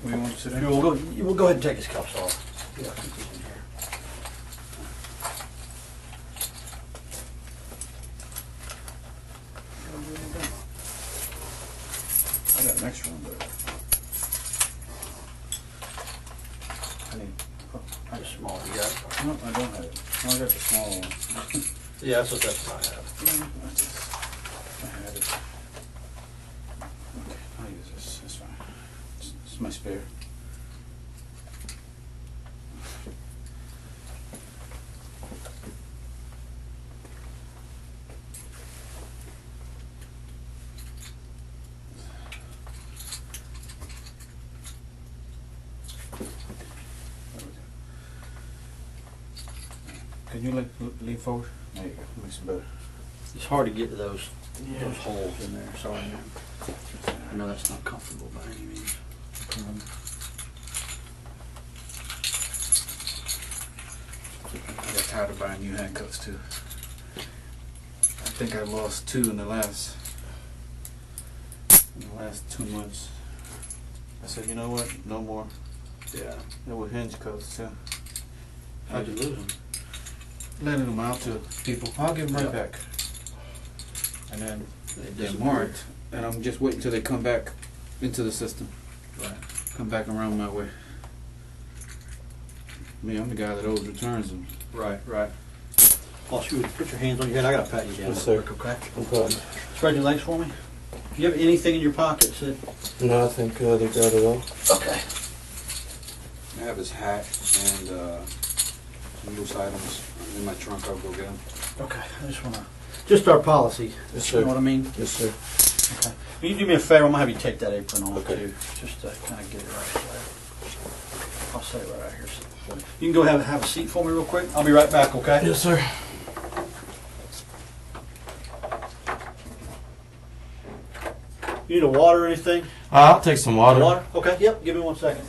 We want to sit in? We'll go ahead and take his cuffs off. Yeah, keep these in here. I got an extra one, but I need. How small you got? No, I don't have it. No, I got the small one. Yeah, that's what I have. I had it. Okay, I'll use this. It's fine. It's my spare. Can you lean forward? There you go. Makes it better. It's hard to get to those holes in there. Sorry, man. I know that's not comfortable by any means. I got tired of buying new handcuffs too. I think I lost 2 in the last 2 months. I said, you know what? No more. Yeah. They were hinge cuffs too. How'd you lose them? Lending them out to people. I'll give them right back. And then they weren't. And I'm just waiting till they come back into the system. Right. Come back around my way. Me, I'm the guy that always returns them. Right. Well, shoot, put your hands on your head. I gotta pat you down. Yes, sir. Okay. No problem. Spread your legs for me. Do you have anything in your pockets that? No, I think they got it all. Okay. I have his hat and some loose items in my trunk. I'll go get them. Okay. I just wanna. Just our policy. Yes, sir. You know what I mean? Yes, sir. Okay. Will you do me a favor? I'm gonna have you take that apron off Okay. too, just to kind of get it right there. I'll set it right out here. So you can go have a seat for me real quick. I'll be right back. Okay? Yes, sir. You need a water or anything? I'll take some water. Water? Okay. Yep. Give me 1 second.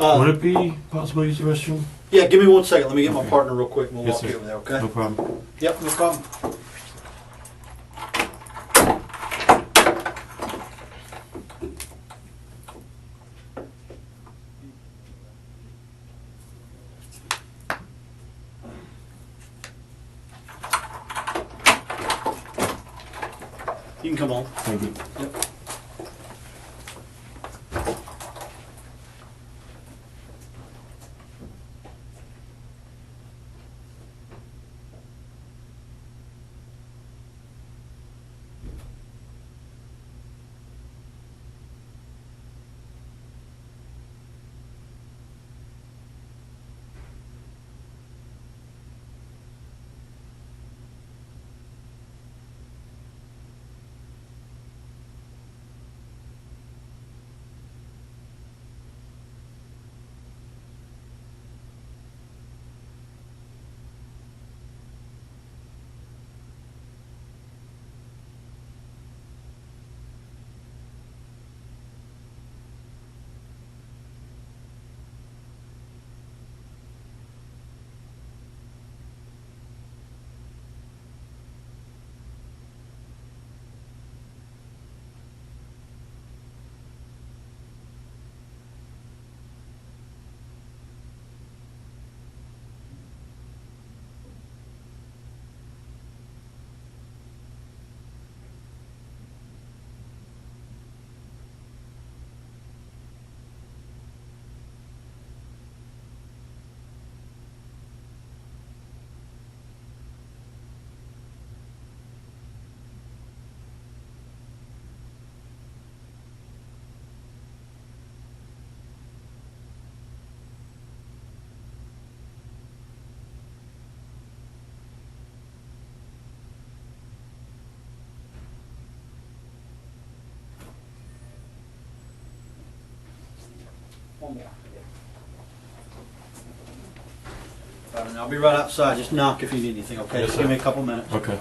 Would it be possible to use the restroom? Yeah. Give me 1 second. Let me get my partner real quick, and we'll Yes, walk sir. you over there. Okay? No problem. Yep. No problem. You can come on. Thank you. Yep. One more. All right, and I'll be right outside. Just knock if you need anything, okay? Yes, Just give me sir. a couple minutes. Okay.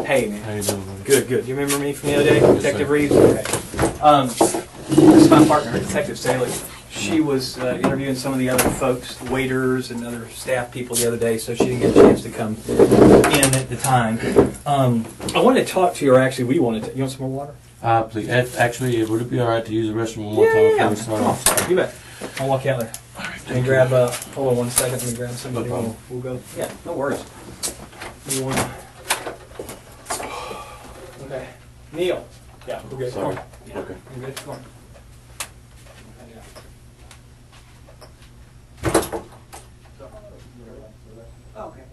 Hey, man. How you doing, buddy? Good, good. You remember me from the other day, Yes, Detective sir. Reeves? Okay. This is my partner, Detective Staley. She was interviewing some of the other folks, waiters and other staff people the other day, so she didn't get a chance to come in at the time. I wanted to talk to you, or actually, we wanted to. You want some more water? Please. Actually, would it be alright to use the restroom one more time before we start off? You bet. I'll walk you out there. Let me grab, hold on one second, let me grab somebody. No problem. We'll go. Yeah, no worries. You want Okay. Neil. Yeah, we're good. Sorry. Come on. Yeah, Okay. you're good. Come on. Okay.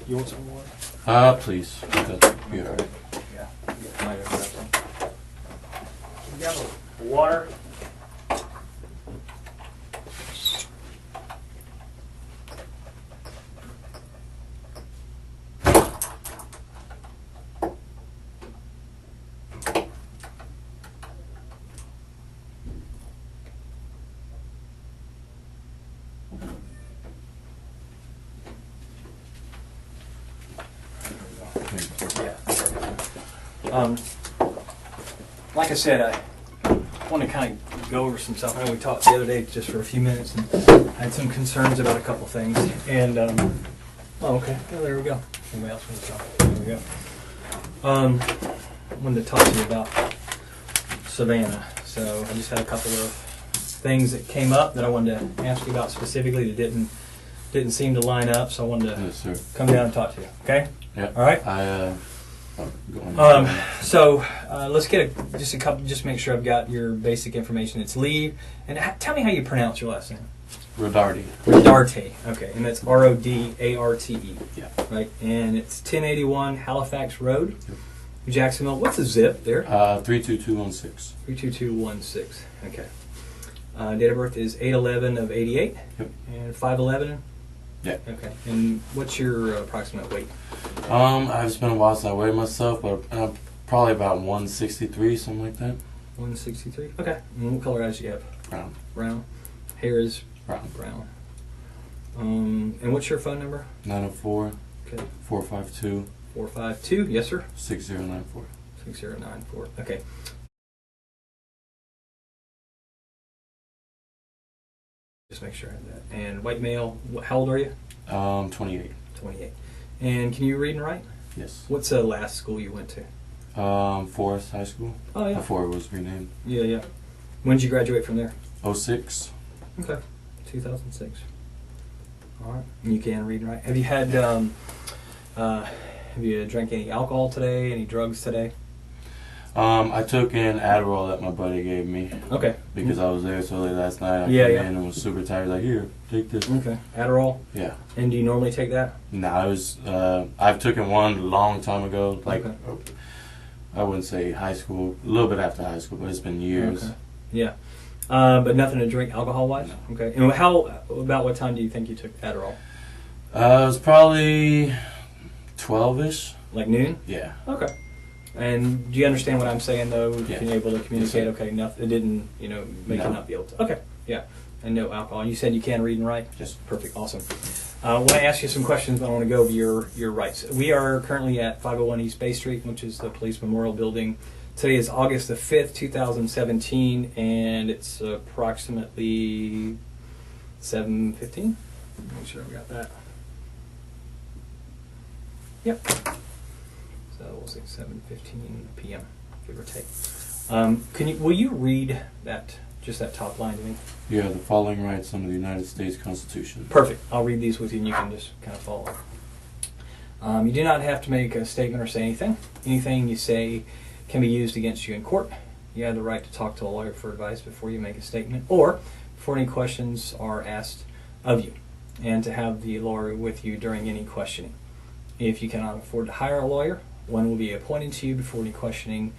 You want some water? Please. That'd be alright. Yeah. Might have grabbed some. You got a water? Like I said, I want to kind of go over some stuff. I know we talked the other day just for a few minutes, and I had some concerns about a couple things. And oh, okay, oh, there we go. Anybody else want to talk? There we go. I wanted to talk to you about Savannah. So I just had a couple of things that came up that I wanted to ask you about specifically that didn't seem to line up. So I wanted to Yes, sir. come down and talk to you. Okay? Yeah. All right. Go on. So let's get just a couple. Just make sure I've got your basic information. It's Lee, and tell me how you pronounce your last name. Rodarte. Rodarte. Okay, and that's Rodarte. Yeah. Right, and it's 1081 Halifax Road, Jacksonville. What's the zip there? 32216. 32216. Okay. Date of birth is 8/11 of 88. Yep. And 5/11. Yeah. Okay. And what's your approximate weight? It's been a while since I weighed myself, but probably about 163, something like that. 163. Okay. And what color eyes do you have? Brown. Brown. Hair is Brown. brown. And what's your phone number? 904 Okay. 452 452. Yes, sir. 6094. 6094. Okay. Just make sure I have that. And white male. How old are you? 28. 28. And can you read and write? Yes. What's the last school you went to? Forest High School. Oh, yeah. Before it was renamed. Yeah, yeah. When did you graduate from there? 06. Okay. 2006. All right. And you can read and write. Have you had, have you drank any alcohol today? Any drugs today? I took an Adderall that my buddy gave me Okay. because I was there so late last night. I Yeah, came yeah. in and was super tired. Like, here, take this. Okay. Adderall? Yeah. And do you normally take that? Nah, I was. I've taken one a long time ago. Like, Okay. I wouldn't say high school. A little bit after high school, but it's been years. Okay. Yeah. But nothing to drink alcohol-wise? No. Okay. And about what time do you think you took Adderall? It was probably 12-ish. Like noon? Yeah. Okay. And do you understand what I'm saying, though? Yeah. Being able to communicate, Yes, sir. okay, nothing, it didn't, make No. you not be able to. Okay, yeah. And no alcohol. You said you can read and write? Yes. Perfect, awesome. I want to ask you some questions, but I want to go over your rights. We are currently at 501 East Bay Street, which is the Police Memorial Building. Today is August the 5th, 2017, and it's approximately 7:15. Make sure we got that. Yep. So we'll say 7:15 p.m., give or take. Will you read just that top line to me? You have the following rights under the United States Constitution. Perfect. I'll read these with you, and you can just kind of follow. You do not have to make a statement or say anything. Anything you say can be used against you in court. You have the right to talk to a lawyer for advice before you make a statement, or before any questions are asked of you, and to have the lawyer with you during any questioning. If you cannot afford to hire a lawyer, one will be appointed to you before any questioning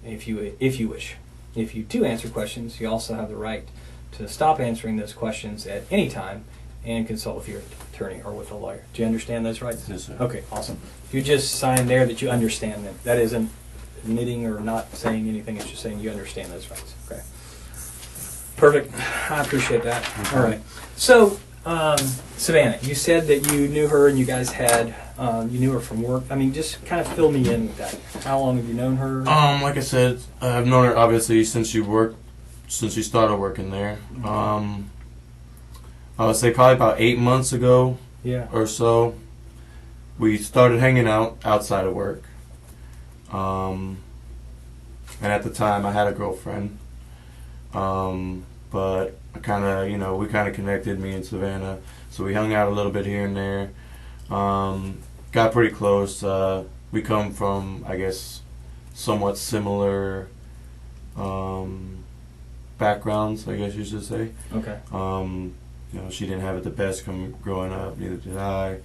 if you wish. If you do answer questions, you also have the right to stop answering those questions at any time and consult with your attorney or with a lawyer. Do you understand those rights? Yes, sir. Okay, awesome. You just sign there that you understand them. That isn't admitting or not saying anything, it's just saying you understand those rights. Okay. Perfect. I appreciate that. Okay. All right. So, Savannah, you said that you knew her and you guys had, you knew her from work. I mean, just kind of fill me in with that. How long have you known her? Like I said, I've known her obviously since she started working there. I would say probably about 8 months ago Yeah. or so, we started hanging out outside of work. And at the time, I had a girlfriend. But I kind of, we kind of connected, me and Savannah. So we hung out a little bit here and there. Got pretty close. We come from, I guess, somewhat similar backgrounds, I guess you should say. Okay. She didn't have it the best growing up, neither did I.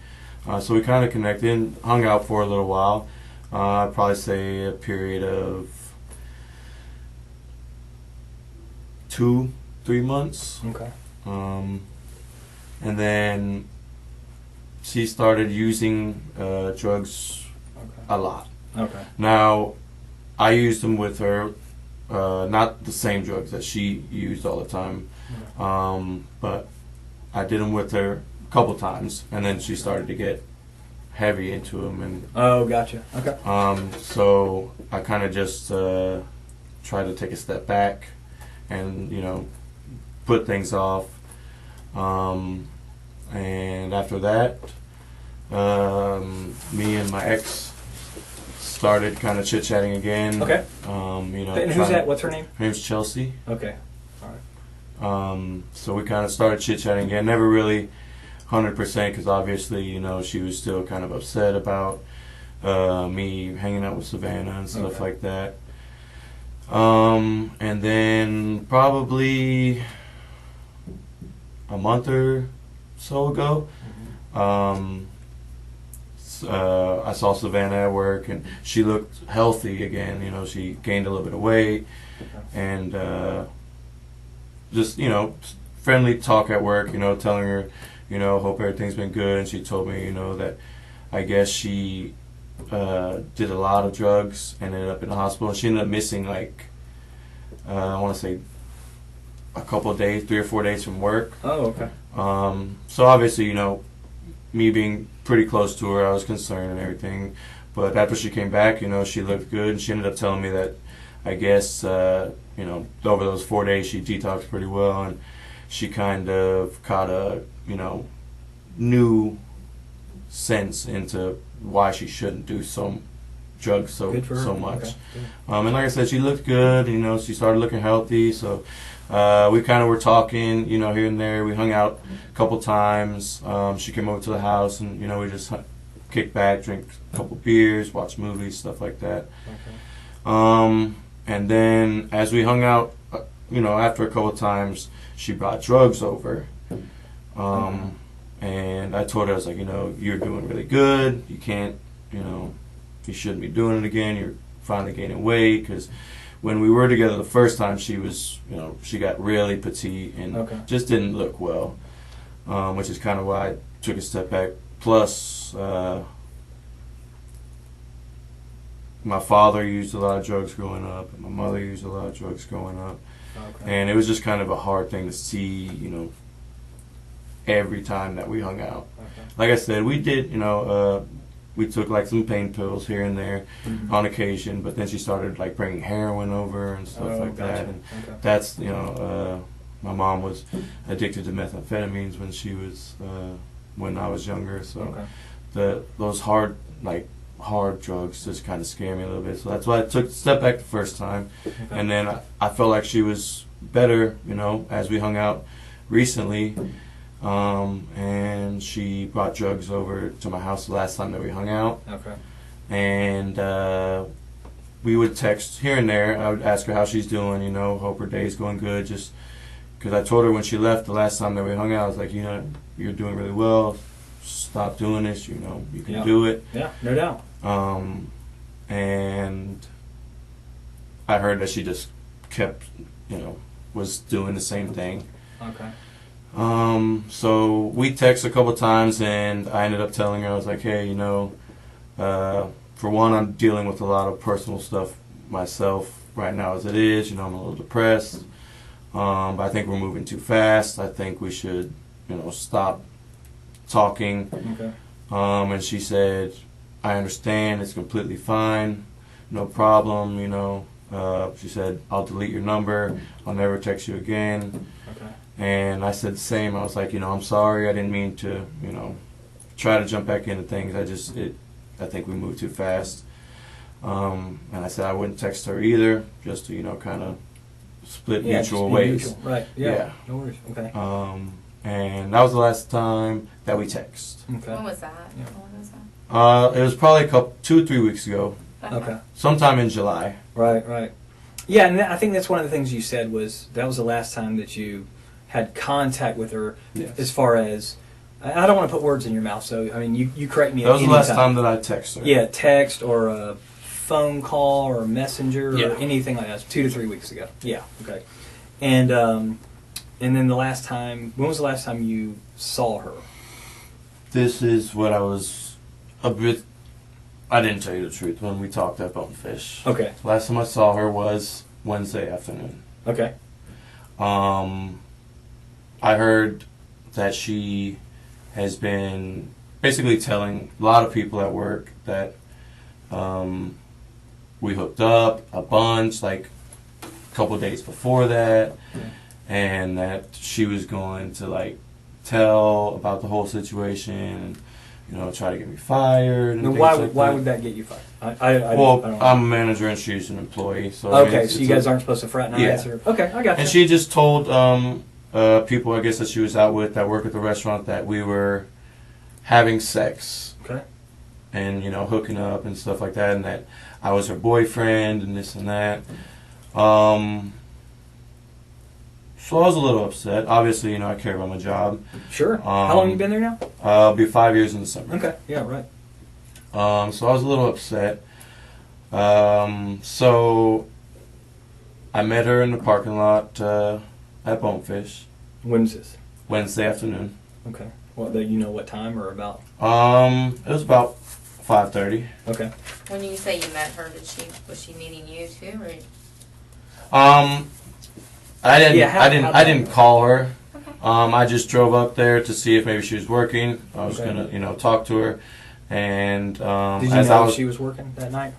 So we kind of connected and hung out for a little while. I'd probably say a period of 2-3 months. Okay. And then she started using drugs Okay. a lot. Okay. Now, I used them with her, not the same drugs that she used all the time, but I did them with her a couple times, and then she started to get heavy into them, and Oh, gotcha. Okay. so I kind of just tried to take a step back and put things off, and after that, me and my ex started kind of chit-chatting again. Okay. And who's that? What's her name? Her name's Chelsea. Okay. All right. So we kind of started chit-chatting again. Never really 100% because obviously, she was still kind of upset about me hanging out with Savannah and stuff like that. And then probably a month or so ago, I saw Savannah at work, and she looked healthy again. She gained a little bit of weight, and just friendly talk at work. Telling her, hope everything's been good, and she told me, that I guess she did a lot of drugs and ended up in the hospital. And she ended up missing I want to say a couple of days, 3 or 4 days from work. Oh, okay. So obviously, me being pretty close to her, I was concerned and everything. But after she came back, she looked good, and she ended up telling me that I guess, over those 4 days she detoxed pretty well, and she kind of caught a, new sense into why she shouldn't do drugs so Good for her. much. Okay. And like I said, she looked good. You know, she started looking healthy. So we kind of were talking, you know, here and there. We hung out a couple times. She came over to the house, and you know, we just kick back, drink a couple beers, watch movies, stuff like that. Okay. And then as we hung out, you know, after a couple times, she brought drugs over. And I told her, I was like, you know, you're doing really good. You can't, you know, you shouldn't be doing it again. You're finally gaining weight. Because when we were together the first time, she was, you know, she got really petite and just didn't look well, which is kind of why I took a step back. Plus, my father used a lot of drugs growing up, and my mother used a lot of drugs growing up. And it was just kind of a hard thing to see, you know, every time that we hung out. Like I said, we did, you know, we took like some pain pills here and there on occasion, but then she started like bringing heroin over and stuff like that. And that's, you know, my mom was addicted to methamphetamines when she was, when I was younger. So those hard drugs just kind of scare me a little bit. So that's why I took a step back the first time. And then I felt like she was better, you know, as we hung out recently. And she brought drugs over to my house the last time that we hung out. And we would text here and there. I would ask her how she's doing, you know, hope her day's going good. Just because I told her when she left the last time that we hung out, I was like, you know, you're doing really well. Stop doing this, you know, you can do it. Yeah, no doubt. And I heard that she just kept, you know, was doing the same thing. So we texted a couple times, and I ended up telling her, I was like, hey, you know, for one, I'm dealing with a lot of personal stuff myself right now as it is. You know, I'm a little depressed. But I think we're moving too fast. I think we should, you know, stop talking. And she said, I understand, it's completely fine, no problem, you know. She said, I'll delete your number, I'll never text you again. And I said the same. I was like, you know, I'm sorry, I didn't mean to, you know, try to jump back into things. I think we moved too fast. And I said I wouldn't text her either, just to, you know, kind of split mutual ways. Right, yeah. No worries, and that was the last time that we text. When was that? When was that? It was probably 2 or 3 weeks ago. Sometime in July. Right. Yeah, and I think that's one of the things you said was that was the last time that you had contact with her. As far as, I don't want to put words in your mouth, so I mean you correct me. That was the last time that I texted her. Yeah, text or a phone call or a messenger or anything like that. 2 to 3 weeks ago. Yeah. Okay. And then the last time, when was the last time you saw her? This is what I was a bit. I didn't tell you the truth when we talked at Bonefish. Last time I saw her was Wednesday afternoon. I heard that she has been basically telling a lot of people at work that we hooked up a bunch, like a couple days before that, and that she was going to like tell about the whole situation and, you know, try to get me fired. And why would that get you fired? I'm a manager and she's an employee. So so you guys aren't supposed to fraternize? Or, I got you. And she just told people, I guess, that she was out with that work at the restaurant that we were having sex. And, you know, hooking up and stuff like that, and that I was her boyfriend and this and that. So I was a little upset. Obviously, you know, I care about my job. Sure. How long have you been there now? It'll be 5 years in December. Yeah, right. So I was a little upset. So I met her in the parking lot at Bonefish. When's this? Wednesday afternoon. Well, do you know what time or about? It was about 5:30. When you say you met her, was she meeting you too, or? I didn't call her. I just drove up there to see if maybe she was working. I was gonna, you know, talk to her. And did you know she was working that night?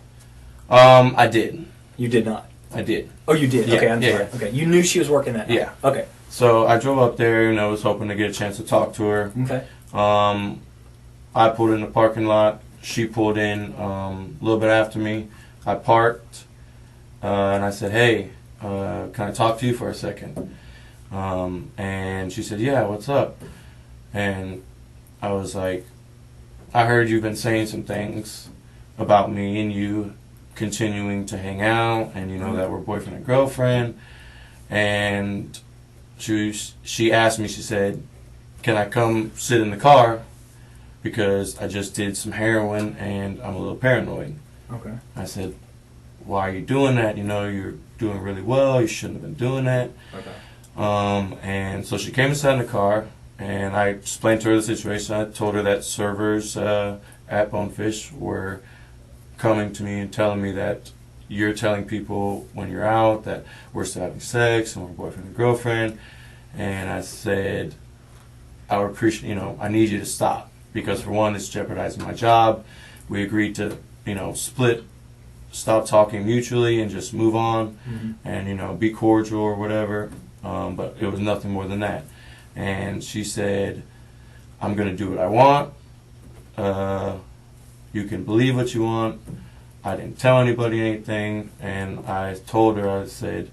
I did. You did not. I did. Oh, you did. Yeah, I'm sorry. Okay, you knew she was working that night. Yeah. So I drove up there, and I was hoping to get a chance to talk to her. I pulled in the parking lot. She pulled in a little bit after me. I parked, and I said, "Hey, can I talk to you for a second?" And she said, "Yeah, what's up?" And I was like, "I heard you've been saying some things about me and you continuing to hang out, and you know that we're boyfriend and girlfriend." And she asked me, she said, "Can I come sit in the car? Because I just did some heroin and I'm a little paranoid." Okay. I said, "Why are you doing that? You know, you're doing really well. You shouldn't have been doing that." Okay. And so she came and sat in the car, and I explained to her the situation. I told her that servers at Bonefish were coming to me and telling me that you're telling people when you're out that we're still having sex and we're boyfriend and girlfriend. And I said, "I would appreciate, I need you to stop. Because for one, it's jeopardizing my job. We agreed to, split, stop talking mutually and just move on and, be cordial or whatever." But it was nothing more than that. And she said, "I'm going to do what I want. You can believe what you want. I didn't tell anybody anything." And I told her, I said,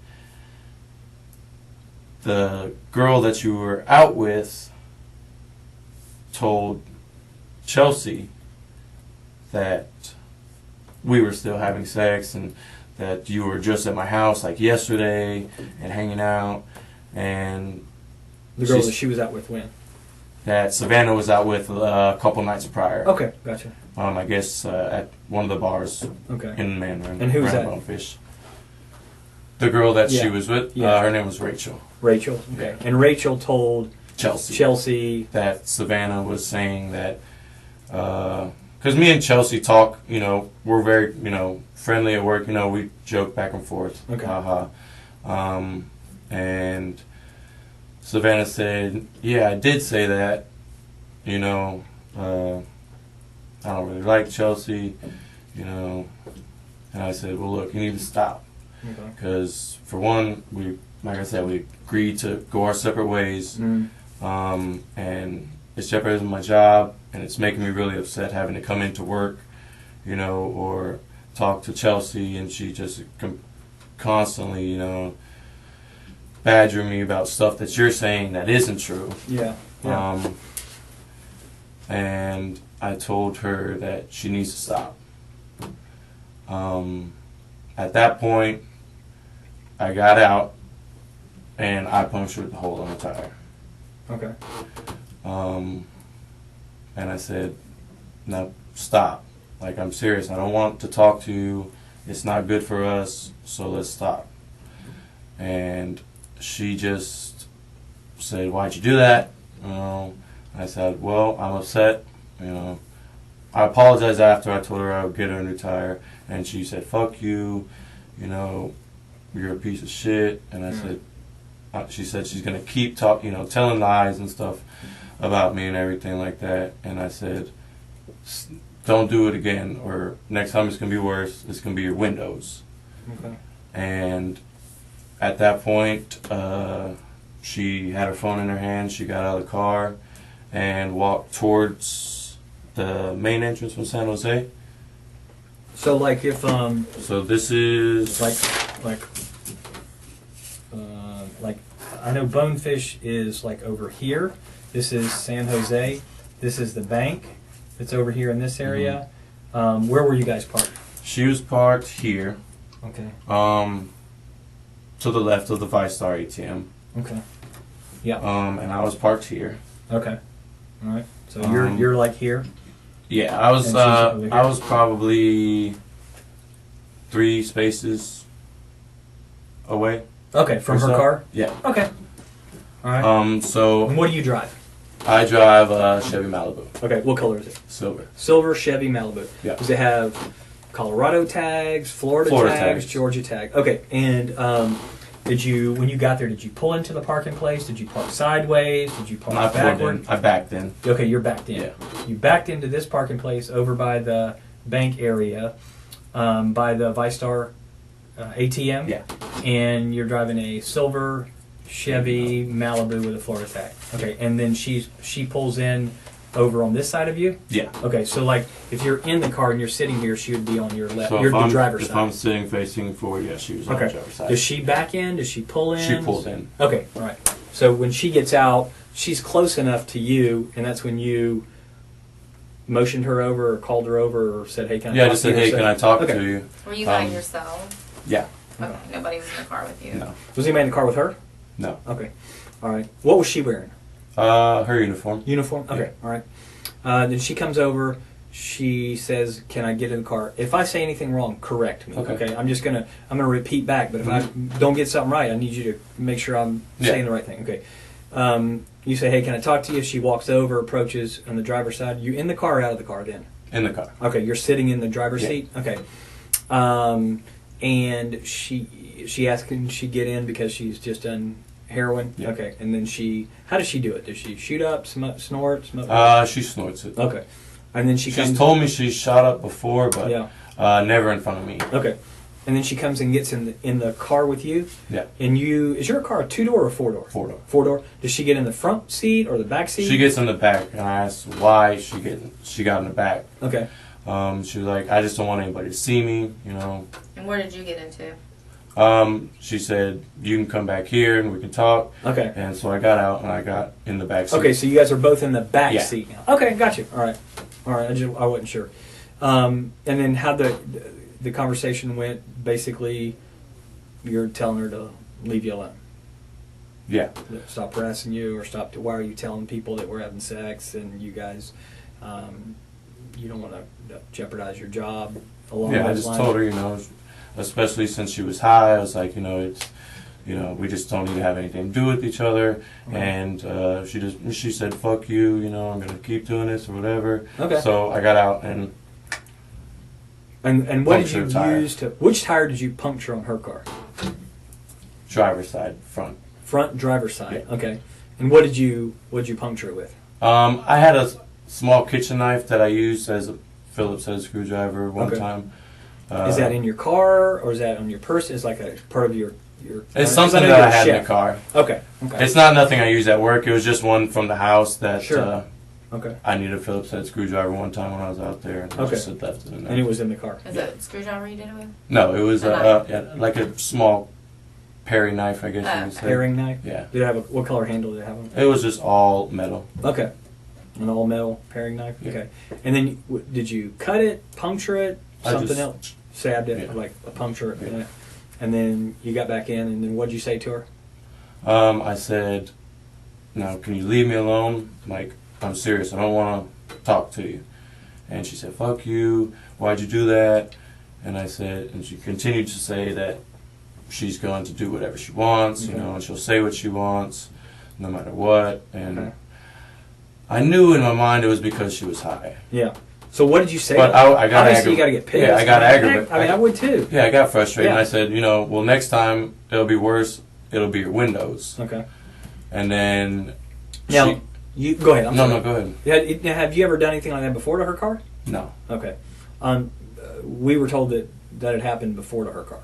"The girl that you were out with told Chelsea that we were still having sex and that you were just at my house like yesterday and hanging out." And The girl that she was out with when? that Savannah was out with a couple nights prior. Okay, gotcha. I guess at one of the bars Okay. in Mandarin. And who's that? Bonefish. The girl that she Yeah. was with, Yeah. her name was Rachel. Rachel. Okay. And Rachel told Chelsea. That Savannah was saying that, because me and Chelsea talk, we're very, friendly at work, we joke back and forth. Okay. And Savannah said, "Yeah, I did say that, I don't really like Chelsea, And I said, "Well, look, you need to stop. Okay. Because for one, like I said, we agreed to go our separate ways. And it's jeopardizing my job, and it's making me really upset having to come into work, or talk to Chelsea, and she just constantly, badger me about stuff that you're saying that isn't true." Yeah. And I told her that she needs to stop. At that point, I got out, and I punctured the hole on the tire. Okay. And I said, "No, stop. Like, I'm serious. I don't want to talk to you. It's not good for us, so let's stop." And she just said, "Why'd you do that?" I said, "Well, I'm upset. I apologized after. I told her I would get her a new tire, and she said, 'Fuck you, you're a piece of shit.'" And I said, she said she's gonna keep telling lies and stuff about me and everything like that. And I said, "Don't do it again, or next time it's gonna be worse. It's gonna be your windows." Okay. And at that point, she had her phone in her hand. She got out of the car and walked towards the main entrance from San Jose. So, like, if So this is like I know Bonefish is like over here. This is San Jose. This is the bank. It's over here in this area. Where were you guys parked? She was parked here, Okay. to the left of the ViStar ATM. Okay. Yeah. And I was parked here. Okay. All right. So Um, you're like here. Yeah, I was And she's over here. I was probably 3 spaces away. Okay, from or her so. car. Yeah. Okay. All right. So And what do you drive? I drive a Chevy Malibu, Okay. What color is it? silver. Silver Chevy Malibu. Yeah. Does it have Colorado tags, Florida tags, Georgia tag? Okay. And when you got there, did you pull into the parking place? Did you park sideways? Did you park I pulled backward? in. I backed in. Okay, you're backed in. Yeah. You backed into this parking place over by the bank area, by the ViStar ATM. Yeah. And you're driving a silver Chevy Malibu with a Florida tag. Okay, and then she pulls in over on this side of you? Yeah. Okay, so like if you're in the car and you're sitting here, she would be on your left. So You're if the I'm, driver's if side. I'm sitting facing forward, yeah, she was on the Okay. driver's side. Does she back in? Does she pull in? She pulled in. Okay, all right. So when she gets out, she's close enough to you, and that's when you motioned her over or called her over or said, hey, can I Yeah, talk I just to you? said, hey, Or can I talk Okay. to you? Were you by Um, yourself? Yeah. Okay, nobody was in the car with you. No. Was anybody in the car with her? No. Okay. All right. What was she wearing? Her uniform. Uniform? Okay, all right. Then she comes over. She says, "Can I get in the car?" If I say anything wrong, correct me. Okay. I'm gonna repeat back. But if I don't get something right, I need you to make sure I'm saying the right thing. Okay. You say, "Hey, can I talk to you?" She walks over, approaches on the driver's side. You in the car or out of the car then? In the car. Okay, you're sitting in the driver's Yeah. seat. Okay. And she asked, can she get in because she's just done heroin? Yeah. Okay. And then how does she do it? Does she shoot up, snort, smoke? She snorts it. Okay. And then she She's comes. told me she's shot up before, but Yeah. never in front of me. Okay. And then she comes and gets in the car with you. Yeah. And is your car a 2-door or 4-door? 4-door. 4-door. Does she get in the front seat or the back seat? She gets in the back, and I asked why she got in the back. Okay. She was like, I just don't want anybody to see me, you know. And where did you get into? She said, you can come back here and we can talk. Okay. And so I got out and I got in the back seat. Okay, so you guys are both in the back Yeah. seat now. Okay, got you. All right. I wasn't sure. And then how the conversation went. Basically, you're telling her to leave you alone. Yeah. Stop harassing you, or stop. Why are you telling people that we're having sex and you guys, you don't want to jeopardize your job along Yeah, I those just lines? told her, you know, especially since she was high, I was like, you know, it's, you know, we just don't need to have anything to do with each other. Okay. And she said, fuck you, you know, I'm going to keep doing this or whatever. Okay. So I got out and And what did you Puncture tire. use to? Which tire did you puncture on her car? driver's side, front. Front driver's side. Yeah. Okay. And what did you puncture it with? I had a small kitchen knife that I used as a Phillips head screwdriver one Okay. time. Is that in your car or is that on your purse? Is like a part of your? It's 'cause something know that you're I a had in chef. the car. Okay. Okay. It's not nothing I use at work. It was just one from the house that Sure. Okay. I needed a Phillips head screwdriver one time when I was out there. And I Okay. just had left it in there. And it was in the car. Is it a screwdriver you did it with? No, it was A knife? yeah, like a small Perry knife, I guess you would say. Paring knife. Yeah. Did it have what color handle did it have on it? It was just all metal. Okay. An all metal paring knife. Yeah. Okay. And then did you cut it, puncture it, I something just- else? Stabbed it, Yeah. like a puncture. Yeah. And then you got back in, and then what did you say to her? I said, "Now, can you leave me alone? Like, I'm serious. I don't want to talk to you." And she said, "Fuck you. Why'd you do that?" And I said, and she continued to say that she's going to do whatever she wants, Okay. you know, and she'll say what she wants, no matter what. And Okay. I knew in my mind it was because she was high. Yeah. So what did you say? But to her? I got Obviously, you aggravated. got to get pissed. Yeah, I got aggravated. I mean, I would too. Yeah, I got frustrated. Yeah. And I said, you know, well, next time it'll be worse. It'll be your windows. Okay. And then Now, you go ahead. I'm no, sorry. go ahead. Now, have you ever done anything like that before to her car? No. Okay. We were told that it happened before to her car.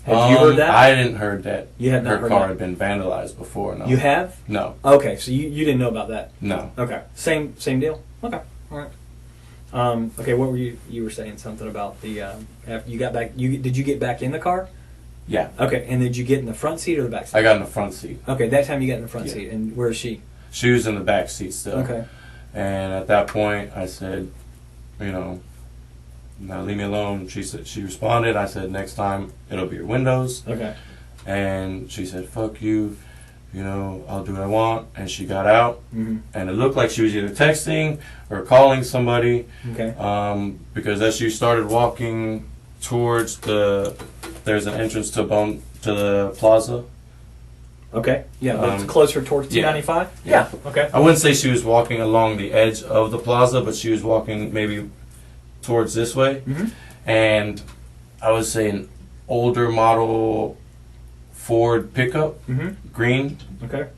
Have you heard that? I didn't heard that. You had not her heard car that. had been vandalized before. No. You have? No. Okay, so you didn't know about that. No. Okay. Same deal? Okay. All right. Okay, what were you were saying something about the after you got back did you get back in the car? Yeah. Okay, and did you get in the front seat or the back seat? I got in the front seat. Okay, that time you got in the front Yeah. seat. And where is she? She was in the back seat still. Okay. And at that point, I said, you know, now leave me alone. She responded. I said, next time it'll be your windows. Okay. And she said, fuck you. You know, I'll do what I want. And she got out. Mm-hmm. And it looked like she was either texting or calling somebody. Okay. Because as she started walking towards there's an entrance to the plaza. Okay. Yeah, that's Um, closer towards yeah. 295? Yeah. Okay. I wouldn't say she was walking along the edge of the plaza, but she was walking maybe towards this way. Mm-hmm. And I would say an older model Ford pickup, Mm-hmm. green, Okay.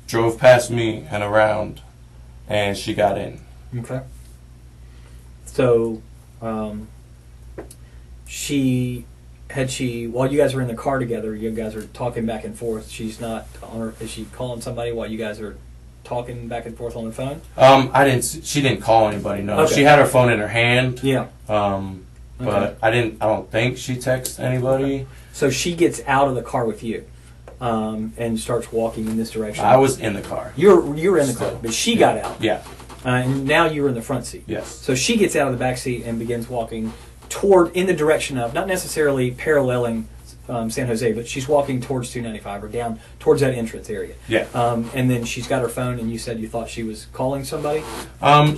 drove past me and around, and she got in. Okay. So, while you guys were in the car together, you guys are talking back and forth. She's not on her. Is she calling somebody while you guys are talking back and forth on the phone? I didn't. She didn't call anybody. No, Okay. she had her phone in her hand. Yeah. But I don't think she texted anybody. So she gets out of the car with you, and starts walking in this direction. I was in the car. You were in the car, Still. but she got out. Yeah. And now you were in the front seat. Yes. So she gets out of the back seat and begins walking in the direction of, not necessarily paralleling San Jose, but she's walking towards 295 or down towards that entrance area. Yeah. And then she's got her phone, and you said you thought she was calling somebody.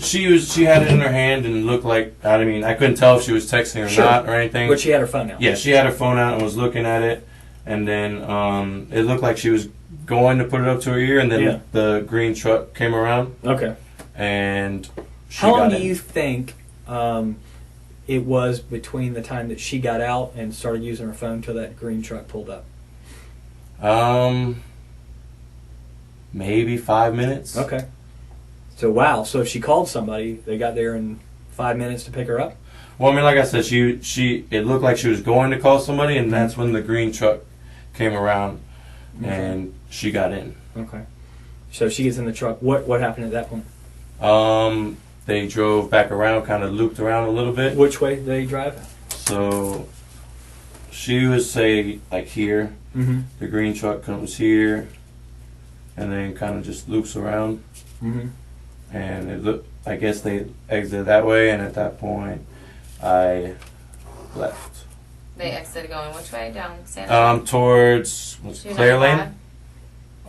She had it in her hand and looked like, I mean, I couldn't tell if she was texting or Sure. not or anything. But she had her phone out. Yeah, she had her phone out and was looking at it, and then it looked like she was going to put it up to her ear, and then Yeah. the green truck came around, Okay. and she How long got do in. you think it was between the time that she got out and started using her phone till that green truck pulled up? Maybe 5 minutes. Okay. So wow. So if she called somebody, they got there in 5 minutes to pick her up. Well, I mean, like I said, it looked like she was going to call somebody, and that's when the green truck came around, and she got in. Okay. So she gets in the truck. What happened at that point? They drove back around, kind of looped around a little bit. Which way did they drive? So she would say like here. Mm-hmm. The green truck comes here, and then kind of just loops around. Mm-hmm. And it looked. I guess they exited that way, and at that point, I left. They exited going which way? Down Santa? Towards Claire 295? Lane.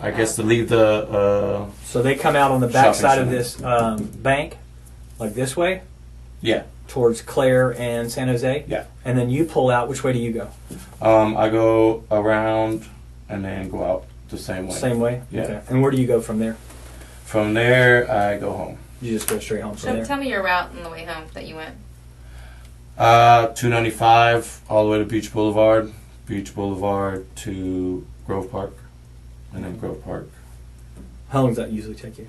I guess to leave the. So they come out on the back Shopping side of center. this bank, like this way, Yeah. towards Claire and San Jose. Yeah. And then you pull out. Which way do you go? I go around and then go out the same way. Same way. Yeah. Okay. And where do you go from there? From there, I go home. You just go straight home from So there. tell me your route on the way home that you went. 295 all the way to Beach Boulevard to Grove Park, and then Grove Park. How long does that usually take you?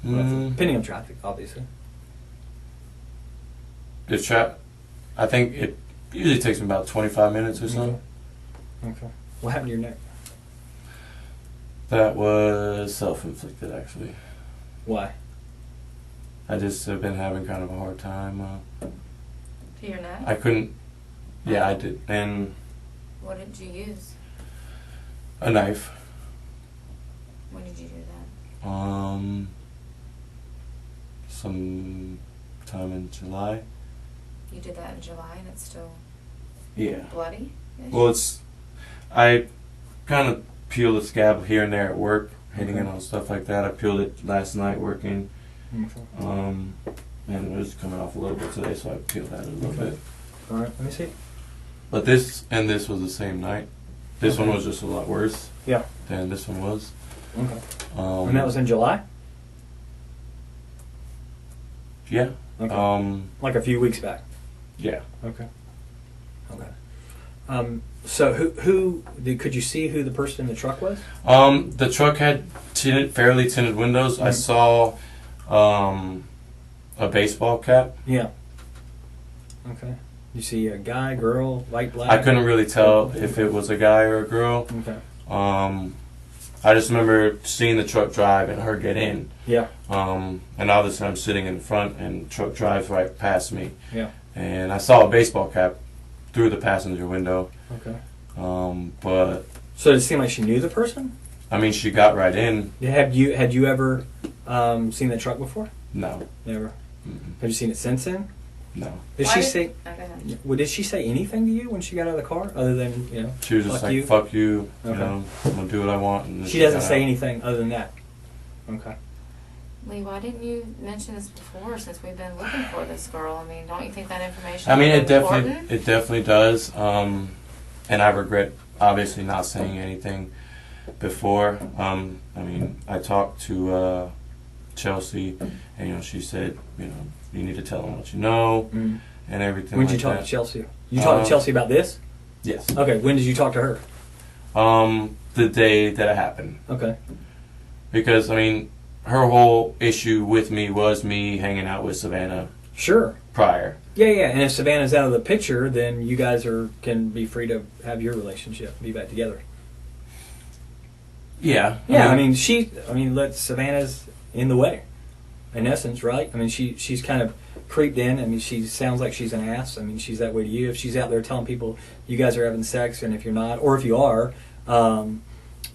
Depending on traffic, obviously. I think it usually takes me about 25 minutes or so. Okay. What happened to your neck? That was self-inflicted, actually. Why? I just have been having kind of a hard time. To your neck? I couldn't. Yeah, I did. And What did you use? a knife. When did you do that? Some time in July. You did that in July and it's still Yeah. bloody? Well, I kind of peeled the scab here and there at work, hitting it on stuff like that. I peeled it last night working, and it was coming off a little bit today, so I peeled that a little bit. All right. Let me see. But this was the same night. This Okay. one was just a lot worse Yeah. than this one was. Okay. Um, And that was in July? Yeah. Okay. Like a few weeks back. Yeah. Okay. Okay. So who could you see who the person in the truck was? The truck had fairly tinted windows. I saw a baseball cap. Yeah. Okay. You see a guy, girl, white, black? I couldn't really tell if it was a guy or a girl. Okay. I just remember seeing the truck drive and her get in. Yeah. And obviously I'm sitting in the front and the truck drives right past me. Yeah. And I saw a baseball cap through the passenger window. Okay. But So did it seem like she knew the person? I mean, she got right in. Had you ever seen the truck before? No. Never. Mm-mm. Have you seen it since then? No. Did Why she did- say? Oh, go ahead. Well, did she say anything to you when she got out of the car, other than She was just Fuck like, you? fuck you, Okay. I'm going to do what I want. And then She doesn't got say out. anything other than that. Okay. Lee, why didn't you mention this before since we've been looking for this girl? I mean, don't you think that information I mean, is important? it definitely does. And I regret obviously not saying anything before. I mean, I talked to Chelsea, and she said, you need to tell them what you know and everything. When did like you talk that. to Chelsea? You talked to Chelsea about this? Yes. Okay. When did you talk to her? The day that it happened, Okay. because I mean, her whole issue with me was me hanging out with Savannah Sure. prior. Yeah. And if Savannah's out of the picture, then you guys can be free to have your relationship, be back together. Yeah. Yeah, I mean, Savannah's in the way, in essence, right? I mean, she's kind of creeped in. I mean, she sounds like she's an ass. I mean, she's that way to you. If she's out there telling people you guys are having sex, and if you're not, or if you are,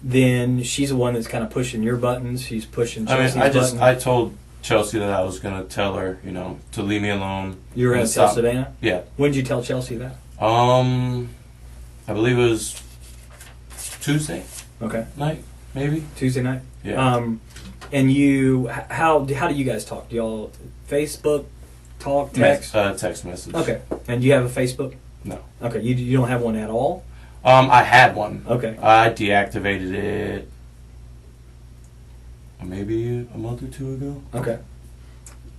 then she's the one that's kind of pushing your buttons. She's pushing Chelsea's buttons. I told Chelsea that I was going to tell her, to leave me alone. You were going to tell Savannah? Yeah. When did you tell Chelsea that? I believe it was Tuesday night, maybe. Tuesday night? Yeah. And you, how do you guys talk? Do y'all Facebook talk, text? Text message. Okay. And do you have a Facebook? No. Okay. You don't have one at all? I had one. Okay. I deactivated it maybe a month or two ago. Okay.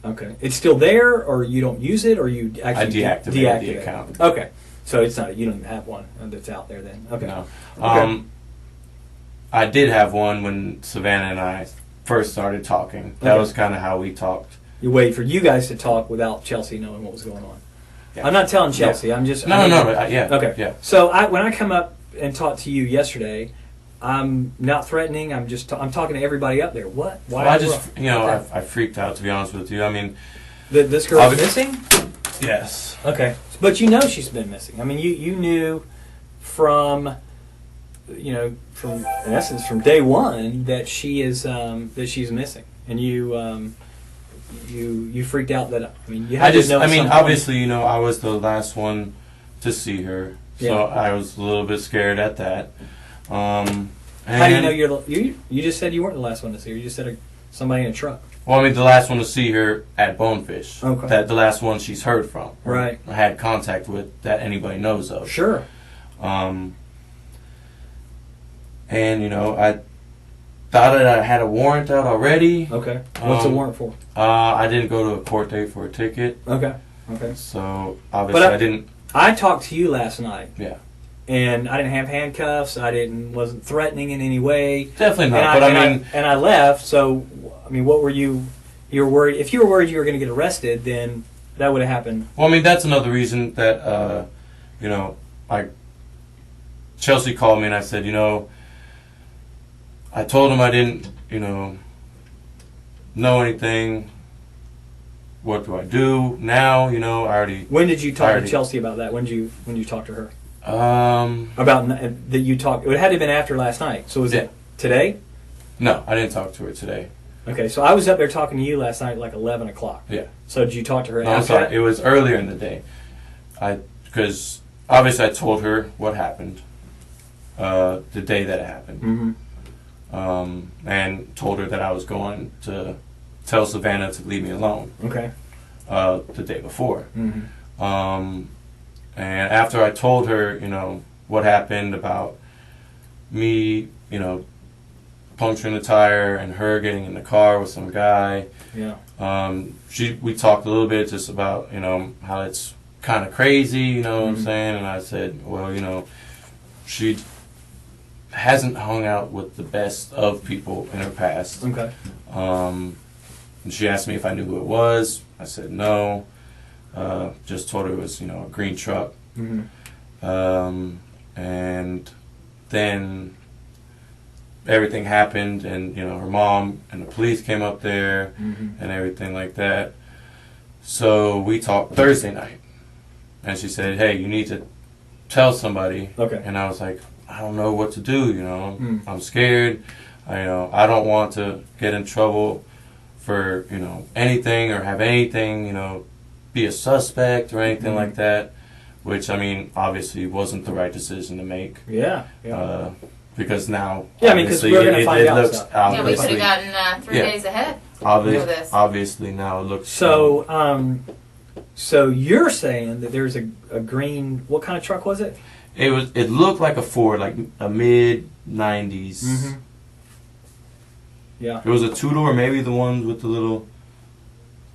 Okay. It's still there, or you don't use it, or you actually deactivated the account. Okay. So it's not, you don't even have one that's out there then. Okay. No. Okay. I did have one when Savannah and I first started talking. That was kind of how we talked. You wait for you guys to talk without Chelsea knowing what was going on. Yeah. I'm not telling Chelsea. I'm just No. Yeah. Okay. Yeah. So when I come up and talk to you yesterday, I'm not threatening. I'm talking to everybody up there. What? Why? Well, I freaked out, to be honest with you. I mean, this girl's missing. Yes. Okay, but she's been missing. I mean, you knew from in essence from day one that she's missing, and you freaked out that you had to know. Obviously, I was the last one to see her, so I was a little bit scared at that. How do you know you just said you weren't the last one to see her? You just said somebody in a truck. Well, the last one to see her at Bonefish. Okay. The last one she's heard from. Right. Or had contact with that anybody knows of. Sure. And, I thought that I had a warrant out already. Okay. What's the warrant for? I didn't go to a court date for a ticket. Okay. Okay. So, obviously I didn't. I talked to you last night. Yeah. And I didn't have handcuffs. Wasn't threatening in any way. Definitely not. And I left. So, what were you? You were worried. If you were worried you were going to get arrested, then that would have happened. Well, that's another reason that Chelsea called me and I said, I told him I didn't, know anything. What do I do now? I already. When did you talk to Chelsea about that? When did you talk to her? About that you talked. It had to have been after last night. So was it today? No, I didn't talk to her today. Okay, so I was up there talking to you last night at like 11 o'clock. Yeah. So did you talk to her No, after I'm sorry. that? It was earlier in the day. Because obviously I told her what happened the day that it happened. Mm-hmm. And told her that I was going to tell Savannah to leave me alone. Okay. The day before. Mm-hmm. And after I told her, what happened about me, puncturing the tire and her getting in the car with some guy. Yeah. We talked a little bit just about, how it's kind of crazy, what I'm saying? And I said, well, she hasn't hung out with the best of people in her past. Okay. And she asked me if I knew who it was. I said no. Just told her it was, a green truck. Mm-hmm. And then everything happened, and her mom and the police came up there, and everything like that. So we talked Thursday night, and she said, "Hey, you need to tell somebody." Okay. And I was like, "I don't know what to do. I'm scared. I don't want to get in trouble for anything or have anything be a suspect or anything like that." Which obviously wasn't the right decision to make. Yeah. Yeah. Because now, because we're going to find out stuff. Yeah, we could have gotten 3 days ahead. Obviously, now it looks. So, so you're saying that there's a green. What kind of truck was it? It looked like a Ford, like a mid '90s. Mm-hmm. Yeah. It was a 2-door, maybe the ones with the little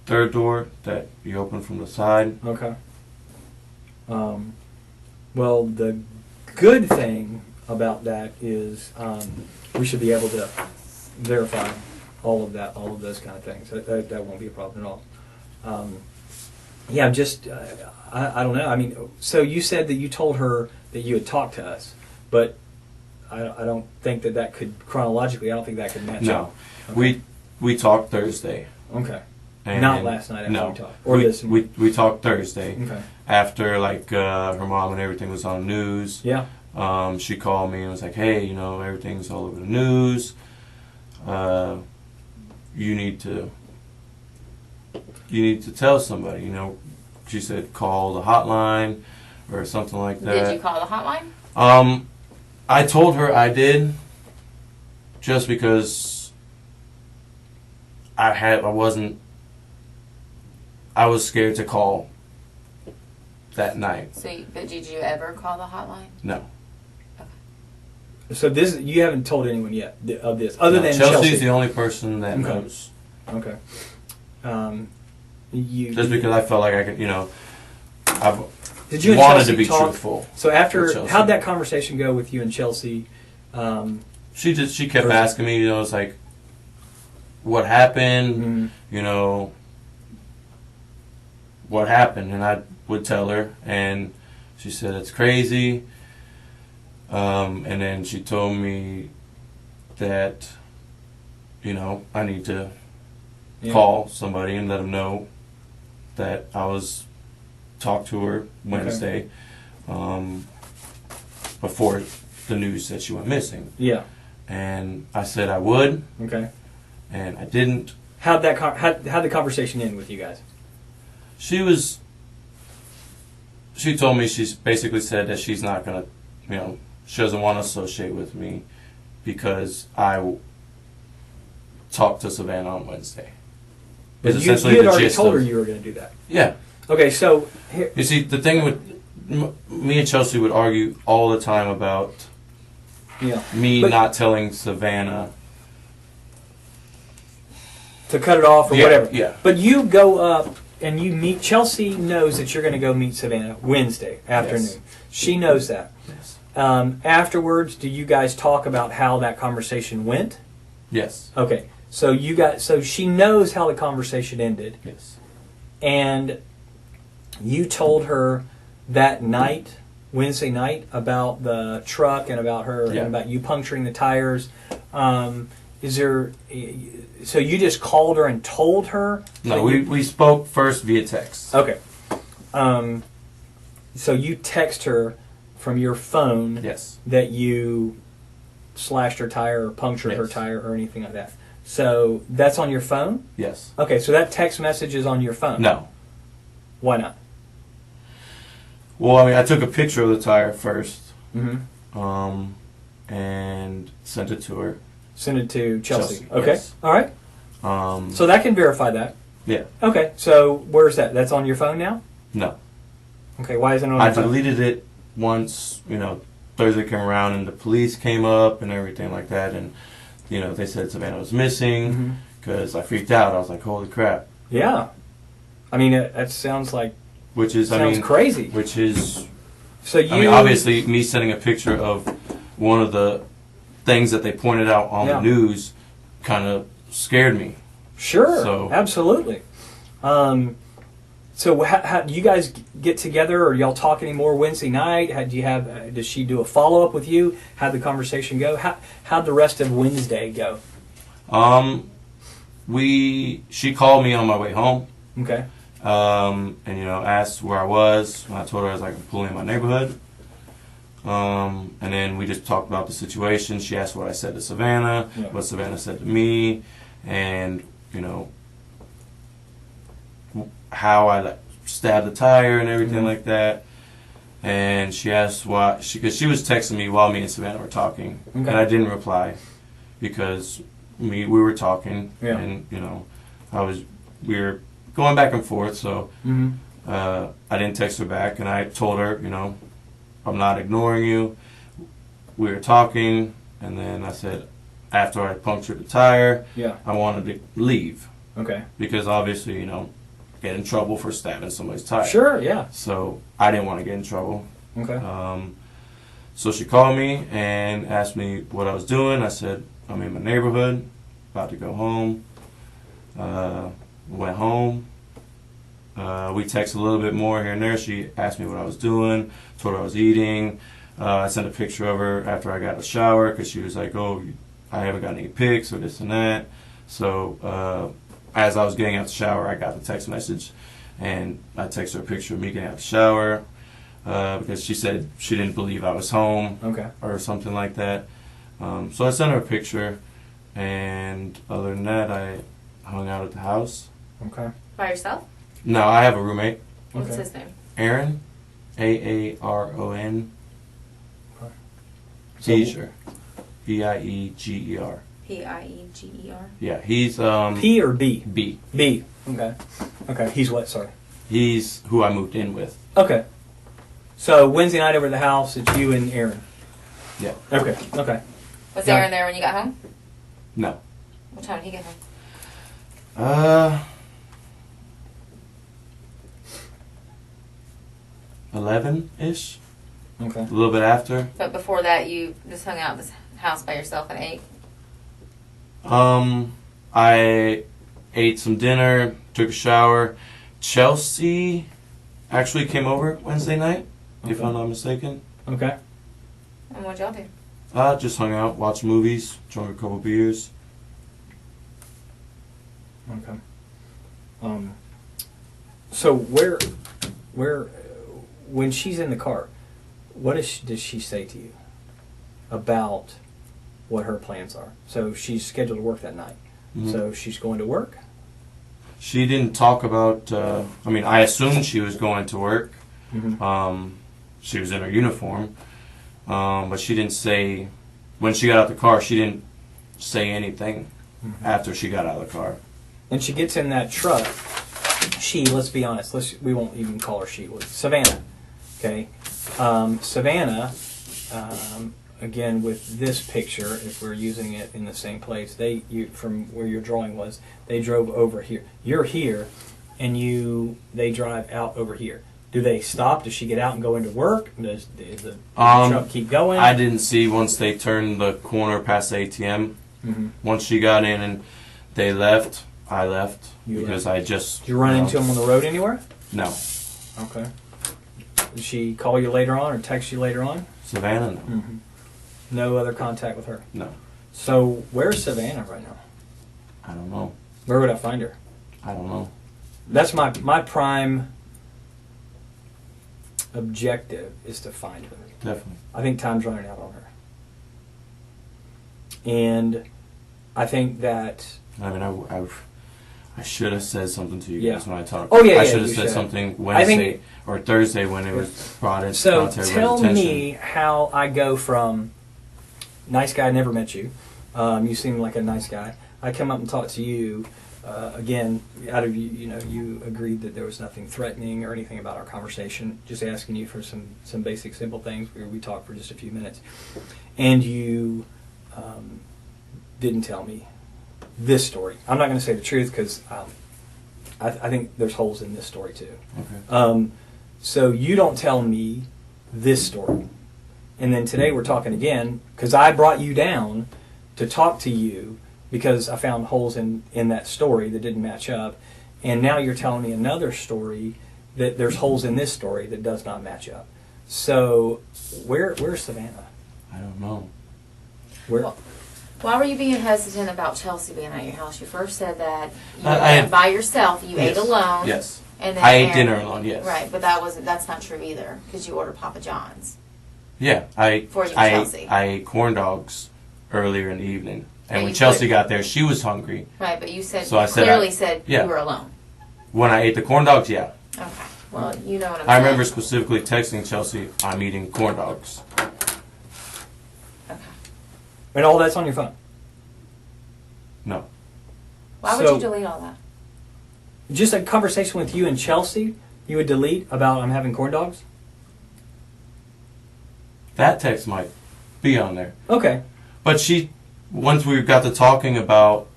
third door that you open from the side. Okay. Well, the good thing about that is we should be able to verify all of those kind of things. That won't be a problem at all. Yeah, just I don't know. So you said that you told her that you had talked to us, but I don't think that could chronologically. I don't think that could match No, up. Okay. we talked Thursday. Okay. And Not last night after no, we talked. Or this. we talked Thursday. Okay. After like her mom and everything was on the news. Yeah. She called me and was like, "Hey, everything's all over the news. You need to tell somebody." She said, "Call the hotline or something like that." Did you call the hotline? I told her I did, just because I was scared to call that night. But did you ever call the hotline? No. So you haven't told anyone yet of this, other than Chelsea's the only person that knows. Okay. Just because I felt like I could, I've Did you and wanted Chelsea to be talk? truthful. So with Chelsea. how'd that conversation go with you and Chelsea? She kept asking me, it's like, what happened? Mm-hmm. What happened? And I would tell her, and she said it's crazy. And then she told me that, I need to call somebody and let them know that I was talked to her Wednesday, before the news said she went missing. Yeah. And I said I would. Okay. And I didn't. How'd the conversation end with you guys? She told me, she's basically said that she's not gonna, she doesn't want to associate with me because I talked to Savannah on Wednesday. But you had already told her you were going to do that. Yeah. Okay, so you see, the thing with me and Chelsea would argue all the time about me not telling Savannah to cut it off or whatever. Yeah. But you go up and you meet. Chelsea knows that you're going to go meet Savannah Wednesday afternoon. Yes. She knows that. Yes. Afterwards, do you guys talk about how that conversation went? Yes. Okay. So she knows how the conversation ended. Yes. And you told her that night, Wednesday night, about the truck and about her and about you puncturing the tires. So you just called her and told her? No, we spoke first via text. Okay. So you text her from your phone that you slashed her tire or punctured her tire or anything like that. So that's on your phone? Yes. Okay, so that text message is on your phone? No. Why not? Well, I took a picture of the tire first, Mm-hmm. And sent it to her. Send it to Chelsea. Okay. Yes. All right. So that can verify that. Yeah. Okay. So where's that? That's on your phone now? No. Okay. Why isn't it on your phone? I deleted it once, Thursday came around and the police came up and everything like that. And, they said Savannah was missing because I freaked out. I was like, holy crap. Yeah. That sounds like... Sounds crazy. Which is... So you... obviously, me sending a picture of one of the things that they pointed out on the news kind of scared me. Sure, so, absolutely. So how do you guys get together, or y'all talk anymore Wednesday night? Does she do a follow-up with you? How'd the conversation go? How'd the rest of Wednesday go? She called me on my way home. Okay. And asked where I was. I told her I was like pulling in my neighborhood. And then we just talked about the situation. She asked what I said to Savannah, what Savannah said to me, and how I stabbed the tire and everything like that. And she asked why, because she was texting me while me and Savannah were talking, and I didn't reply because we were talking, and we were going back and forth. So I didn't text her back, and I told her, I'm not ignoring you. We were talking, and then I said after I punctured the tire, I wanted to leave. Okay. Because obviously, get in trouble for stabbing somebody's tire. Sure, yeah. So I didn't want to get in trouble. Okay. So she called me and asked me what I was doing. I said, I'm in my neighborhood, about to go home. Went home. We texted a little bit more here and there. She asked me what I was doing, told her I was eating. I sent a picture of her after I got a shower because she was like, "Oh, I haven't got any pics or this and that." So as I was getting out the shower, I got the text message, and I texted her a picture of me getting out the shower because she said she didn't believe I was home Okay. or something like that. So I sent her a picture, and other than that, I hung out at the house. Okay. By yourself? No, I have a roommate, What's Okay. his name? Aaron, Aaron. Okay. Bieger, Bieger. Pieger. Yeah, he's P or B? B. B. Okay. Okay. He's what? Sorry. He's who I moved in with. Okay. So Wednesday night over at the house, it's you and Aaron. Yeah. Okay. Okay. Was Yeah. Aaron there when you got home? No. What time did he get home? 11-ish, Okay. a little bit after. But before that, you just hung out at this house by yourself and ate? I ate some dinner, took a shower. Chelsea actually came over Wednesday night, if Okay. I'm not mistaken. Okay. And what'd y'all do? Just hung out, watched movies, drank a couple beers. Okay. So where, when she's in the car, what does she say to you about what her plans are? So she's scheduled to work that night. Mhm. So she's going to work. She didn't talk about. I assumed she was going to work. Mm-hmm. She was in her uniform, but she didn't say. When she got out the car, she didn't say anything after she got out of the car. And she gets in that truck. Let's be honest. We won't even call her she. Savannah. Okay. Savannah. Again, with this picture, if we're using it in the same place, from where your drawing was, they drove over here. You're here, and they drive out over here. Do they stop? Does she get out and go into work? Does the truck keep going? I didn't see once they turned the corner past the ATM. Mm-hmm. Once she got in and they left, I left You because I just. Did you run into them on the road anywhere? No. Okay. Did she call you later on or text you later on? Savannah, no. Mm-hmm. No other contact with her? No. So where's Savannah right now? I don't know. Where would I find her? I don't know. That's my prime objective is to find her. Definitely. I think time's running out on her. And I think that... I should have said something to you guys when I talked. Oh, yeah, I yeah, should have you said should. something Wednesday or Thursday when it was brought to So everybody's tell attention. me how I go from nice guy, never met you. You seem like a nice guy. I come up and talk to you. Again, out of you agreed that there was nothing threatening or anything about our conversation. Just asking you for some basic, simple things. We talked for just a few minutes, and you didn't tell me this story. I'm not going to say the truth because I think there's holes in this story too. Okay. So you don't tell me this story, and then today we're talking again because I brought you down to talk to you. Because I found holes in that story that didn't match up. And now you're telling me another story that there's holes in this story that does not match up. So where's Savannah? I don't know. Well, why were you being hesitant about Chelsea being at your house? You first said that you I went by yourself, you ate alone. Yes. And then I ate Aaron- dinner alone, yes. Right, but that's not true either because you ordered Papa John's. Yeah, For you, Chelsea. I ate corn dogs earlier in the evening. And And when you Chelsea put- got there, she was hungry. Right, but you said So I said clearly said yeah. you were alone. When I ate the corn dogs, yeah. Okay. Well, you know what I'm I saying. remember specifically texting Chelsea, I'm eating corn dogs. Okay. And all that's on your phone. No. Why would So- you delete all that? Just a conversation with you and Chelsea, you would delete about I'm having corn dogs? That text might be on there. Okay. But once we got to talking about,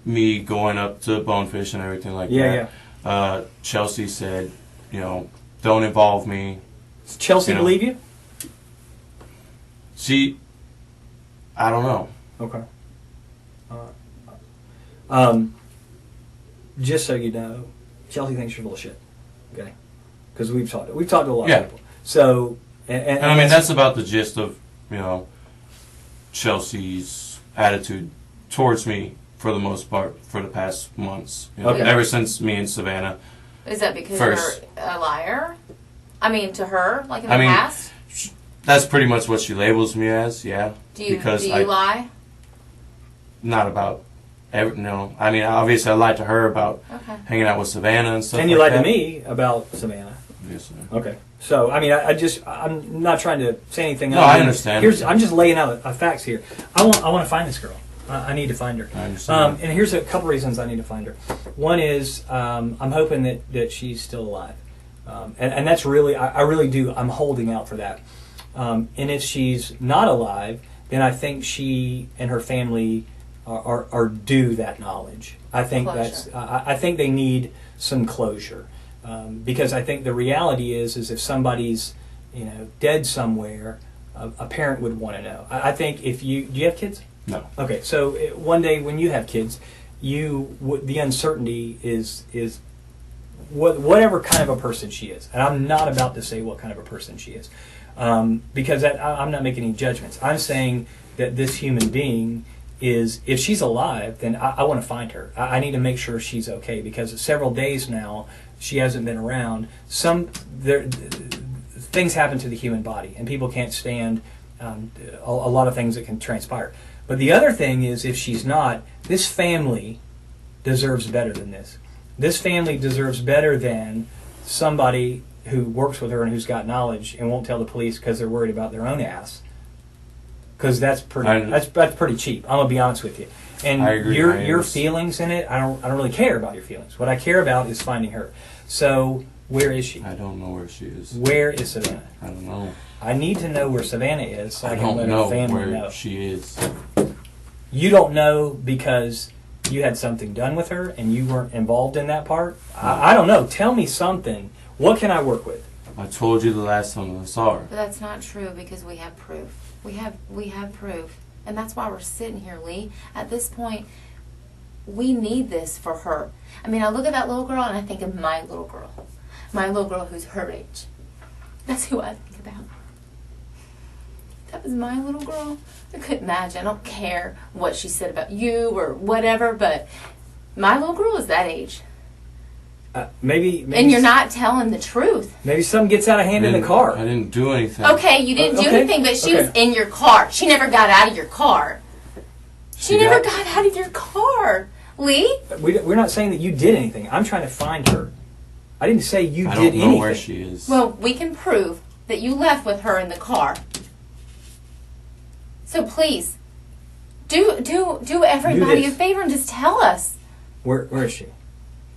me going up to Bonefish and everything like that, Chelsea said, don't involve me. Does Chelsea You know. believe you? I don't know. Okay. Just so you know, Chelsea thinks you're full of shit. Okay, because we've talked to a lot Yeah. of people. So And I mean, that's about the gist of, you know, Chelsea's attitude towards me for the most part for the past months. You know, Okay. Ever since me and Savannah. Is that because First. you're a liar? I mean, to her, like in the I mean, past? That's pretty much what she labels me as, yeah. Do you because lie? Not about, no. I mean, obviously I lied to her about Okay. hanging out with Savannah and stuff And you like lied that. to me about Savannah. Yes, sir. Okay. So, I mean, I'm not trying to say anything. No, other I than- understand. I'm just laying out facts here. I want to find this girl. I need to find her. I understand. And here's a couple reasons I need to find her. One is I'm hoping that she's still alive. And that's really, I really do, I'm holding out for that. And if she's not alive, then I think she and her family are due that knowledge. I think Closure. I think they need some closure. Because I think the reality is if somebody's, dead somewhere, a parent would want to know. I think if do you have kids? No. Okay, so one day when you have kids, the uncertainty is whatever kind of a person she is, and I'm not about to say what kind of a person she is, because I'm not making any judgments. I'm saying that this human being is, if she's alive, then I want to find her. I need to make sure she's okay, because several days now she hasn't been around. Things happen to the human body, and people can't stand a lot of things that can transpire. But the other thing is, if she's not, this family deserves better than this. This family deserves better than somebody who works with her and who's got knowledge and won't tell the police because they're worried about their own ass. Because that's pretty cheap. I'm gonna be honest with you. And I agree. your feelings in it, I don't really care about your feelings. What I care about is finding her. So where is she? I don't know where she is. Where is Savannah? I don't know. I need to know where Savannah is so I can don't let know her family where know. she is. You don't know because you had something done with her and you weren't involved in that part? I don't know. Tell me something. What can I work with? I told you the last time I saw her. But that's not true because we have proof. We have proof. And that's why we're sitting here, Lee. At this point, we need this for her. I mean, I look at that little girl and I think of my little girl. My little girl who's her age. That's who I think about. That was my little girl. I couldn't imagine. I don't care what she said about you or whatever, but my little girl is that age. Maybe And you're not telling the truth. Maybe something gets out of hand in the car. I didn't do anything. Okay, you didn't do Okay, anything, but she okay. was in your car. She never got out of your car. She never got out of your car. Lee? We're not saying that you did anything. I'm trying to find her. I didn't say you I did don't know anything. where she is. Well, we can prove that you left with her in the car. So please, do everybody a favor and just tell us. Where is she?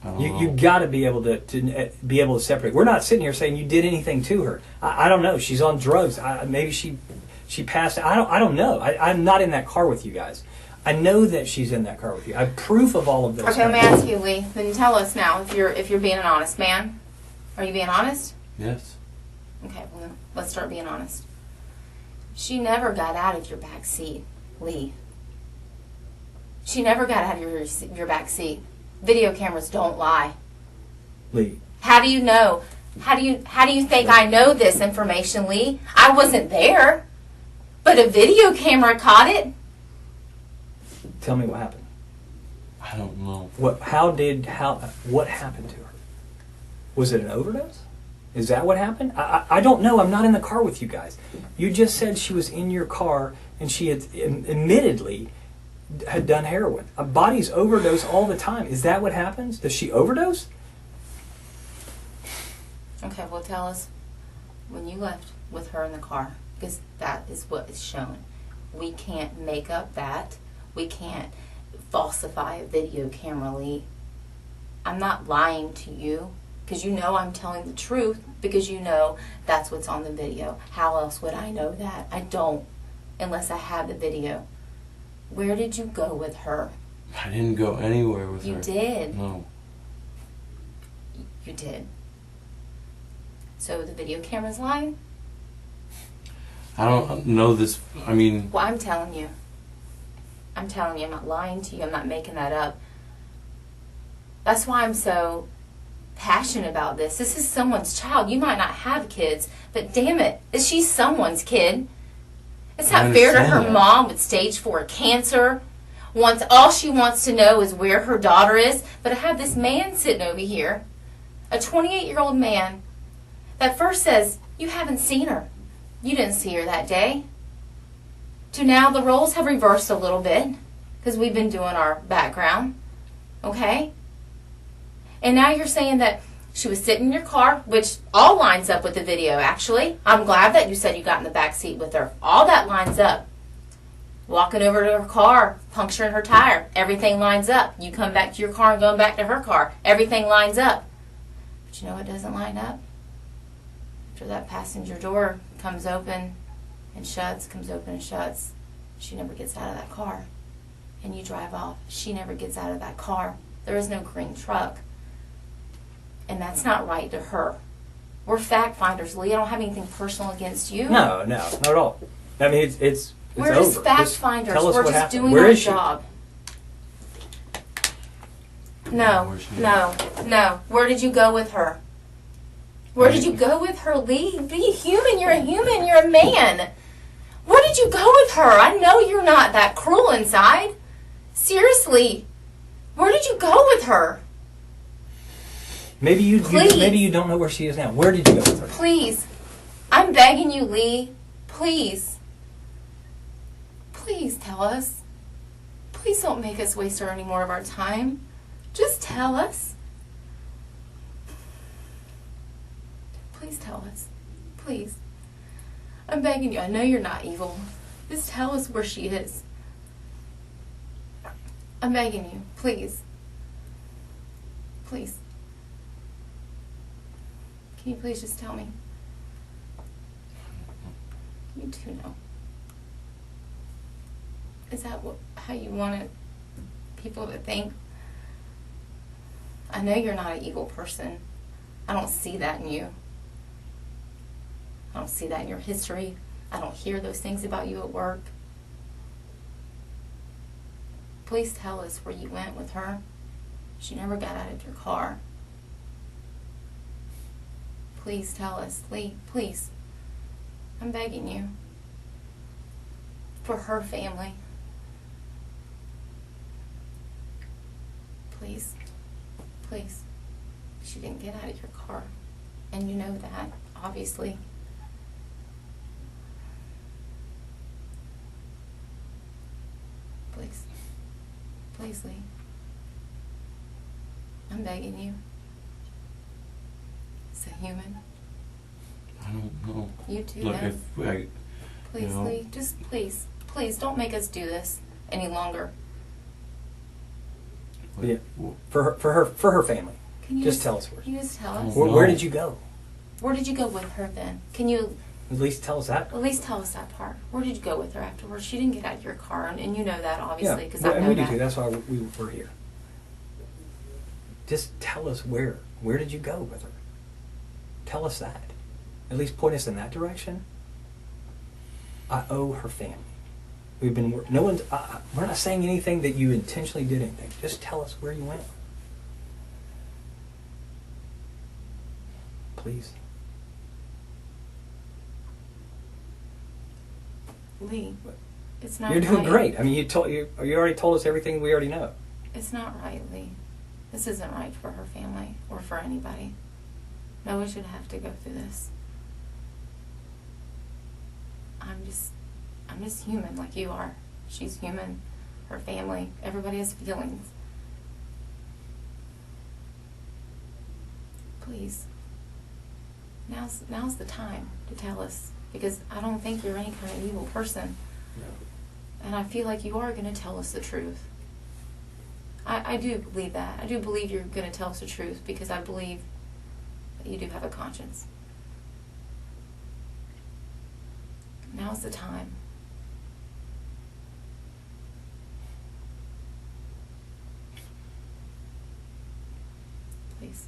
I don't You know. got to be able to be able to separate. We're not sitting here saying you did anything to her. I don't know. She's on drugs. Maybe she passed. I don't know. I'm not in that car with you guys. I know that she's in that car with you. I have proof of all of those. Okay, let me things. ask you, Lee. Then tell us now if you're being an honest man. Are you being honest? Yes. Okay, well then, let's start being honest. She never got out of your back seat, Lee. She never got out of your back seat. Video cameras don't lie. Lee, How do you know? How do you think I know this information, Lee? I wasn't there, but a video camera caught it. tell me what happened. I don't know. What happened to her? Was it an overdose? Is that what happened? I don't know. I'm not in the car with you guys. You just said she was in your car and she had admittedly had done heroin. Bodies overdose all the time. Is that what happens? Does she overdose? Okay, well tell us when you left with her in the car, because that is what is shown. We can't make up that. We can't falsify a video camera, Lee. I'm not lying to you, because you know I'm telling the truth, because you know that's what's on the video. How else would I know that? I don't, unless I have the video. Where did you go with her? I didn't go anywhere with her. You did. No. You did. So the video camera's lying? I don't know this. I mean, Well, I'm telling you. I'm telling you, I'm not lying to you. I'm not making that up. That's why I'm so passionate about this. This is someone's child. You might not have kids, but damn it, she's someone's kid. It's I not fair to understand her that. mom with stage 4 cancer. All she wants to know is where her daughter is. But I have this man sitting over here, a 28-year-old man, that first says, you haven't seen her. You didn't see her that day. To now the roles have reversed a little bit because we've been doing our background. Okay? And now you're saying that she was sitting in your car, which all lines up with the video, actually. I'm glad that you said you got in the back seat with her. All that lines up. Walking over to her car, puncturing her tire. Everything lines up. You come back to your car and going back to her car. Everything lines up. But you know what doesn't line up? After that passenger door comes open and shuts, comes open and shuts, she never gets out of that car. And you drive off. She never gets out of that car. There is no green truck. And that's not right to her. We're fact finders, Lee. I don't have anything personal against you. No, not at all. I mean, it's We're over. just fact Just finders. tell us We're what just happened. doing Where our is she? job. No, Where's she no. Where did you go with her? Where did you go with her, Lee? Be human. You're a human. You're a man. Where did you go with her? I know you're not that cruel inside. Seriously. Where did you go with her? Maybe you Please. maybe you don't know where she is now. Where did you go with her? Please. I'm begging you, Lee. Please. Please tell us. Please don't make us waste any more of our time. Just tell us. Please tell us. Please. I'm begging you. I know you're not evil. Just tell us where she is. I'm begging you. Please. Please. Can you please just tell me? You do know. Is that how you wanted people to think? I know you're not an evil person. I don't see that in you. I don't see that in your history. I don't hear those things about you at work. Please tell us where you went with her. She never got out of your car. Please tell us, Lee, please. I'm begging you. For her family. Please. Please. She didn't get out of your car. And you know that, obviously. Please. Please, Lee. I'm begging you. As a human. I don't know. You too Look, know. if I, Please, know. Lee. Just please. Please don't make us do this any longer. Yeah. For her family. Can you Just tell us where. Can you just tell us? Well, Where No. did you go? Where did you go with her then? Can you At least tell us that. at least tell us that part? Where did you go with her afterwards? She didn't get out of your car, and you know that obviously because I and know we do that. too. That's why we're here. Just tell us where. Where did you go with her? Tell us that. At least point us in that direction. I owe her family. We've been no one's. We're not saying anything that you intentionally did anything. Just tell us where you went. Please. Lee, it's not. You're doing right. great. I mean, you already told us everything we already know. It's not right, Lee. This isn't right for her family or for anybody. No one should have to go through this. I'm just human like you are. She's human. Her family. Everybody has feelings. Please. Now's the time to tell us. Because I don't think you're any kind of evil person. And I feel like you are going to tell us the truth. I do believe that. I do believe you're going to tell us the truth because I believe that you do have a conscience. Now's the time. Please.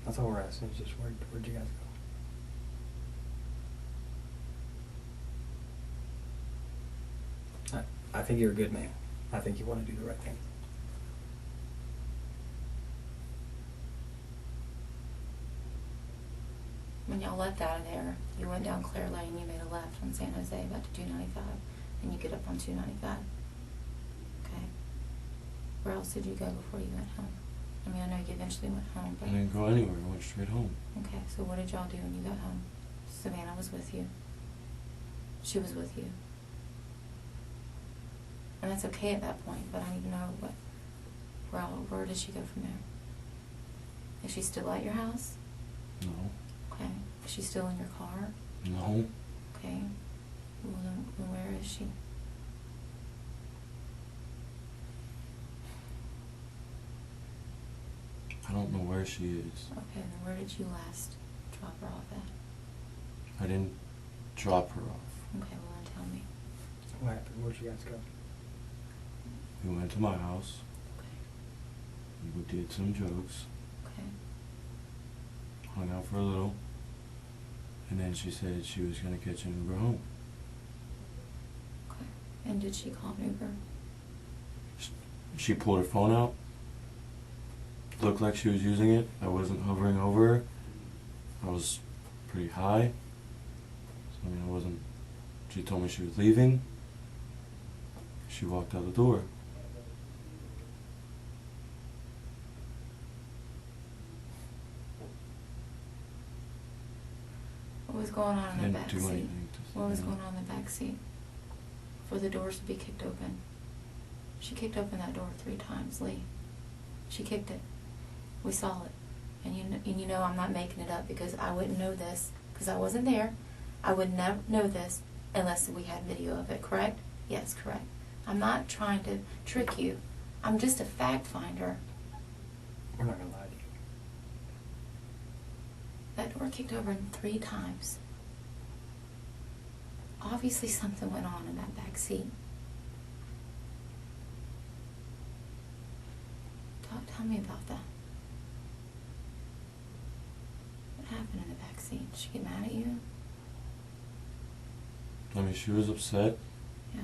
That's all we're asking. Is just where'd you guys go? I think you're a good man. I think you want to do the right thing. when y'all left out of there, you went down Clare Lane, you made a left on San Jose back to 295, and you get up on 295. Okay. Where else did you go before you went home? I mean, I know you eventually went home, I but... didn't go anywhere. I went straight home. Okay, so what did y'all do when you got home? Savannah was with you. She was with you. And that's okay at that point, but I need to know where did she go from there? Is she still at your house? No. Okay. Is she still in your car? No. Okay. Well, then where is she? I don't know where she is. Okay, then where did you last drop her off at? I didn't drop her off. Okay, well then tell me. What happened? Where'd you guys go? We went to my house. Okay. We did some drugs. Okay. Hung out for a little. And then she said she was going to catch an Uber home. Okay. And did she call an Uber? She pulled her phone out. Looked like she was using it. I wasn't hovering over her. I was pretty high. So, I mean, I wasn't... She told me she was leaving. She walked out the door. What was going on in the Didn't back do seat? anything to What was Savannah. going on in the back seat? For the doors to be kicked open. She kicked open that door 3 times, Lee. She kicked it. We saw it. And you know I'm not making it up because I wouldn't know this because I wasn't there. I would never know this unless we had video of it, correct? Yes, correct. I'm not trying to trick you. I'm just a fact finder. We're not gonna lie to you. That door kicked open 3 times. Obviously something went on in that back seat. Tell me about that. What happened in the back seat? Did she get mad at you? I mean, she was upset. Yeah?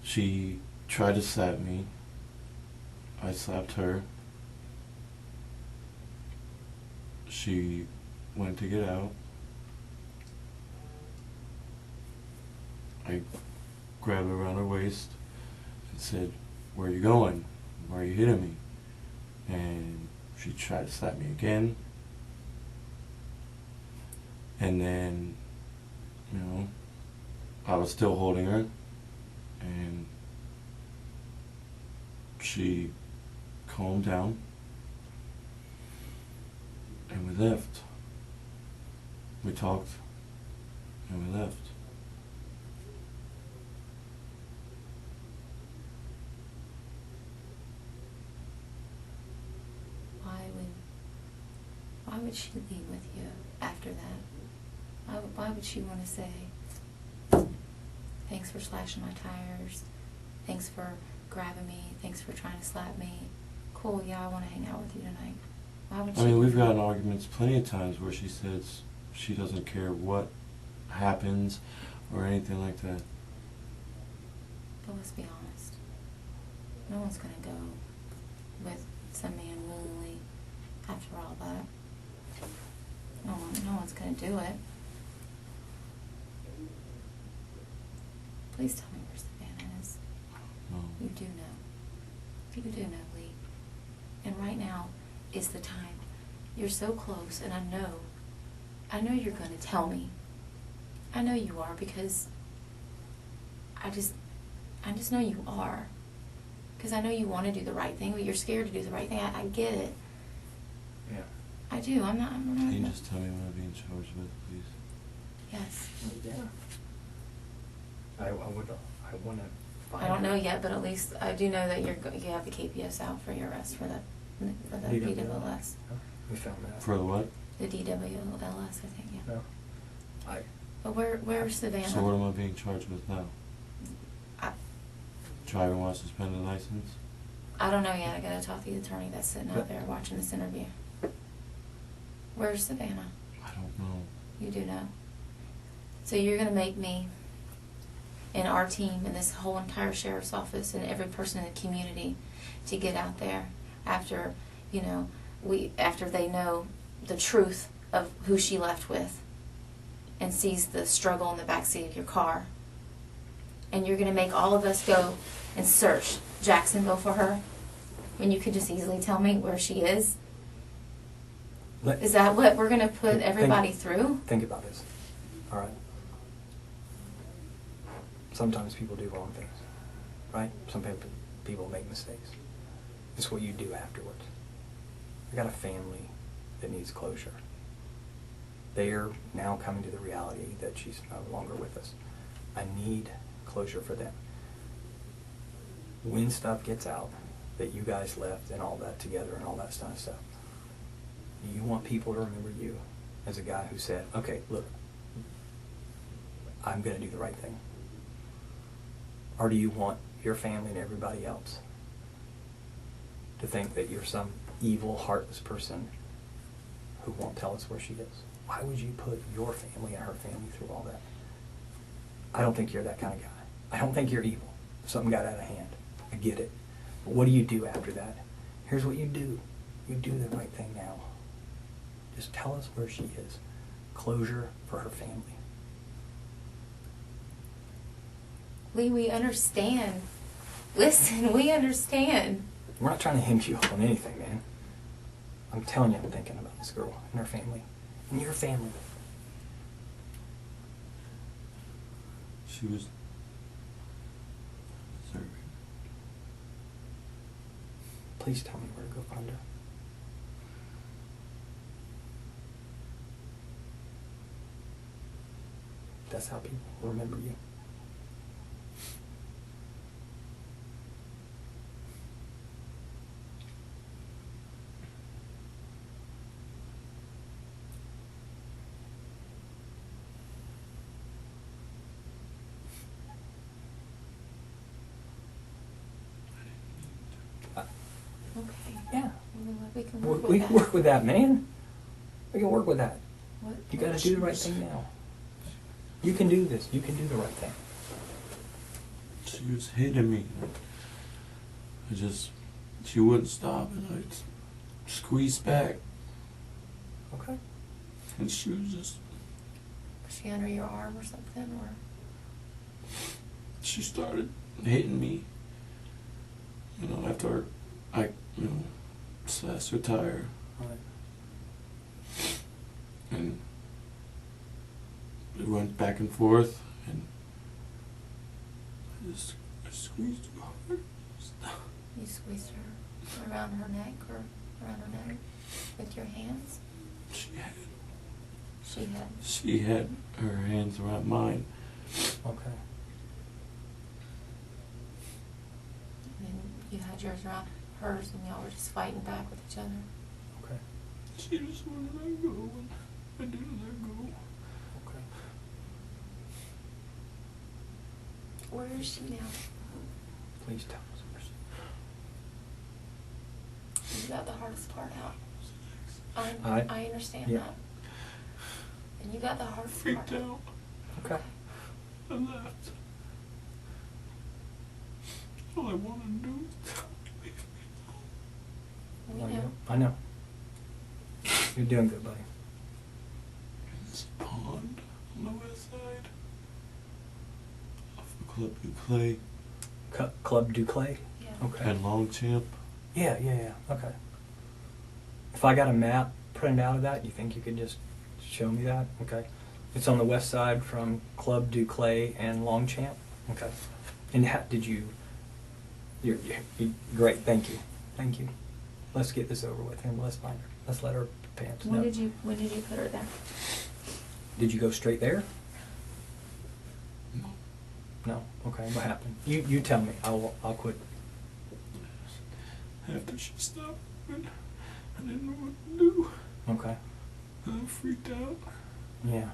She tried to slap me. I slapped her. She went to get out. I grabbed her around her waist and said, "Where are you going? Why are you hitting me?" And she tried to slap me again. And then, you know, I was still holding her. And she calmed down. And we left. We talked. And we left. Why would she leave with you after that? Why would she want to say, thanks for slashing my tires, thanks for grabbing me, thanks for trying to slap me, cool, yeah, I want to hang out with you tonight. Why would she? I mean, we've gotten arguments plenty of times where she says she doesn't care what happens or anything like that. But let's be honest. No one's going to go with some man willingly after all that. No one's going to do it. Please tell me where Savannah is. No. You do know. You do know, Lee. And right now is the time. You're so close, and I know you're going to tell me. I know you are because I just know you are. Because I know you want to do the right thing, but you're scared to do the right thing. I get it. Yeah. I do. I'm not. Can you just tell me what I'm being charged with, please? Yes. Yeah. I want to find I don't know her. yet, but at least I do know that you have the KPS out for your arrest for the DWLS. We found that. For the what? The DWLS, I think. Yeah. No. But where's Savannah? So what am I being charged with now? Driving while suspended license? I don't know yet. I gotta talk to the attorney that's sitting out there watching this interview. Where's Savannah? I don't know. You do know. So you're gonna make me and our team and this whole entire sheriff's office and every person in the community to get out there after, after they know the truth of who she left with and sees the struggle in the backseat of your car, and you're going to make all of us go and search Jacksonville for her when you could just easily tell me where she is? Is that what we're going to put everybody through? Think about this. All right. Sometimes people do wrong things, right? Some people make mistakes. It's what you do afterwards. I got a family that needs closure. They are now coming to the reality that she's no longer with us. I need closure for them. When stuff gets out that you guys left and all that together and all that kind of stuff, you want people to remember you as a guy who said, okay, look, I'm going to do the right thing? Or do you want your family and everybody else to think that you're some evil, heartless person who won't tell us where she is? Why would you put your family and her family through all that? I don't think you're that kind of guy. I don't think you're evil. Something got out of hand. I get it. But what do you do after that? Here's what you do. You do the right thing now. Just tell us where she is. Closure for her family. Lee, we understand. Listen, we understand. We're not trying to hem you up on anything, man. I'm telling you, I'm thinking about this girl and her family. And your family. She was serving. Please tell me where to go find her. That's how people remember you. Okay. Yeah. We can work We with can that. work with that, man. We can work with that. What? You gotta do the right thing now. You can do this. You can do the right thing. She was hitting me. She wouldn't stop, and I squeezed back, Okay. and she was just, Was she under your arm or something? Or she started hitting me. You know, after I, slashed her tire, All right. and we went back and forth, and I squeezed her hard. you squeezed her around her neck or around her neck with your hands? She had her hands around mine. Okay. And then you had yours around hers, and y'all were just fighting back with each other. Okay. She just wouldn't let go, and I didn't let go. Okay. Where is she now? Please tell us where she You got the hardest part out. I- I understand yeah. that. And you got the hardest Freaked part out. Okay. I left. All I wanted to do was leave me alone. We know. I know. You're doing good, buddy. It's a pond on the west side. Off of Club Du Clay Club Du Clay? Yeah. Okay. and Longchamp. Yeah. Okay. If I got a map printed out of that, you think you could just show me that? Okay. It's on the west side from Club Du Clay and Longchamp? Okay. And did you... You're great, thank you. Thank you. Let's get this over with and let's find her. Let's let her pants know. When did you put her there? Did you go straight there? No. No? Okay, what happened? You tell me. I'll quit. After she stopped, I didn't know what to do. Okay. I freaked out. Yeah.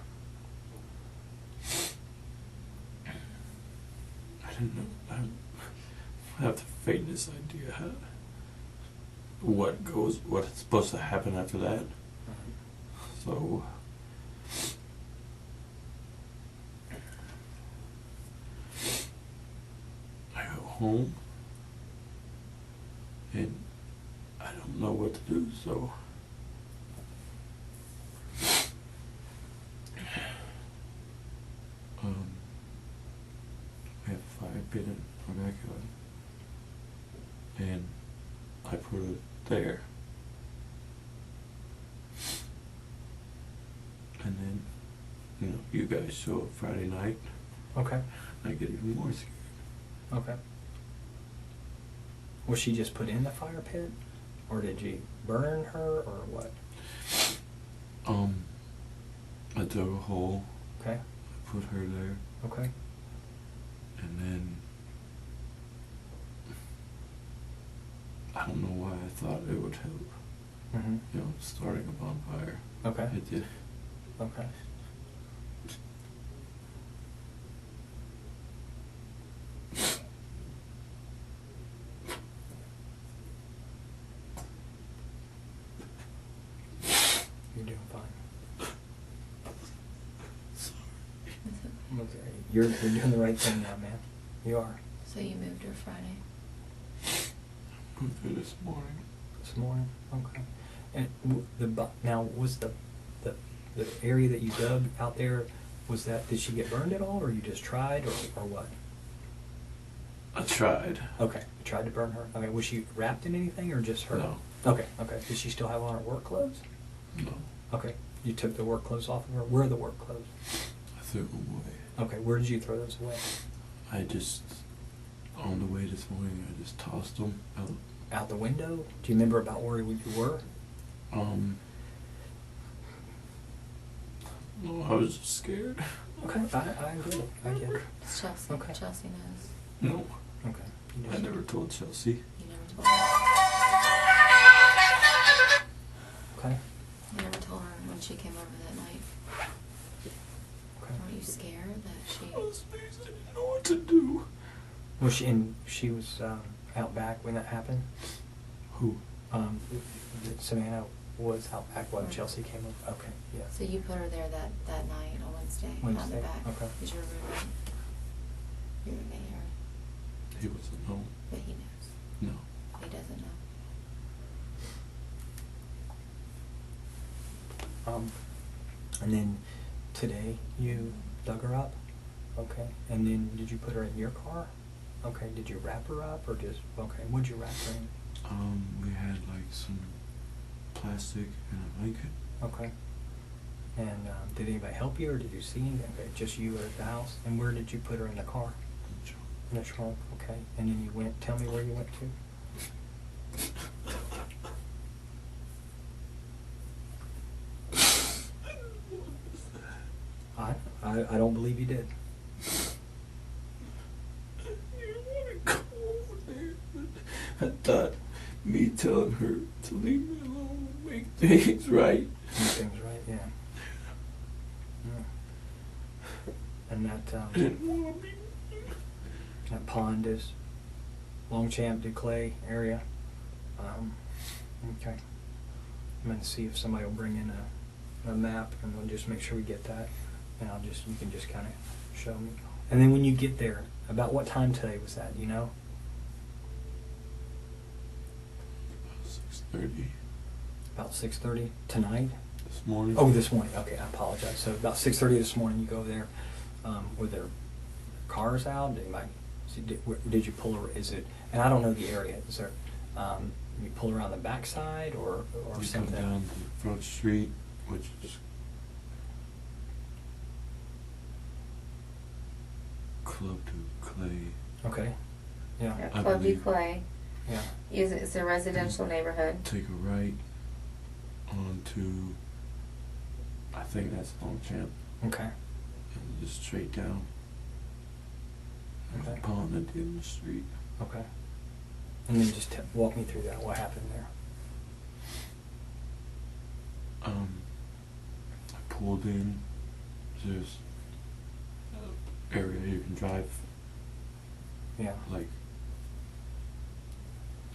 I didn't know. I have the faintest idea what's supposed to happen after that. So I go home and I don't know what to do, so there. And then, you know, you guys show up Friday night. Okay. I get even more scared. Okay. Was she just put in the fire pit? Or did you burn her, or what? I dug a hole. Okay. I put her there. Okay. And then I don't know why I thought it would help. Mm-hmm. You know, starting a bonfire. Okay. It did. Okay. You're doing fine. Okay. You're doing the right thing now, man. You are. So you moved her Friday. Moved her this morning. This morning. Okay. And now was the area that you dug out there, was that, did she get burned at all, or you just tried, or what? I tried. Okay. You tried to burn her. Okay. Was she wrapped in anything, or just her? No. Okay. Okay. Did she still have on her work clothes? No. Okay. You took the work clothes off of her. Where are the work clothes? I threw them away. Okay. Where did you throw those away? I just, on the way this morning, I just tossed them out. Out the window? Do you remember about where you were? No, I was just scared. Okay. I get it. I get it. It's Chelsea. Okay. Chelsea knows. No. Okay. You I just- never told Chelsea. You never told her. Okay. You never told her when she came over that night. Okay. Weren't you scared that she? I was amazed. I didn't know what to do. Was she was out back when that happened? Who? Savannah was out back when Chelsea came over. Okay, yeah. So you put her there that night on Wednesday, out in Wednesday, the back. okay. Is your roommate? Your roommate here, He wasn't home. but he knows. No. He doesn't know. And then today you dug her up? Okay. And then did you put her in your car? Okay. Did you wrap her up, or just, okay, what'd you wrap her in? We had like some plastic and a blanket. Okay. And did anybody help you, or did you see anything? Okay, just you at the house? And where did you put her in the car? In the trunk, okay. And then you went, tell me where you went to? I don't believe you did. I thought me telling her to leave me alone would make things right. Things right, yeah. And I didn't want to be. that pond is Longchamp de Clay area. Okay. I'm gonna see if somebody will bring in a map, and we'll just make sure we get that. And you can just kind of show me. And then when you get there, about what time today was that? Do you know? 6:30 About 6:30 tonight. this morning. Oh, this morning. Okay, I apologize. So about 6:30 this morning, you go there. Were there cars out? Did you pull her? Is it? And I don't know the area. Is there? You pull around the backside or We come something? down the front street, which is Club to Clay. Okay. Yeah. Yeah, I Club Du believe- Clay. Yeah. It's a residential neighborhood. Take a right onto, I think that's Longchamp, Okay. and just straight down. There's Okay. a pond at the end of the street. Okay. And then just walk me through that. What happened there? I pulled in. There's an area you can drive Yeah. like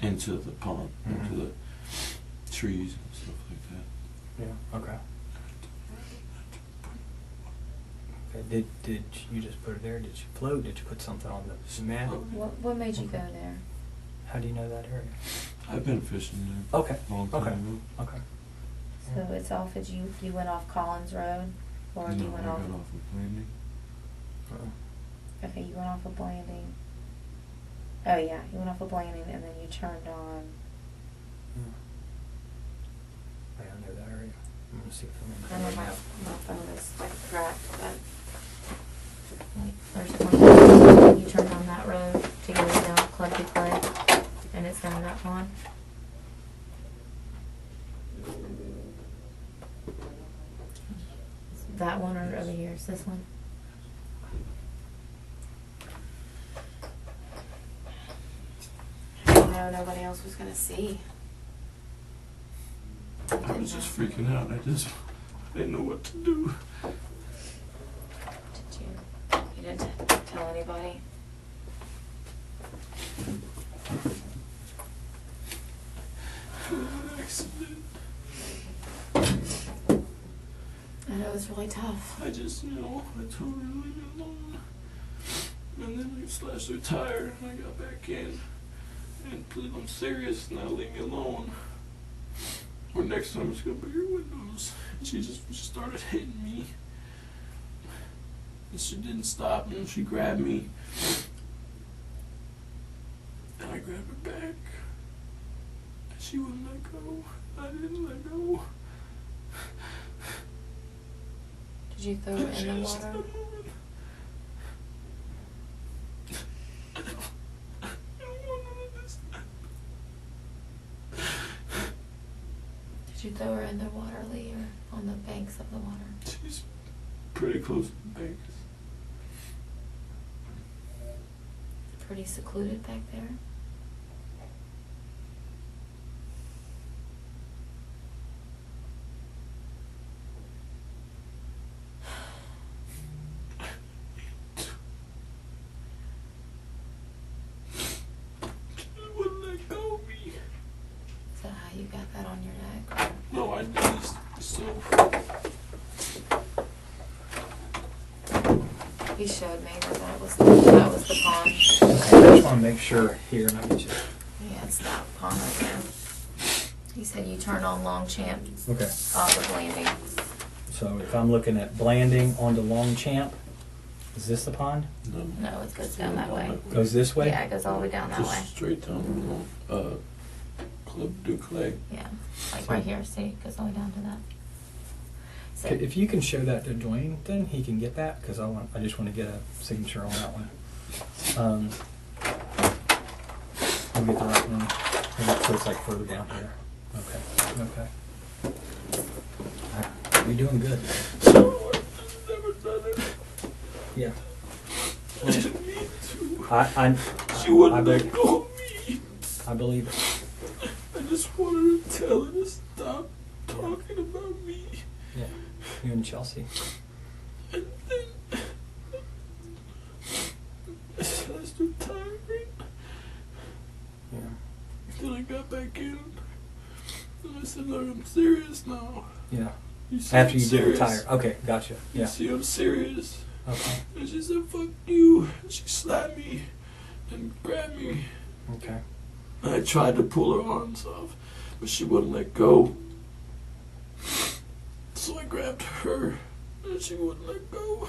into the pond, Mhm. into the trees and stuff like that. Yeah. Okay. Okay. Did you just put her there? Did she float? Did you put something on the mat? What made you go there? How do you know that area? I've been fishing there Okay. a long time Okay. ago. Okay. So it's off of you went off Collins Road, or No, you I went got off? off of landing. Okay, you went off of Blanding. Oh yeah, you went off of Blanding, and then you turned on. Yeah. to see if I I'm know in my, there. my phone is like cracked, but like, there's one. You turn down that road to go down Club to Clay, and it's down that pond. That one or over here? It's this one. No, nobody else was gonna see. I was just freaking out. I didn't know what to do. Did you? You didn't tell anybody? Accident. I know it's really tough. I just, I told her to leave me alone. And then I slashed her tire and I got back in. And please, I'm serious now, leave me alone. Or next time it's gonna be your windows. And she started hitting me. And she didn't stop and she grabbed me. And I grabbed her back. And she wouldn't let go. I didn't let go. Did you throw it in the water? Did you throw her in the water, Lee, or on the banks of the water? She's pretty close to the banks. Pretty secluded back there. Wouldn't let go of me. Is that how you got that on your neck? No, I did this myself. He showed me that was the pond. I just want to make sure here, and I'll get you. Yeah, it's that pond right there. He said you turn on Longchamp Okay. off of Landing. So if I'm looking at Blanding onto Longchamp, is this the pond? No, it goes down that way. Goes this way? Yeah, it goes all the way down that Just way. straight down Club du Clay. Yeah, like right here. See, it goes all the way down to that. So, Okay, if you can show that to Dwayne, then he can get that, because I just want to get a signature on that one. I'll get the right one. So it's like further down here. Okay. You're doing good. So I've never done it. Yeah. I didn't mean to. She I wouldn't let believe, go of me. I believe it. I just wanted to tell her to stop talking about me. Yeah. You and Chelsea. And then I slashed her tire. Yeah. Then I got back in. And I said, look, I'm serious now. Yeah. You see After I'm you serious? did retire. Okay, gotcha. You Yeah. see I'm serious. Okay. And she said, fuck you. And she slapped me and grabbed me. Okay. I tried to pull her arms off, but she wouldn't let go. So I grabbed her, and she wouldn't let go.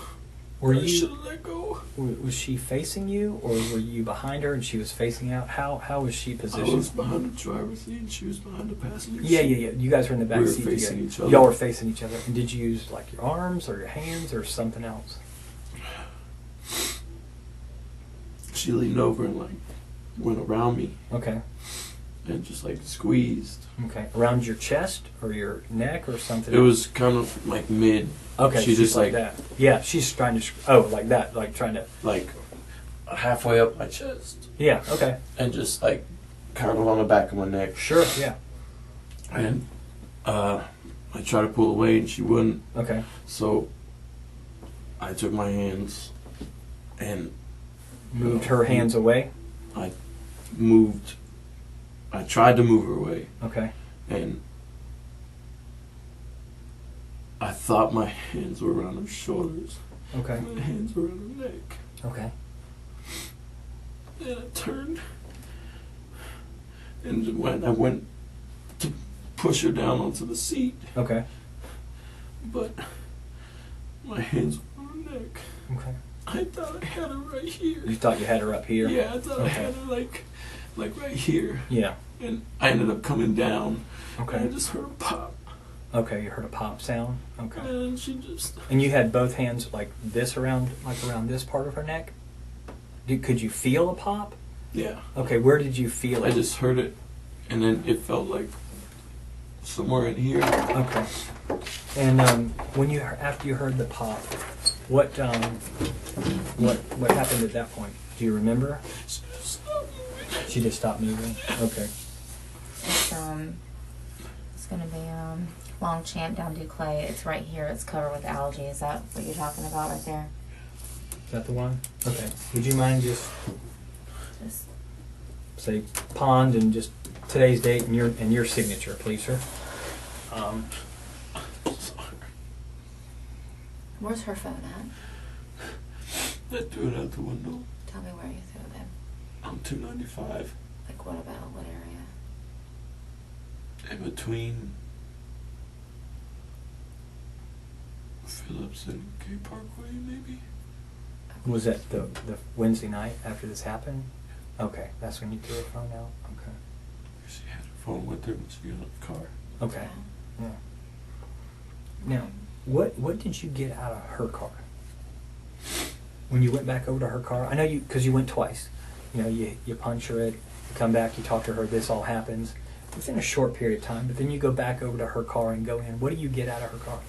Were I you? should have let go. Was she facing you, or were you behind her and she was facing out? How was she I positioned? was behind the driver's seat, and she was behind the passenger Yeah. seat. You guys were in the back We were seat facing together. each other. Y'all were facing each other. And did you use like your arms or your hands or something else? She leaned over and like went around me Okay. and just like squeezed. Okay. Around your chest or your neck or something? It was kind of like mid. Okay. She she's just like that. Yeah. She's trying to. Like that. Like trying to. like halfway up my chest Yeah. Okay. and just like kind of on the back of my neck. Sure. Yeah. And I tried to pull away and she wouldn't. Okay. So I took my hands and Moved her hands away. I tried to move her away, Okay. and I thought my hands were around her shoulders. Okay. My hands were around her neck. Okay. And I turned, and when I went to push her down onto the seat, Okay. but my hands were on her neck. Okay. I thought I had her right here. You thought you had her up here? Yeah, I thought I Okay. had her like right here. Yeah. And I ended up coming down. Okay. And I just heard a pop. Okay, you heard a pop sound. Okay. And she just. And you had both hands like this around this part of her neck? Could you feel a pop? Yeah. Okay, where did you feel it? I just heard it, and then it felt like somewhere in here. Okay. And when you after you heard the pop, what happened at that point? Do you remember? She just stopped moving. Okay. It's gonna be Longchamp down Duclay. It's right here. It's covered with algae. Is that what you're talking about right there? Is that the one? Okay. Would you mind just say pond and just today's date and your signature, please, sir? Where's her phone at? I threw it out the window. Tell me where you threw it. I'm 295. Like what about what area? In between Phillips and Gay Parkway, maybe? Was that the Wednesday night after this happened? Okay, that's when you threw her phone out. Okay. She had her phone with her when she got out of the car. Okay. Yeah. Now, what did you get out of her car? When you went back over to her car, I know because you went twice. You know, you puncture it, you come back, you talk to her, this all happens within a short period of time, but then you go back over to her car and go in. What do you get out of her car?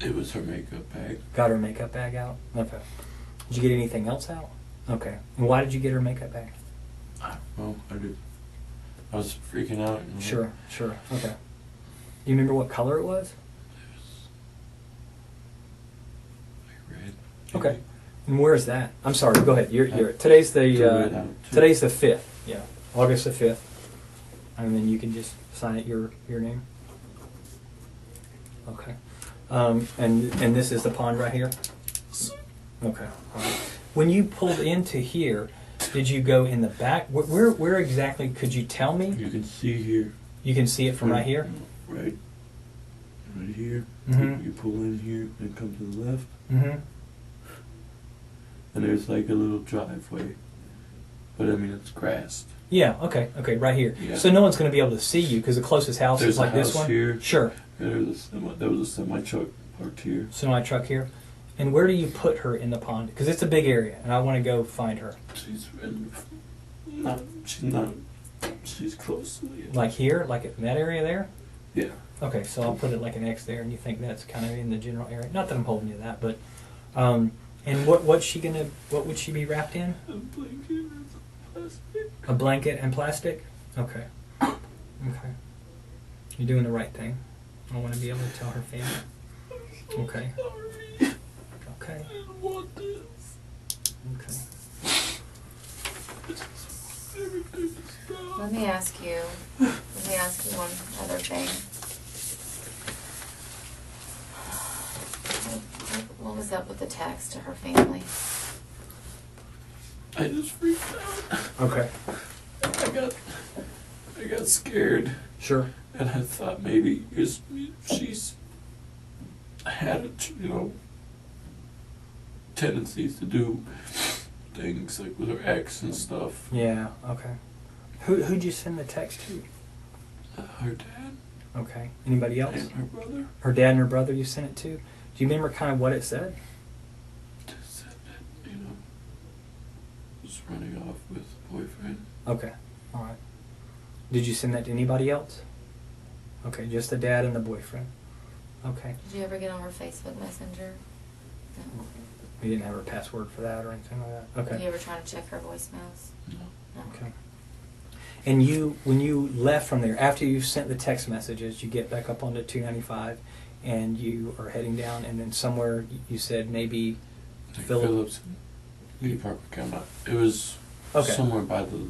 It was her makeup bag. Got her makeup bag out? Okay. Did you get anything else out? Okay. And why did you get her makeup bag? Well, I was freaking out. You know? Sure. Okay. Do you remember what color it was? It was like red. Okay. And where is that? I'm sorry. Go ahead. Today's the 5th. Yeah, August the 5th. And then you can just sign it your name. Okay. And this is the pond right here. Okay. All right. When you pulled into here, did you go in the back? Where exactly? Could you tell me? You can see here. You can see it from right here. Right here. Mm-hmm. You pull in here and come to the left. Mm-hmm. And there's like a little driveway, but I mean it's grassed. Yeah. Okay. Right here. Yeah. So no one's going to be able to see you because the closest house There's is like a house this one. here. Sure. And there was a semi truck parked here. Semi truck here. And where do you put her in the pond? Because it's a big area, and I want to go find her. She's close to the Like here, like in that area there. Yeah. Okay, so I'll put it like an X there, and you think that's kind of in the general area. Not that I'm holding you to that, but and what would she be wrapped in? A blanket and plastic. A blanket and plastic? Okay. Okay. You're doing the right thing. I want to be able to tell her family. Okay. Okay. I didn't want this. Okay. Everything to stop. Let me ask you one other thing. What was up with the text to her family? I just freaked out. Okay. I got scared. Sure. And I thought maybe she's had tendencies to do things like with her ex and stuff. Yeah. Okay. Who'd you send the text to? Her dad. Okay. Anybody else? And her brother. Her dad and her brother you sent it to? Do you remember kind of what it said? Just said that, was running off with a boyfriend. Okay. All right. Did you send that to anybody else? Okay, just the dad and the boyfriend. Okay. Did you ever get on her Facebook Messenger? No. You didn't have her password for that or anything like that? Okay. Have you ever tried to check her voicemails? No. No. Okay. And when you left from there, after you sent the text messages, you get back up onto 295 and you are heading down, and then somewhere you said maybe Phillips and Park came out. It was somewhere by the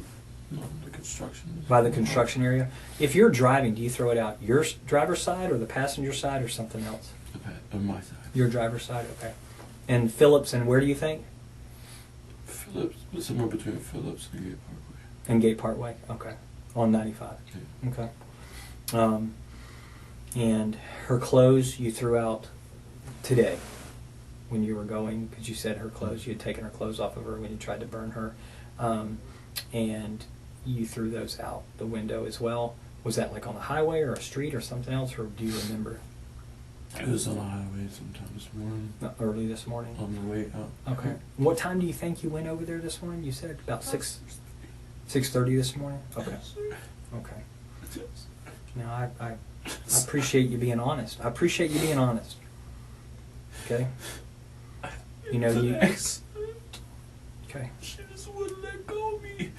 construction. By the construction area. If you're driving, do you throw it out your driver's side or the passenger side or something else? On my side. Your driver's side, okay. And Phillips, and where do you think? Phillips, somewhere between Phillips and Gate Parkway. And Gate Parkway, okay. On 95. Yeah. Okay. And her clothes you threw out today when you were going, because you said her clothes, you had taken her clothes off of her when you tried to burn her. And you threw those out the window as well. Was that like on the highway or a street or something else, or do you remember? It was on the highway sometime this morning. Early this morning? On the way out. Okay. What time do you think you went over there this morning? You said about 6:30 this morning? Okay. Okay. Now, I appreciate you being honest. I appreciate you being honest. Okay? You know, you... Okay. She just wouldn't let go of me.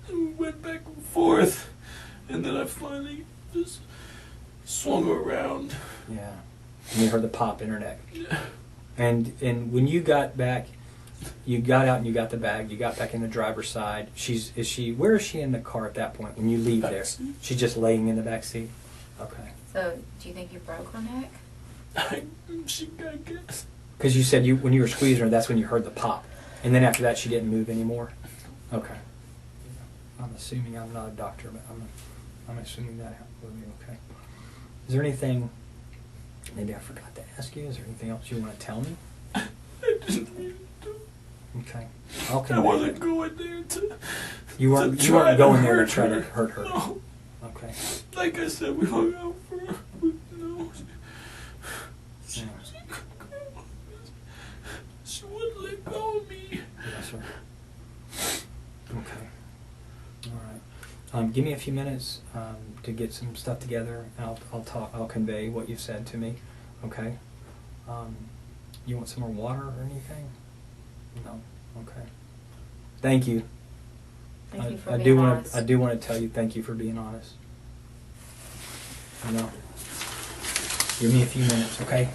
And we went back and forth. And then I finally just swung her around. Yeah. And you heard the pop in her neck. And when you got back, you got out and you got the bag, you got back in the driver's side. Where is she in the car at that point when you leave there? She's just laying in the back seat? Okay. So, do you think you broke her neck? I guess. Because you said when you were squeezing her, that's when you heard the pop. And then after that, she didn't move anymore? Okay. I'm assuming, I'm not a doctor, but I'm assuming that will be okay. Is there anything, maybe I forgot to ask you, is there anything else you want to tell me? I didn't mean to. Okay. I wasn't going there to. You weren't going there to try to hurt her. No. Okay. Like I said, we hung out for. Yeah. She wouldn't let go of me. Yes, sir. Okay. All right. Give me a few minutes to get some stuff together. And I'll convey what you've said to me. Okay. You want some more water or anything? No. Okay. Thank you. Thank you for being honest. I do want to tell you thank you for being honest. You know. Give me a few minutes, okay?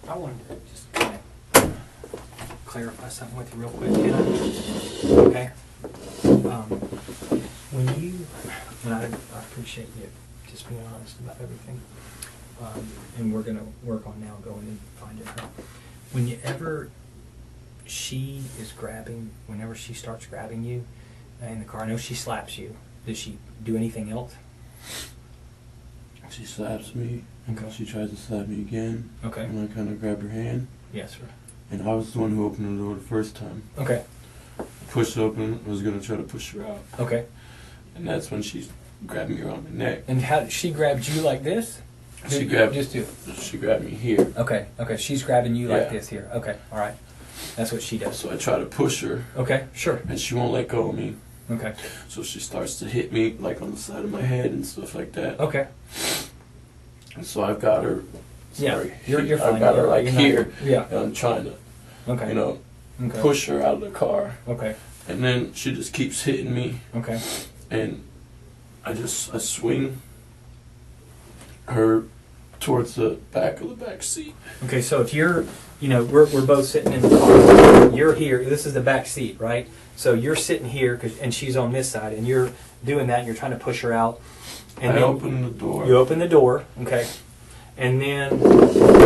I wanted to just kind of clarify something with you real quick, can I? Okay. When you, and I appreciate you just being honest about everything, and we're going to work on now going and finding her. Whenever she is grabbing, whenever she starts grabbing you in the car, I know she slaps you. Does she do anything else? She slaps me. Okay. She tries to slap me again. Okay. And I kind of grab her hand. Yes, sir. And I was the one who opened the door the first time. Okay. Pushed open. I was going to try to push her out. Okay. And that's when she grabbed me around the neck. And how she grabbed you like this? She grabbed me here. Okay. Okay. She's grabbing you like Yeah. this here. Okay. All right. That's what she does. So I try to push her. Okay. Sure. And she won't let go of me. Okay. So she starts to hit me like on the side of my head and stuff like that. Okay. And so I've got her. Sorry. Yeah. You're fine. I've got her like You're not- here. Yeah. And I'm trying to, Okay. you know, Okay. push her out of the car. Okay. And then she just keeps hitting me. Okay. And I swing her towards the back of the back seat. Okay. So if you're, we're both sitting in the car. You're here. This is the back seat, right? So you're sitting here, and she's on this side, and you're doing that, and you're trying to push her out. And I then open the door. You open the door, okay. And then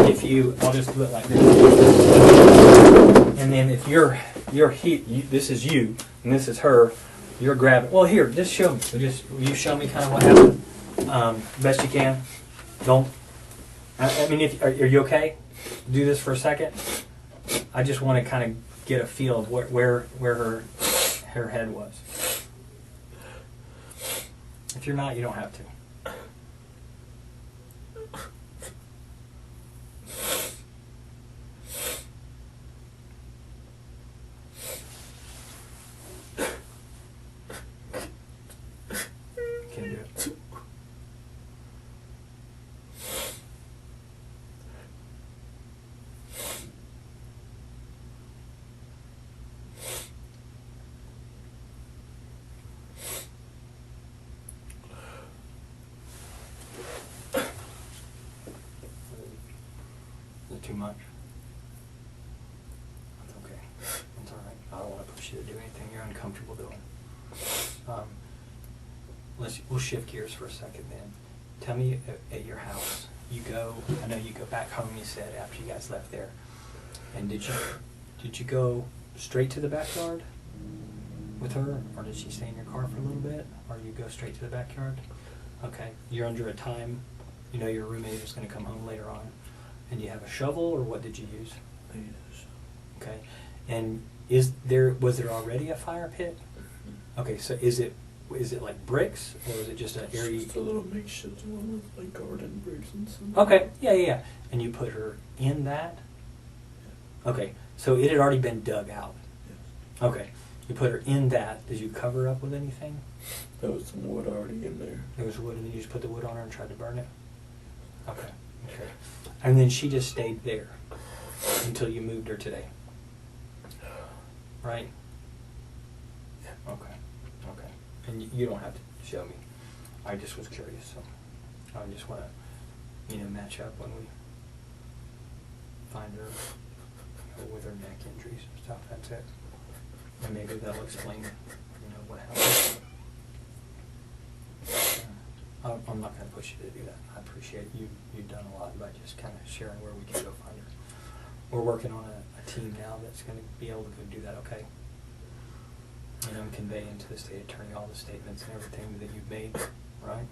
if you, I'll just do it like this. And then if this is you, and this is her, you're grabbing. Well, here, just show me. Will you show me kind of what happened? Best you can. Don't. I mean, are you okay? Do this for a second. I just want to kind of get a feel of where her head was. If you're not, you don't have to. Can't do it. Is it too much? That's okay. That's all right. I don't want to push you to do anything you're uncomfortable doing. We'll shift gears for a second then. Tell me at your house, I know you go back home, you said, after you guys left there. And did you go straight to the backyard with her? Or did she stay in your car for a little bit? Or you go straight to the backyard? Okay. You're under a time, your roommate is going to come home later on. And you have a shovel, or what did you use? I used a shovel. Okay. And was there already a fire pit? Okay, so is it like bricks, or is it just an area? Just a little makeshift one with like garden bricks and stuff. Okay, yeah. And you put her in that? Okay, so it had already been dug out. Yes. Okay, you put her in that. Did you cover up with anything? There was some wood already in there. There was wood, and then you just put the wood on her and tried to burn it? Okay. And then she just stayed there until you moved her today? Right? Yeah. Okay. And you don't have to show me. I just was curious, so I just want to, match up when we find her with her neck injuries and stuff. That's it. And maybe that'll explain, what happened. I'm not going to push you to do that. I appreciate you've done a lot by just kind of sharing where we can go find her. We're working on a team now that's going to be able to go do that, okay? And I'm conveying to the state attorney all the statements and everything that you've made, right?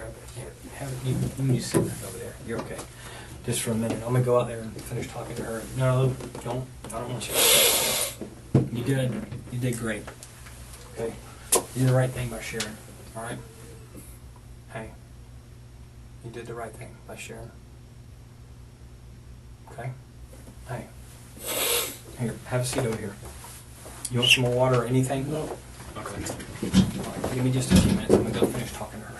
Here. You sit back over there. You're okay. Just for a minute. I'm gonna go out there and finish talking to her. No, don't. I don't want you. You did. You did great. Okay. You did the right thing by sharing. All right. Hey. You did the right thing by sharing. Okay. Hey. Here. Have a seat over here. You want some more water or anything? No. Okay. All right. Give me just a few minutes. I'm gonna go finish talking to her.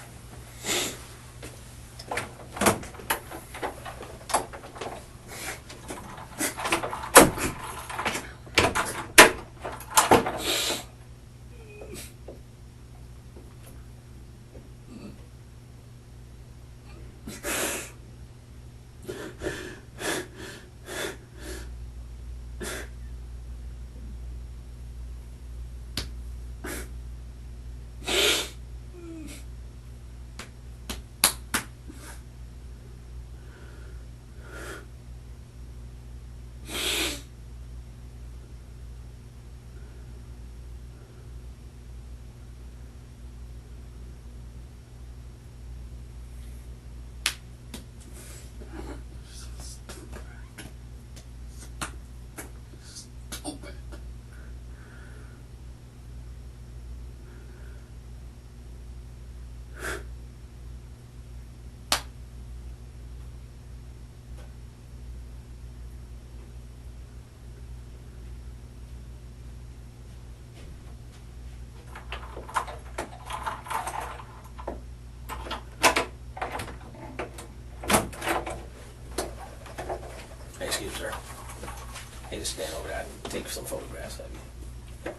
take some photographs of you.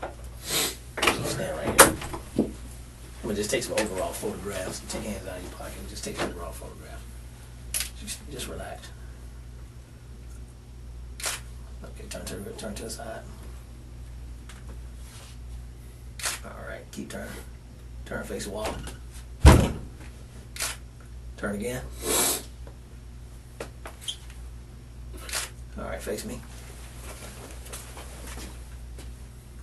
So stand right here. I'm gonna just take some overall photographs. Take your hands out of your pocket and just take an overall photograph. Just relax. Okay, turn to the side. All right, keep turning. Turn, face the wall. Turn again. All right, face me.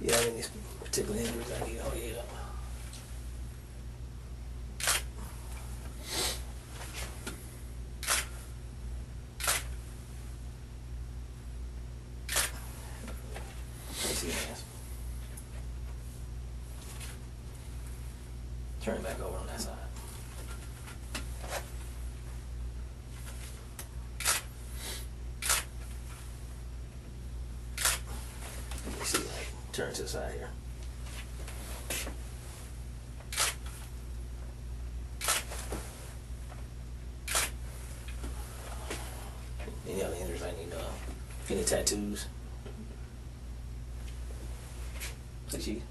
You have any particular injuries I need to hold you up? Let me see your hands. Turn it back over on that side. Let me see, like, turn to the side here. Any other injuries I need to know? Any tattoos? Let's see.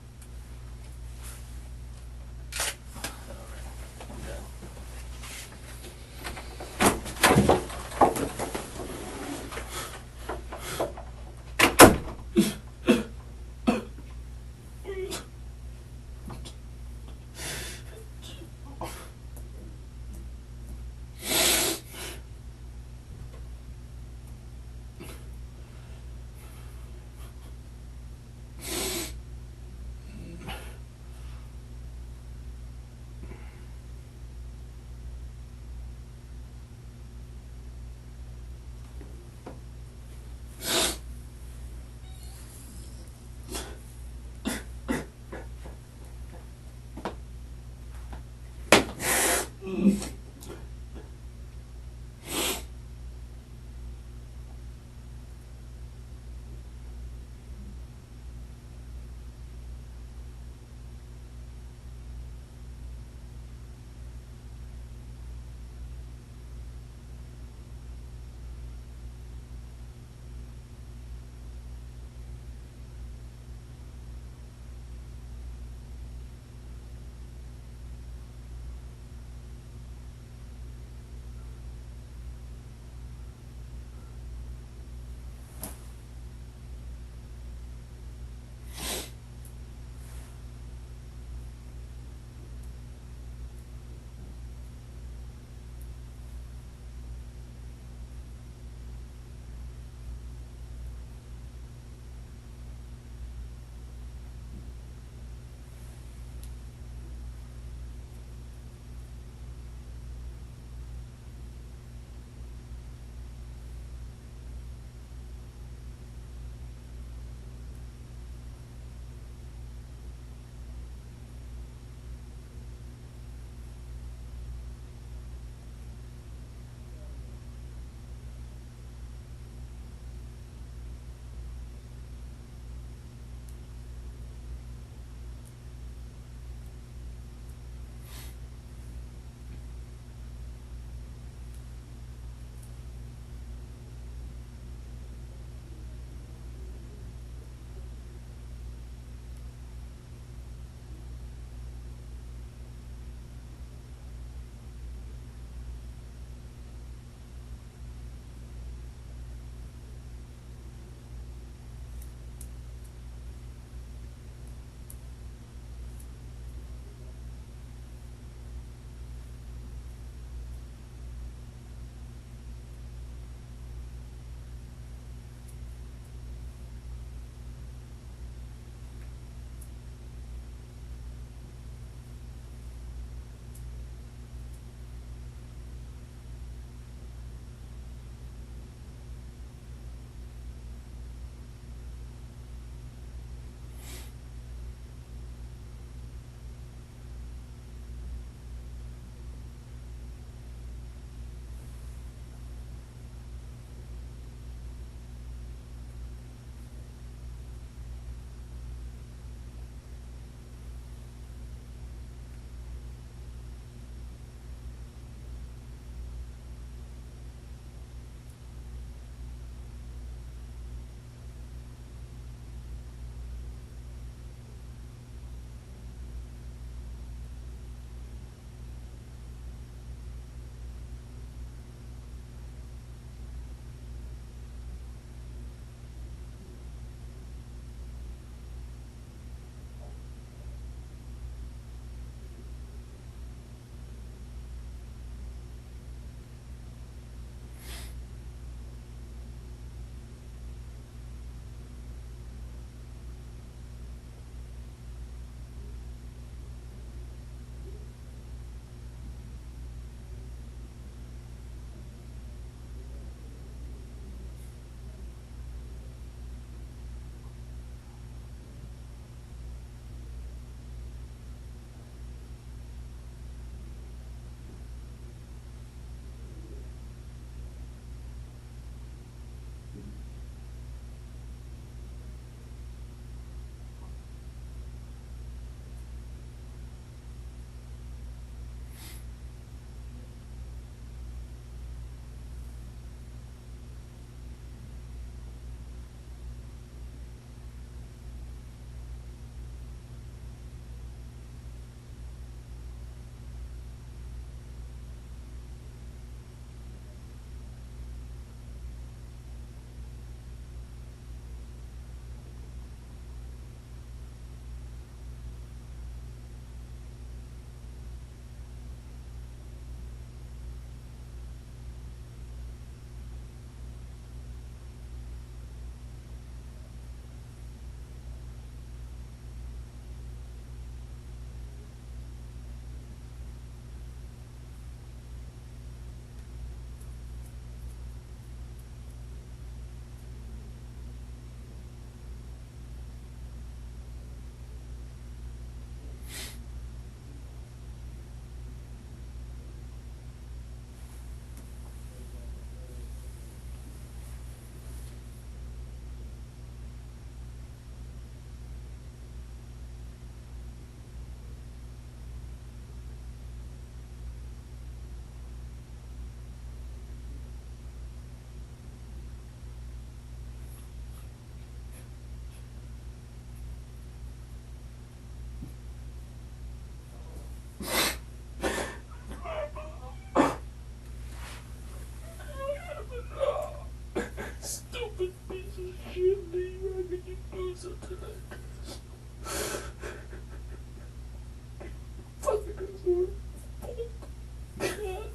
God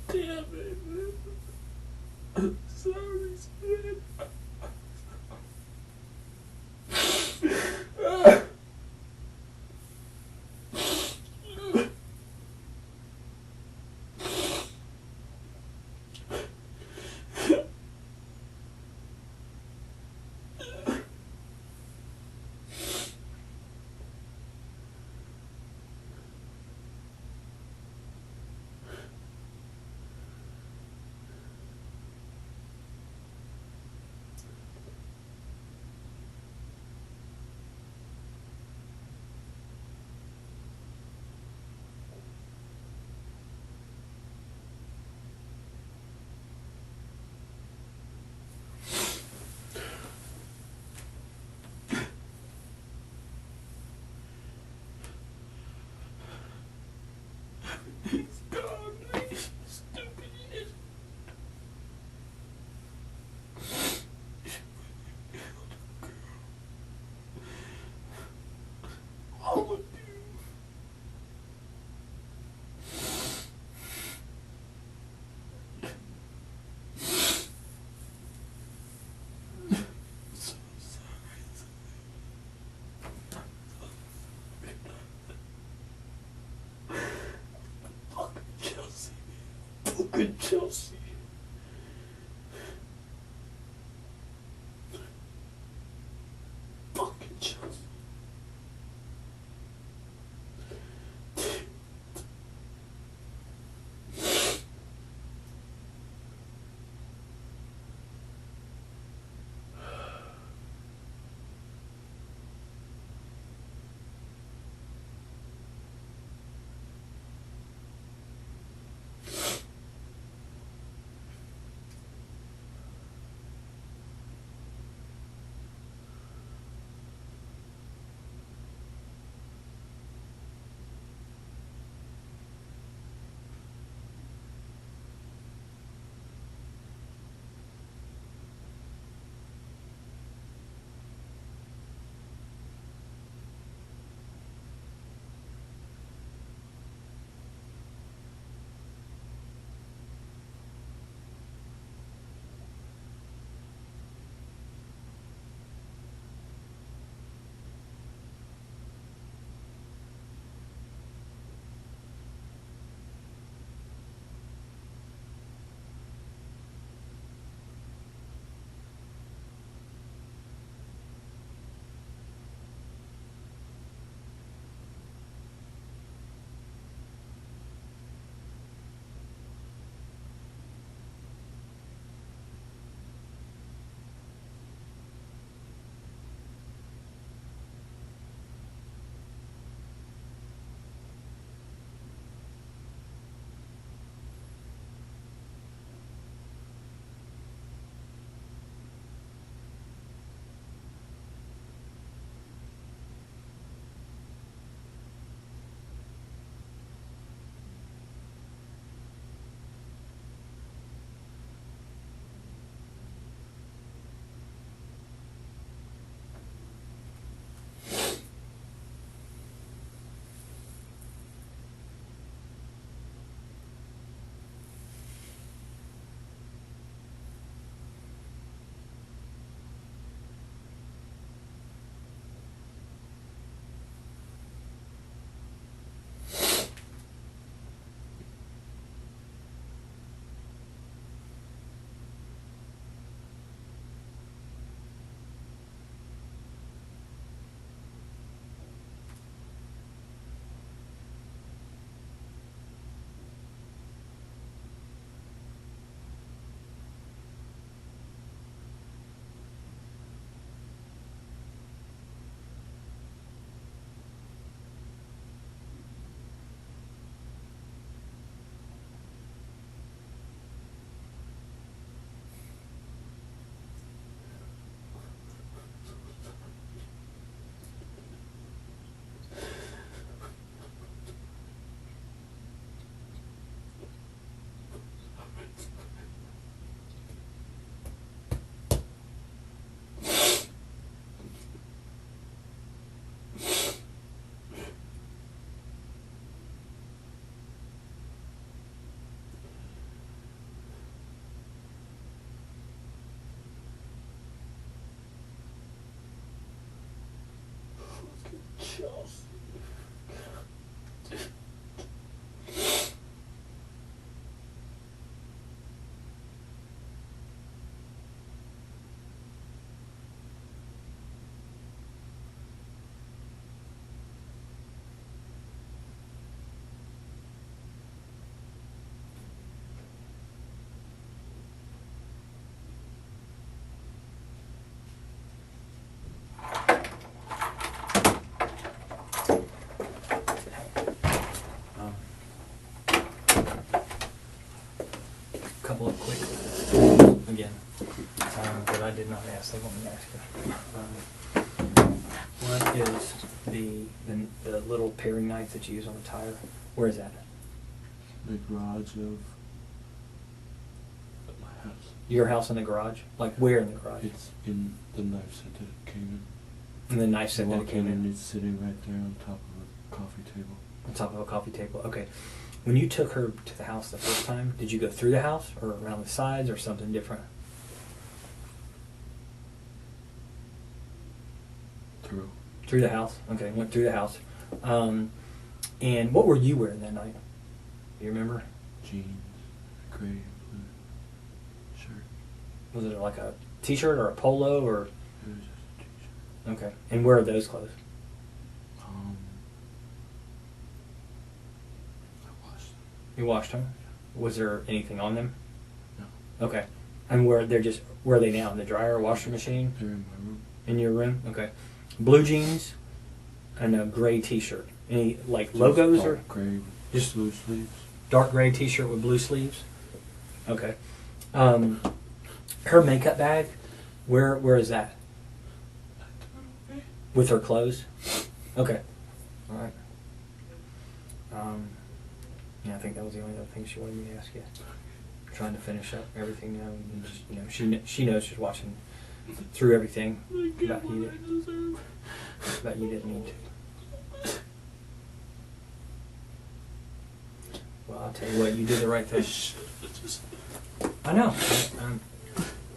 damn it. I'm sorry, Savannah. He's gone, please. Stupid idiot. All of you. So sorry. Fucking Chelsea. Fucking Chelsea. Fucking Chelsea. Couple of quick, again, that I did not ask. They want me to ask you. What is the little paring knife that you use on the tire? Where is that? The garage of my house. Your house in the garage? Like where in the garage? It's in the knife set that it came in. And the knife set that it Walk came in and in? it's sitting right there on top of a coffee table. On top of a coffee table. Okay. When you took her to the house the first time, did you go through the house or around the sides or something different? Through the house? Okay, went through the house. And what were you wearing that night? Do you remember? Jeans, gray and blue shirt. Was it like a t-shirt or a polo or? It was just a t-shirt. Okay. And where are those clothes? I washed them. You washed them? Was there anything on them? No. Okay. And where are they now? In the dryer or washer machine? They're in my room. In your room? Okay. Blue jeans and a gray t-shirt. Any like logos or? Dark gray, Just blue sleeves. Dark gray t-shirt with blue sleeves? Okay. Her makeup bag, where is that? With her clothes? Okay. All right. Yeah, I think that was the only other thing she wanted me to ask you. Trying to finish up everything now. And just, she knows she's watching through everything about you didn't need to. Well, I'll tell you what, you did the right thing. I know.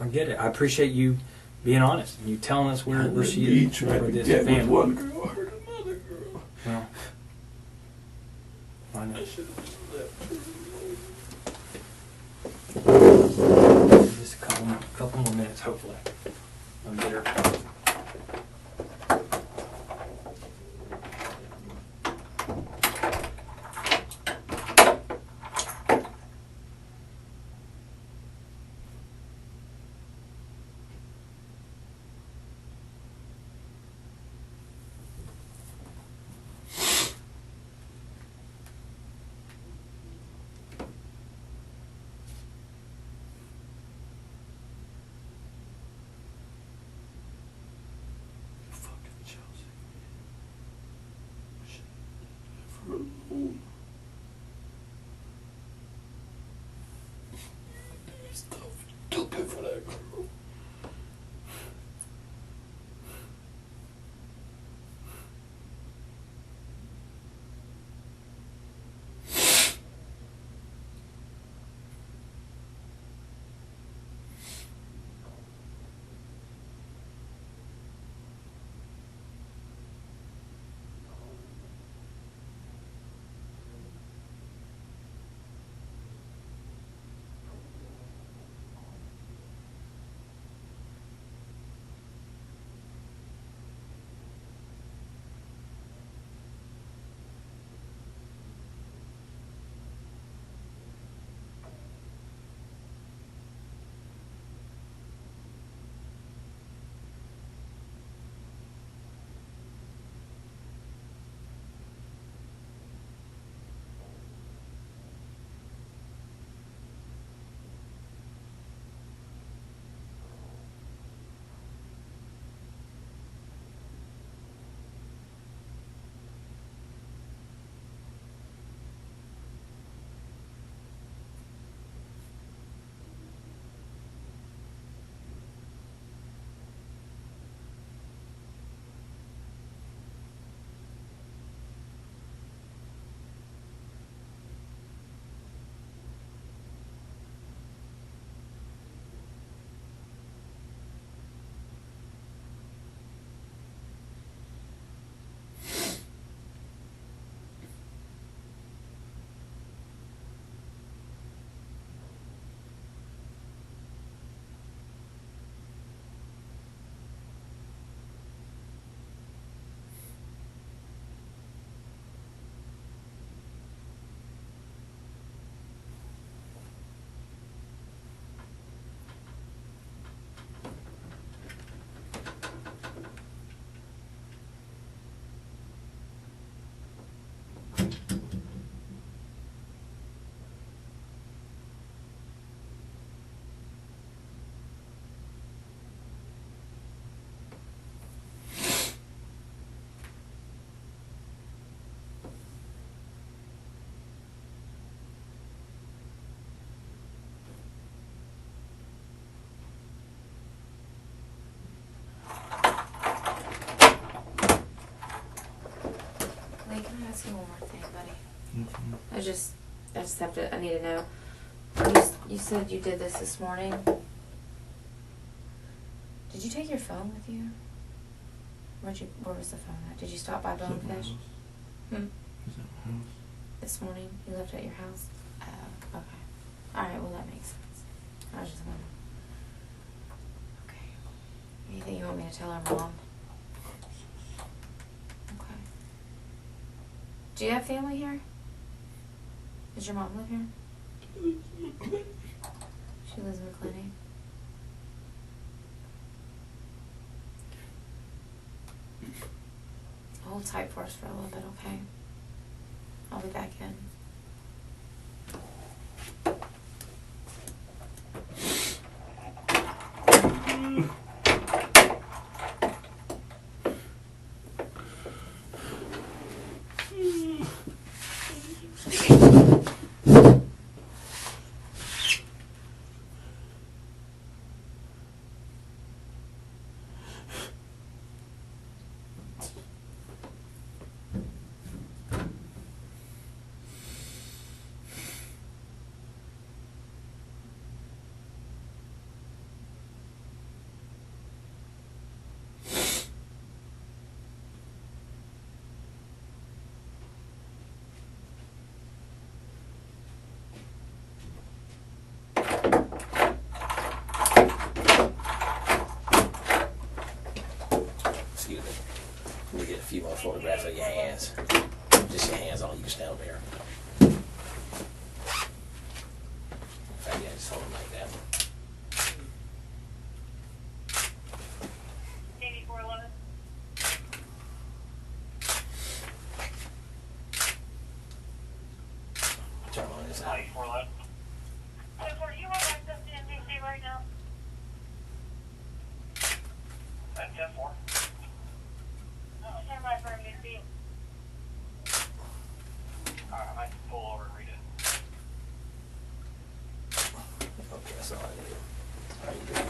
I get it. I appreciate you being honest and you telling us where she is for this family. One girl hurt another girl. Well, I know. Just a couple more minutes, hopefully. I'm bitter. Fucking Chelsea. Shit. For alone. Stupid for that girl. Lee, can I ask you one more thing, buddy? I just have to, I need to know. You said you did this morning. Did you take your phone with you? Where was the phone at? Did you stop by Bonefish? This morning? You left it at your house? Oh, okay. Alright, well that makes sense. I was just wondering. Okay. Anything you want me to tell our mom? Okay. Do you have family here? Does your mom live here? She lives in McClenny. Hold tight for us for a little bit, okay? I'll be back in. Excuse me. Let me get a few more photographs of your hands. Just your hands on. You can stand over here. In fact, yeah, just hold them like that. 8411. Turn on this side. 8411. So, do you have access to NBC right now? That's 10-4. Stand by for NBC. Alright, I might pull over and read it. Okay, that's all I need. How you doing?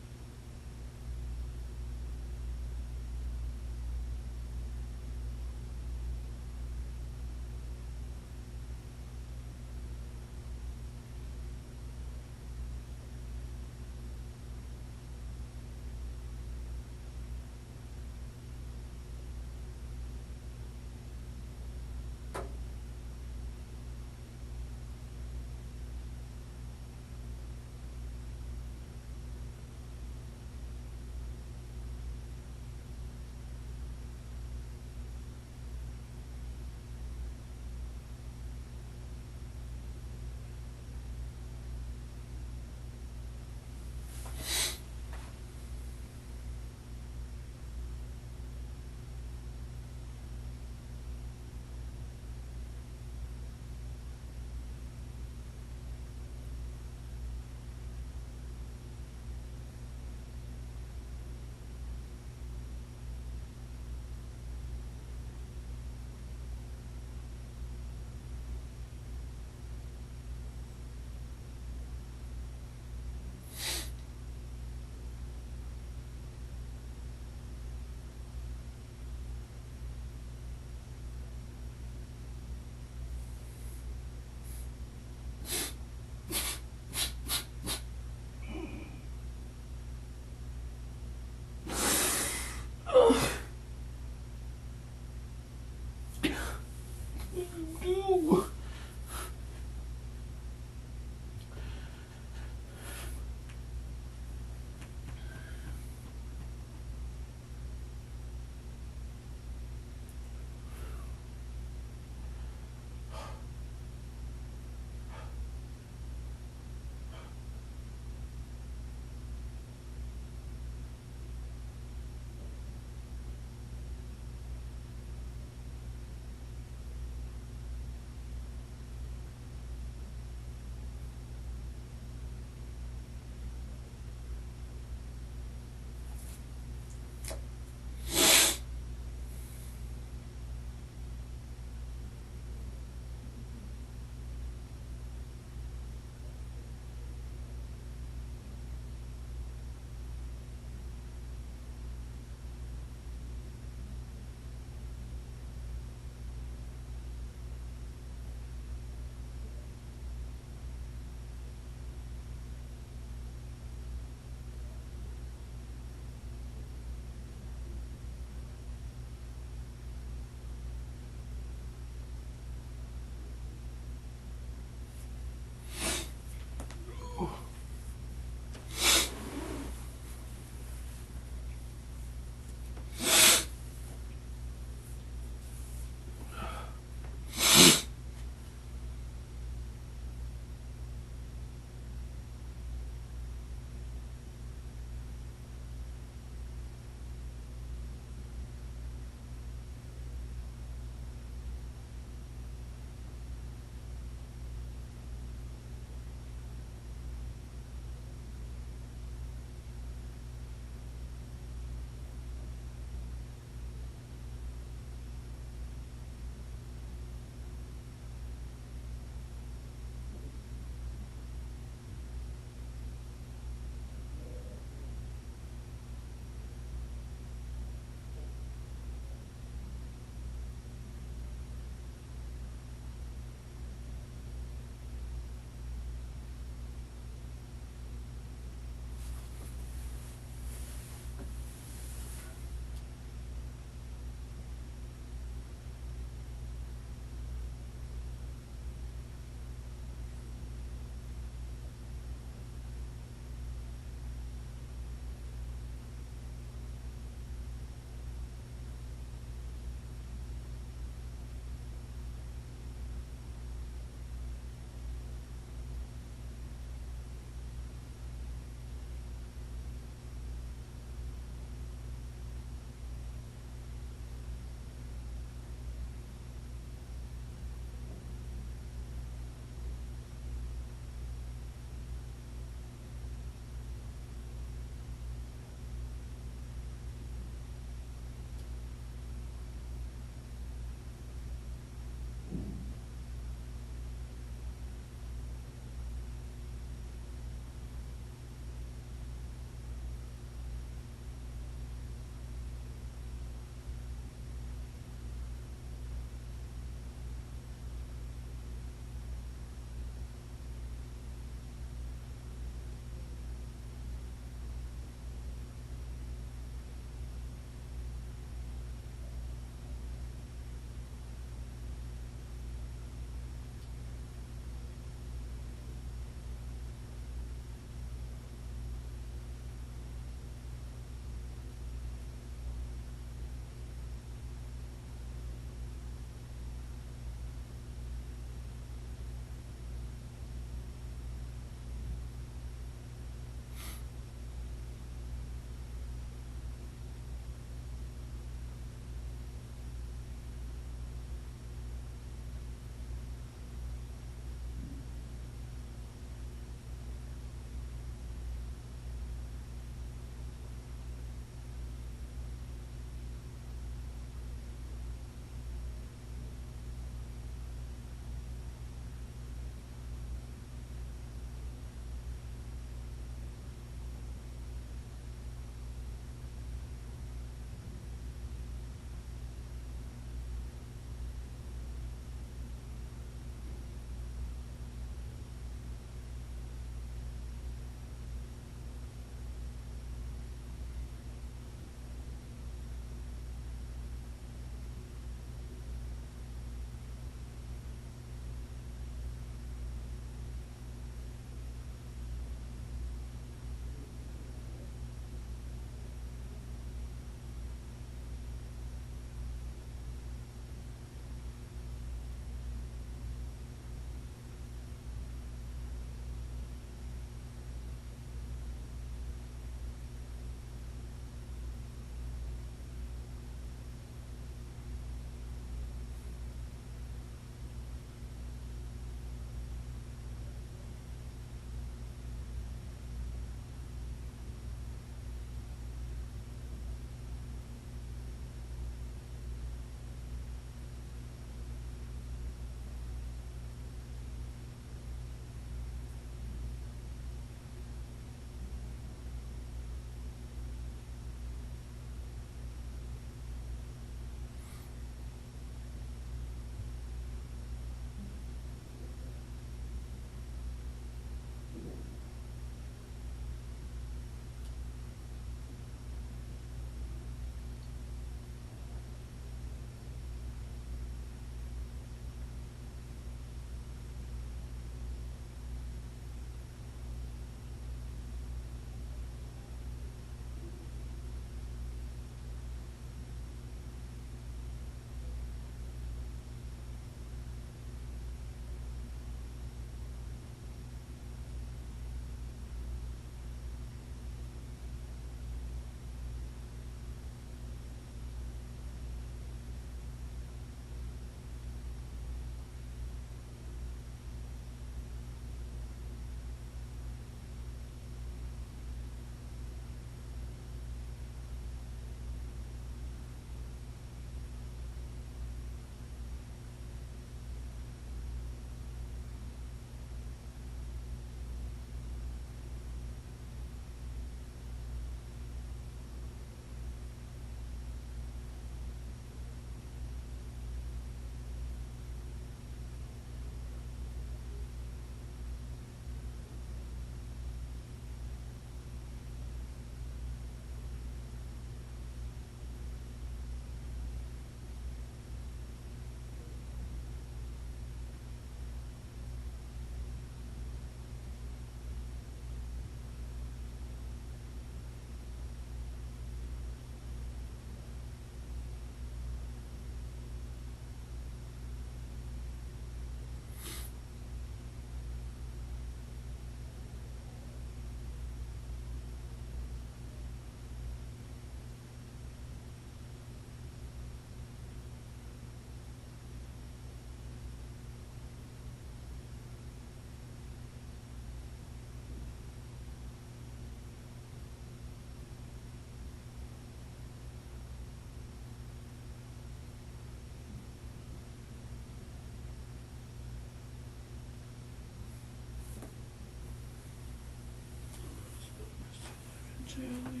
Jelly.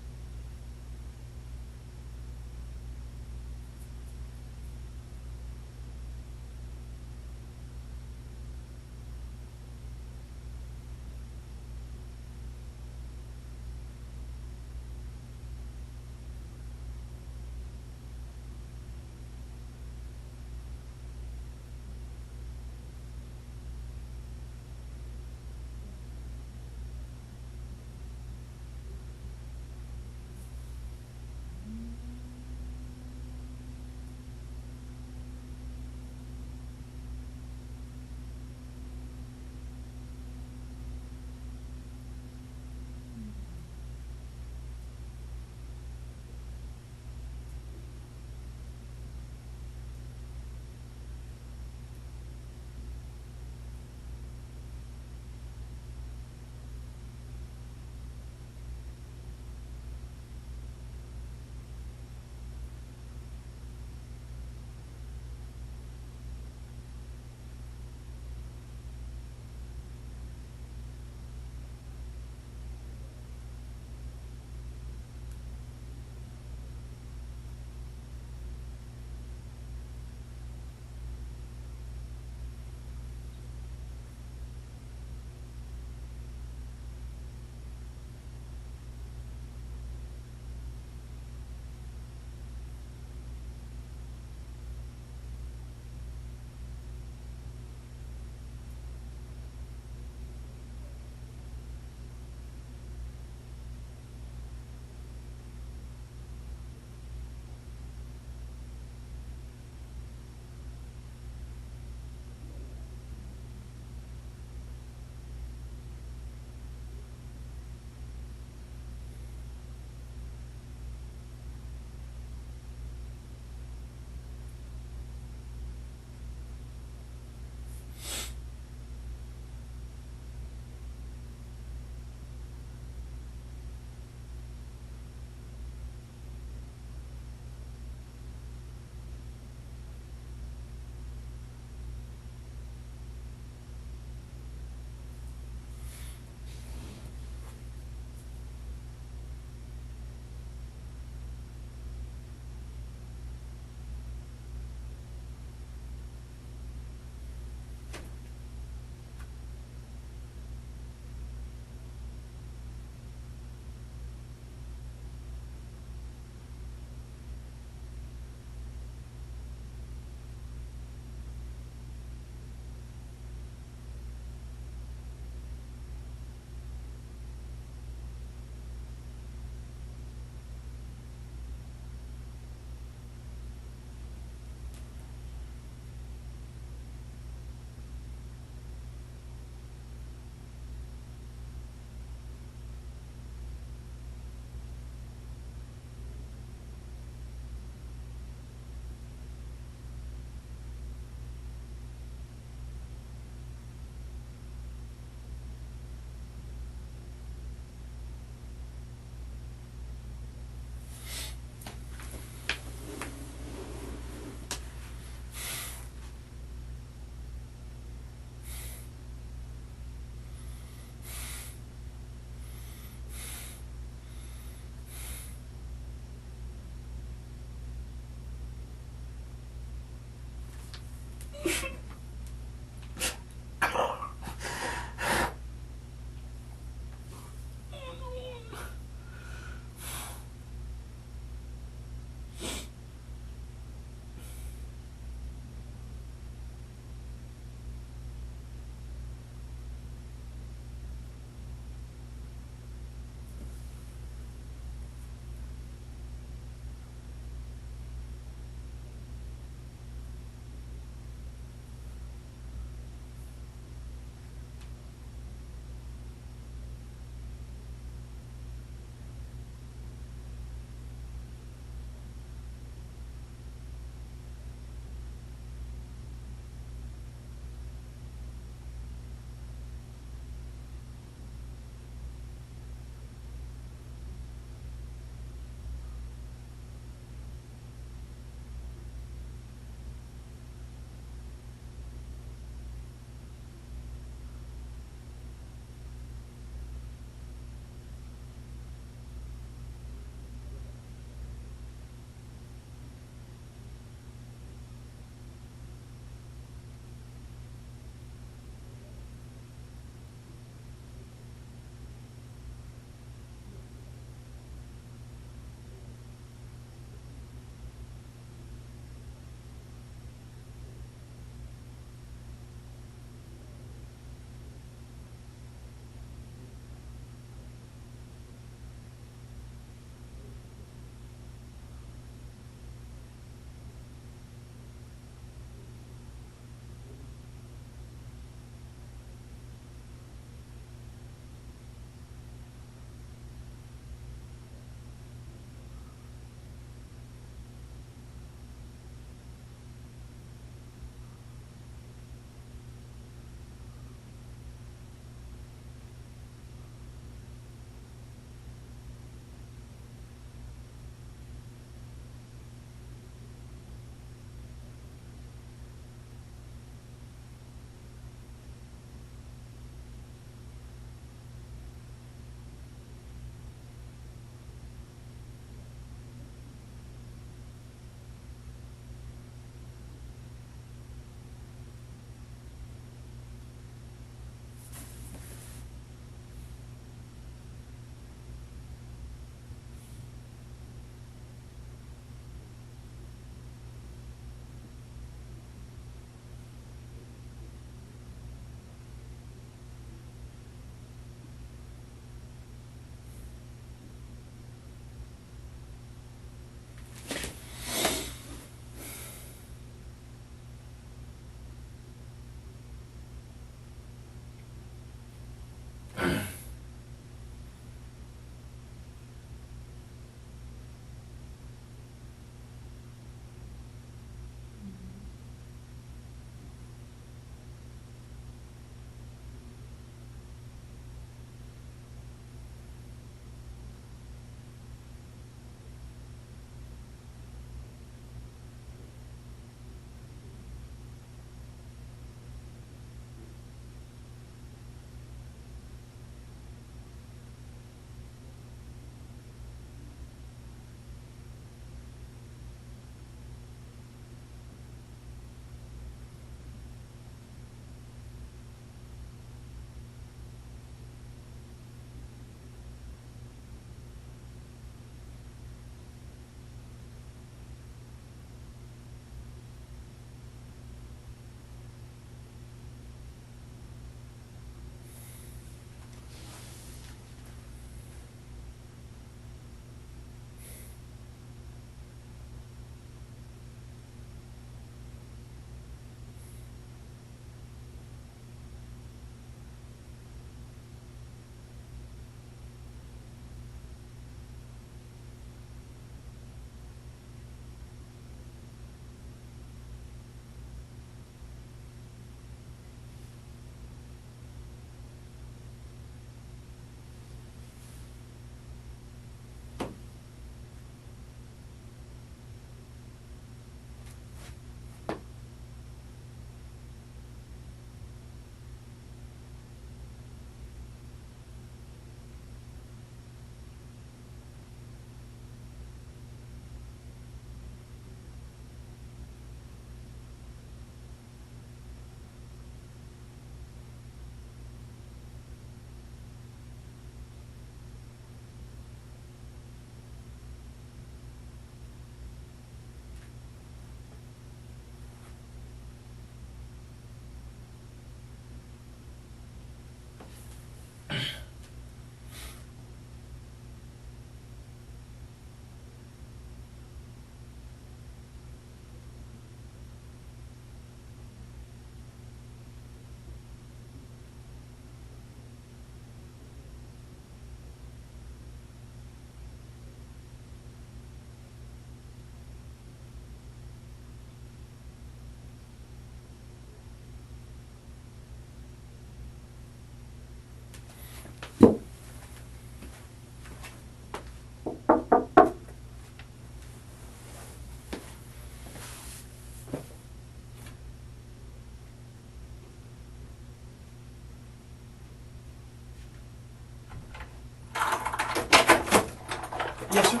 Yes, sir.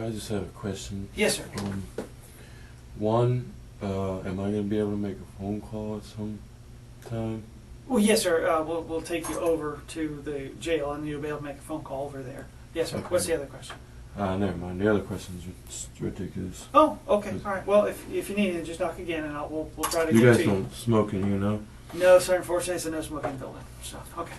I just have a question. Yes, sir. One, am I gonna be able to make a phone call at some time? Well, yes, sir. We'll take you over to the jail, and you'll be able to make a phone call over there. Yes, sir. Okay. What's the other question? Never mind. The other question's just ridiculous. Oh, okay. All right. Well, if you need it, just knock again, and we'll try to You get guys to you. don't smoke in here, no? No, sir. Unfortunately, it's a no smoking building. So, okay.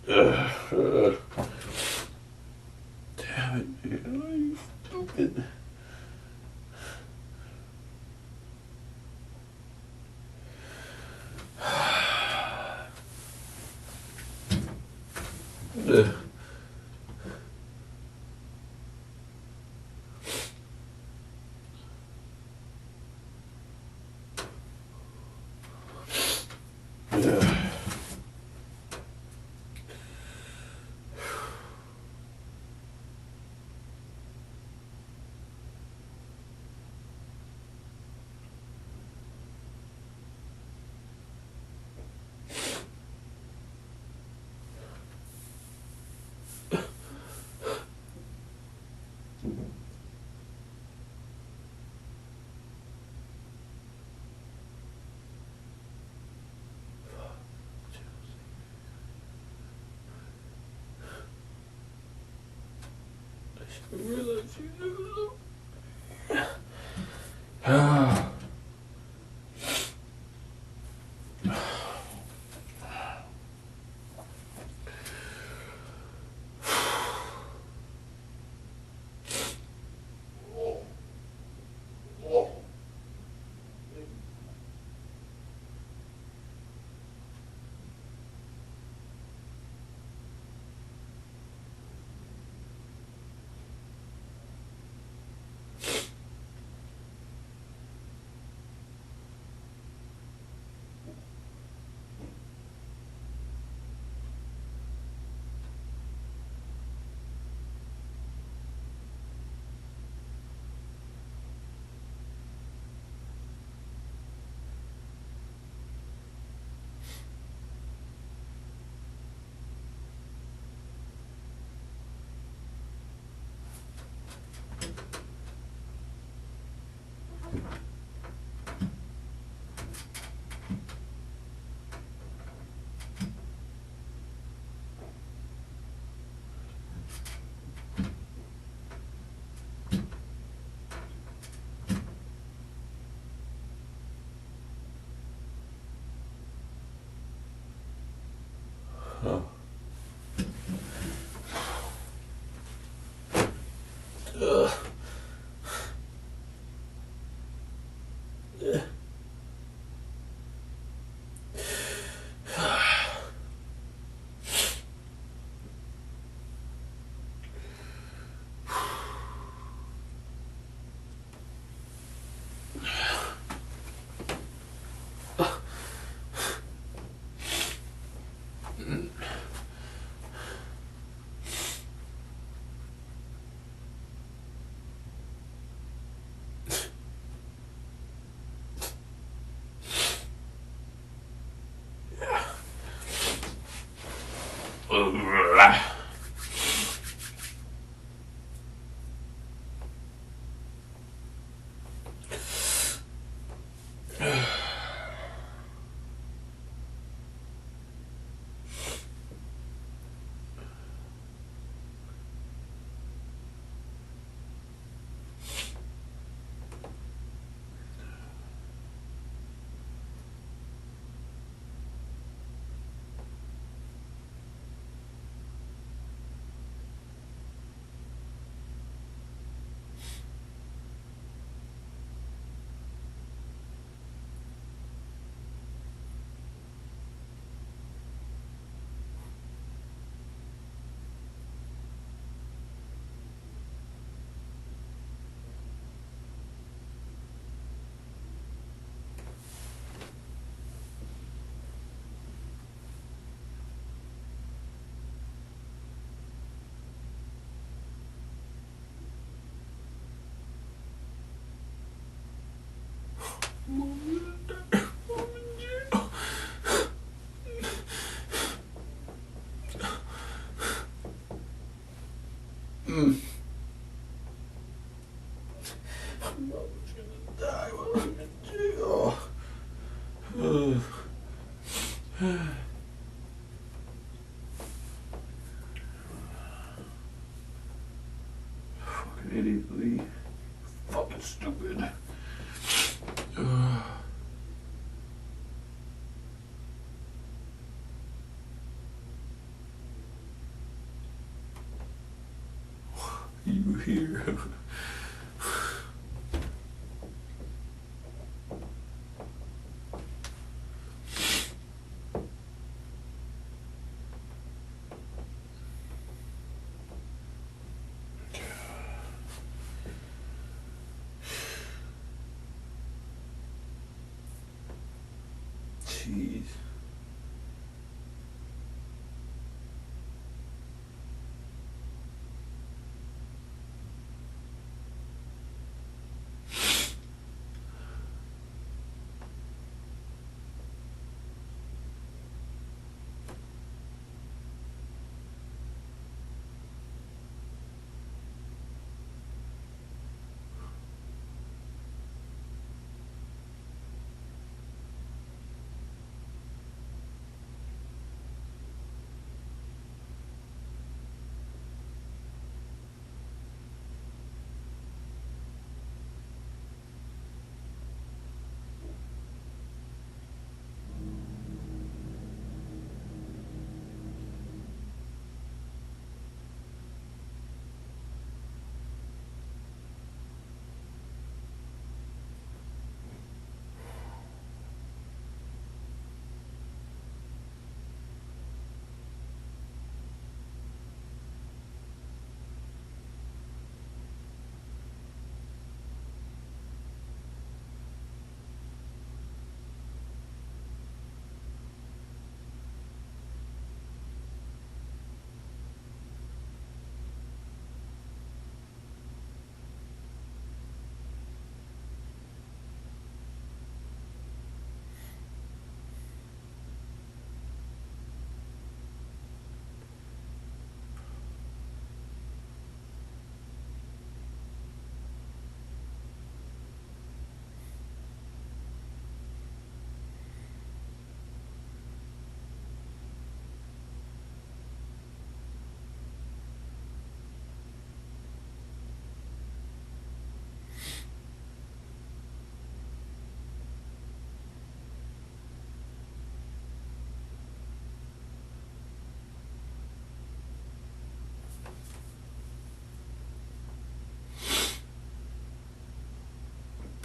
Damn it, man. Are you stupid? Ugh. I realize you knew. Oh. Ugh. Fucking idiot, Lee. Fucking stupid. through here. Jeez.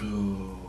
Boo.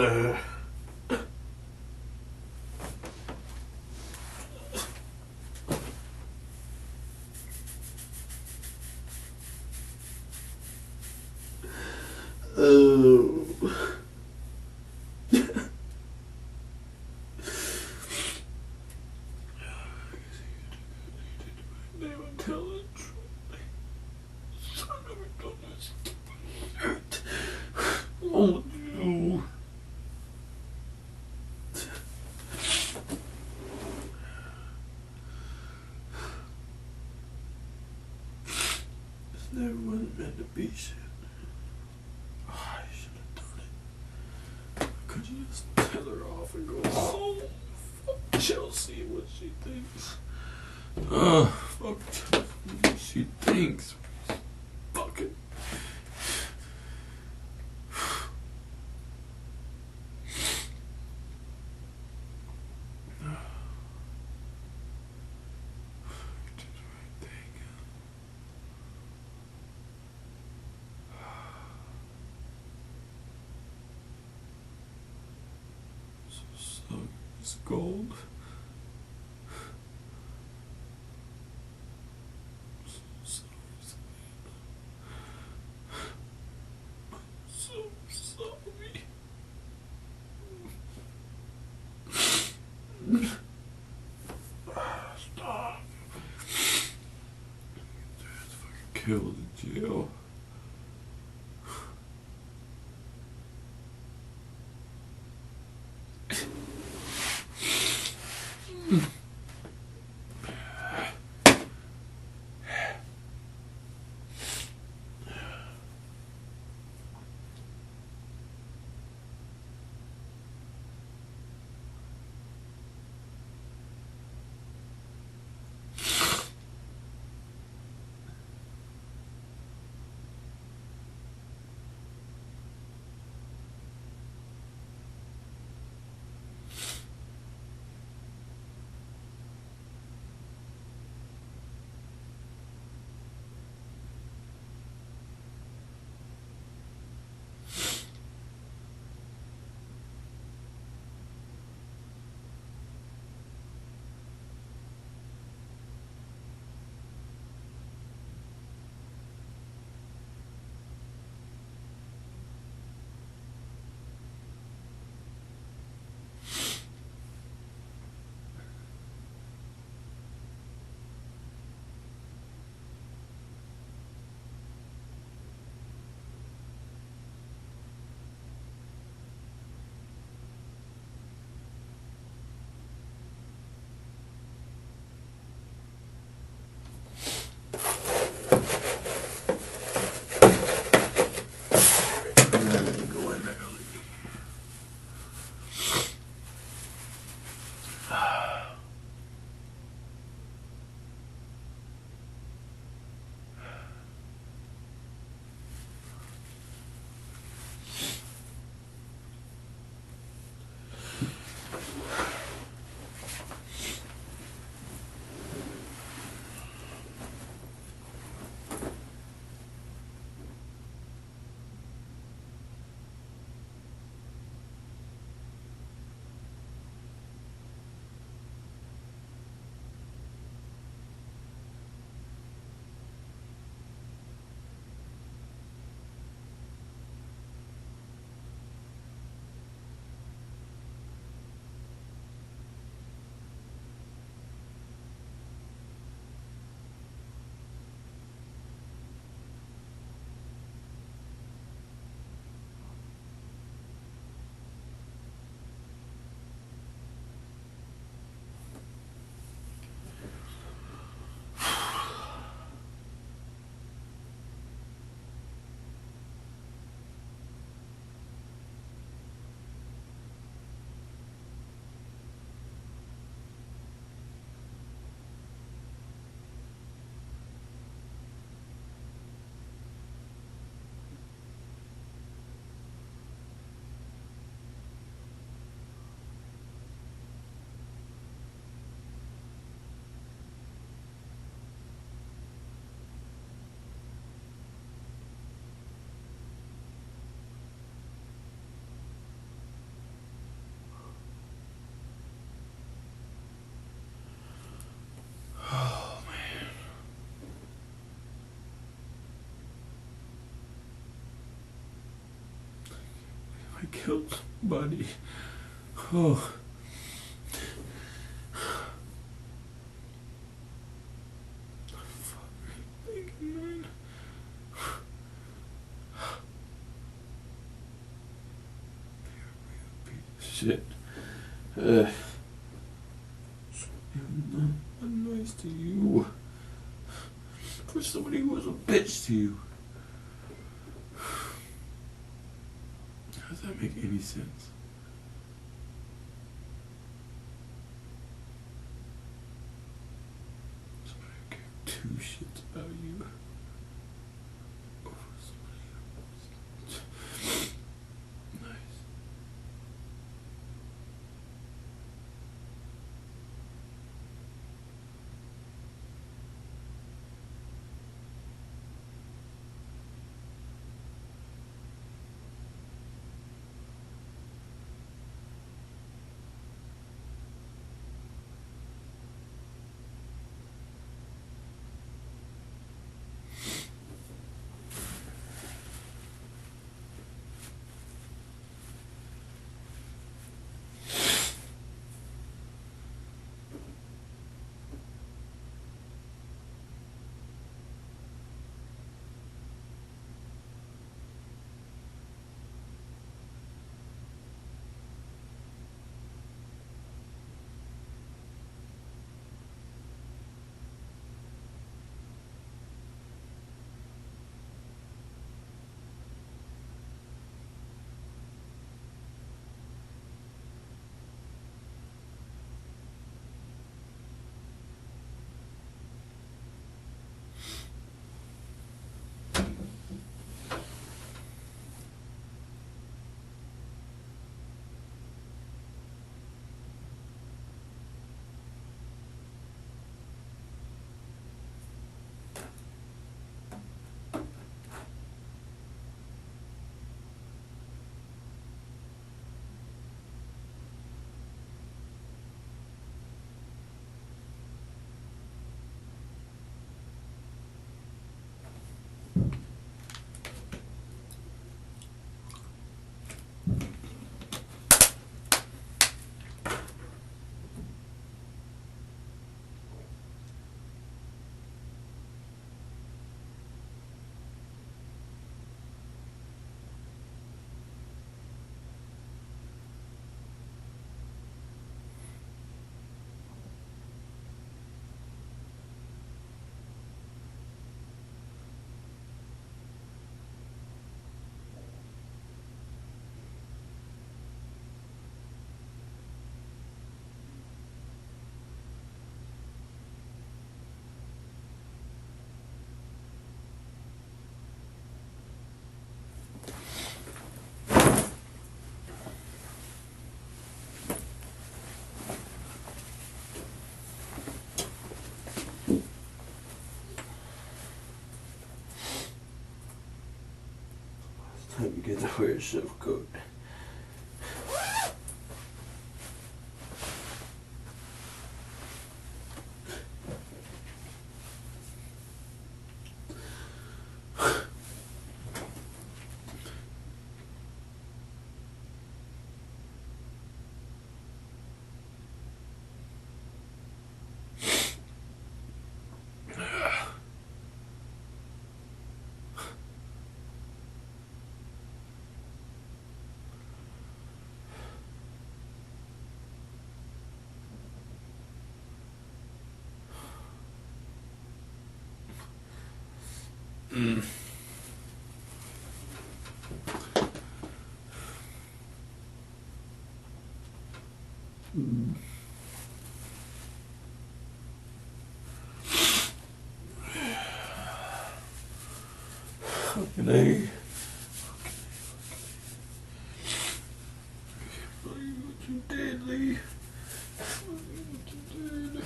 Oh, you. This never was meant to be shit. Oh, I should have done it. Could you just tell her off and go home? Fuck Chelsea, what she thinks. Fuck Chelsea, what she thinks. Fucking. So it's gold. So sorry. Stop. Dad's fucking killed in jail. I killed somebody. Oh. Shit. I'm not nice to you. For somebody who was a bitch to you. How does that make any sense? Somebody who cared two shits about you. Over somebody else. Nice. Time you get to wear a chef coat. Fucking A. What you did, Lee? What you did?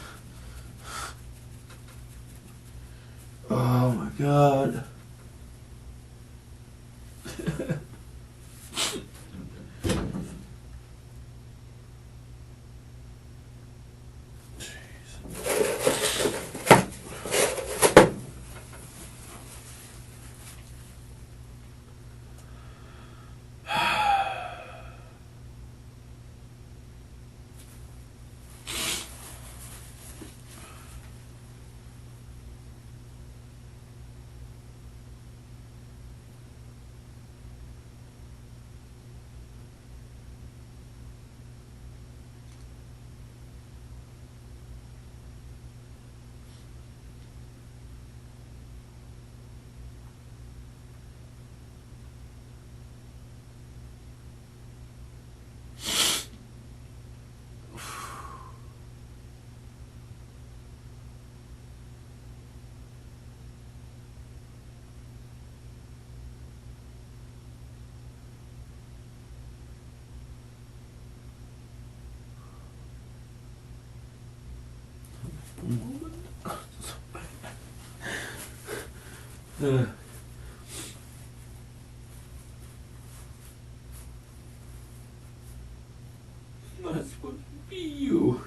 Oh my God. Not supposed to be you.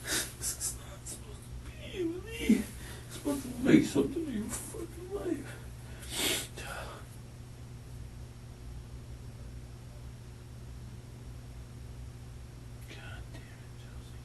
This is not supposed to be you, Lee. It's supposed to make something of your fucking life. God damn it, Chelsea.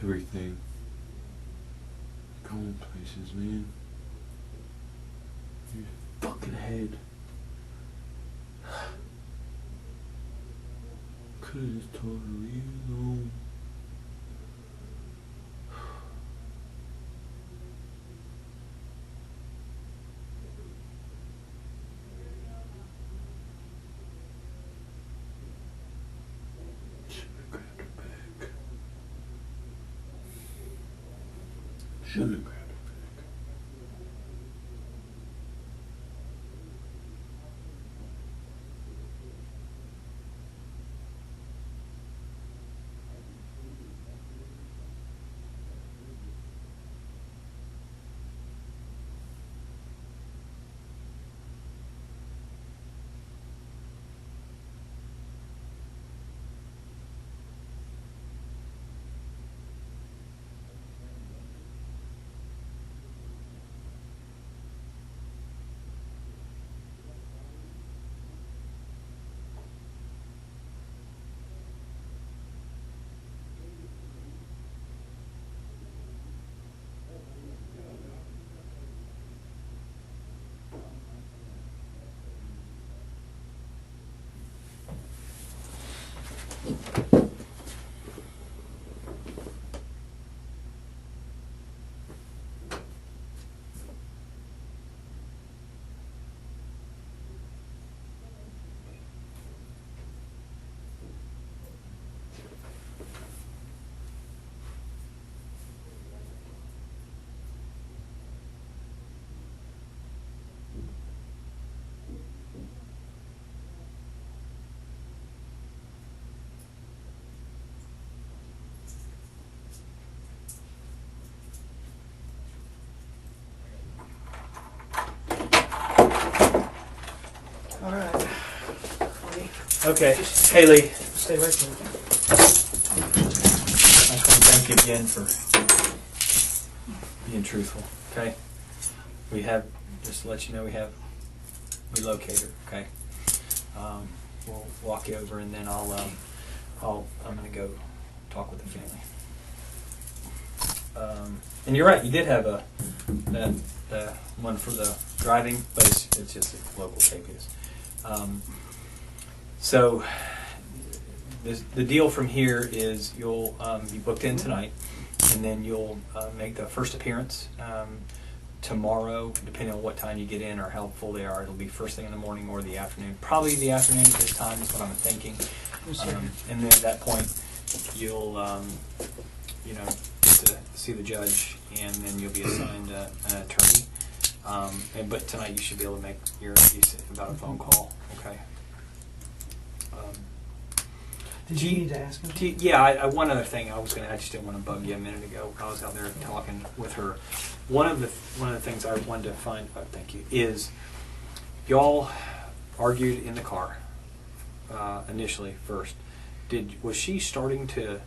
everything. Going places, man. Your fucking head. Could've just told her to leave it alone. Should've grabbed her back. Shouldn't have grabbed her back. All right. Okay, Haley, Stay right there. I just want to thank you again for being truthful, okay? We have, just to let you know, we located her, okay? We'll walk you over and then I'm gonna go talk with the family. And you're right, you did have the one for the driving, but it's just a local KPS. So the deal from here is you'll be booked in tonight, and then you'll make the first appearance tomorrow, depending on what time you get in or how full they are. It'll be first thing in the morning or the afternoon. Probably the afternoon at this time is what I'm thinking. And then at that point, you'll get to see the judge, and then you'll be assigned an attorney. But tonight you should be able to make you said about a phone call, okay? Did you need to ask him? Yeah, one other thing I just didn't want to bug you a minute ago. I was out there talking with her. One of the things I wanted to find, thank you, is y'all argued in the car initially first. Was she starting to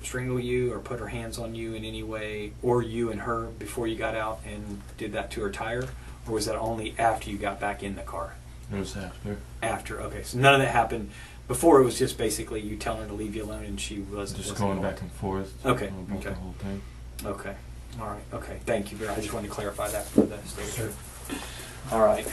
strangle you or put her hands on you in any way, or you and her, before you got out and did that to her tire, or was that only after you got back in the car? It was after. After, okay. So none of that happened before. It was just basically you telling her to leave you alone, and she wasn't going involved. back and forth. Okay. About Okay. the whole thing. Okay. All right. Okay. Thank you. I just wanted to clarify that for the state attorney. All right.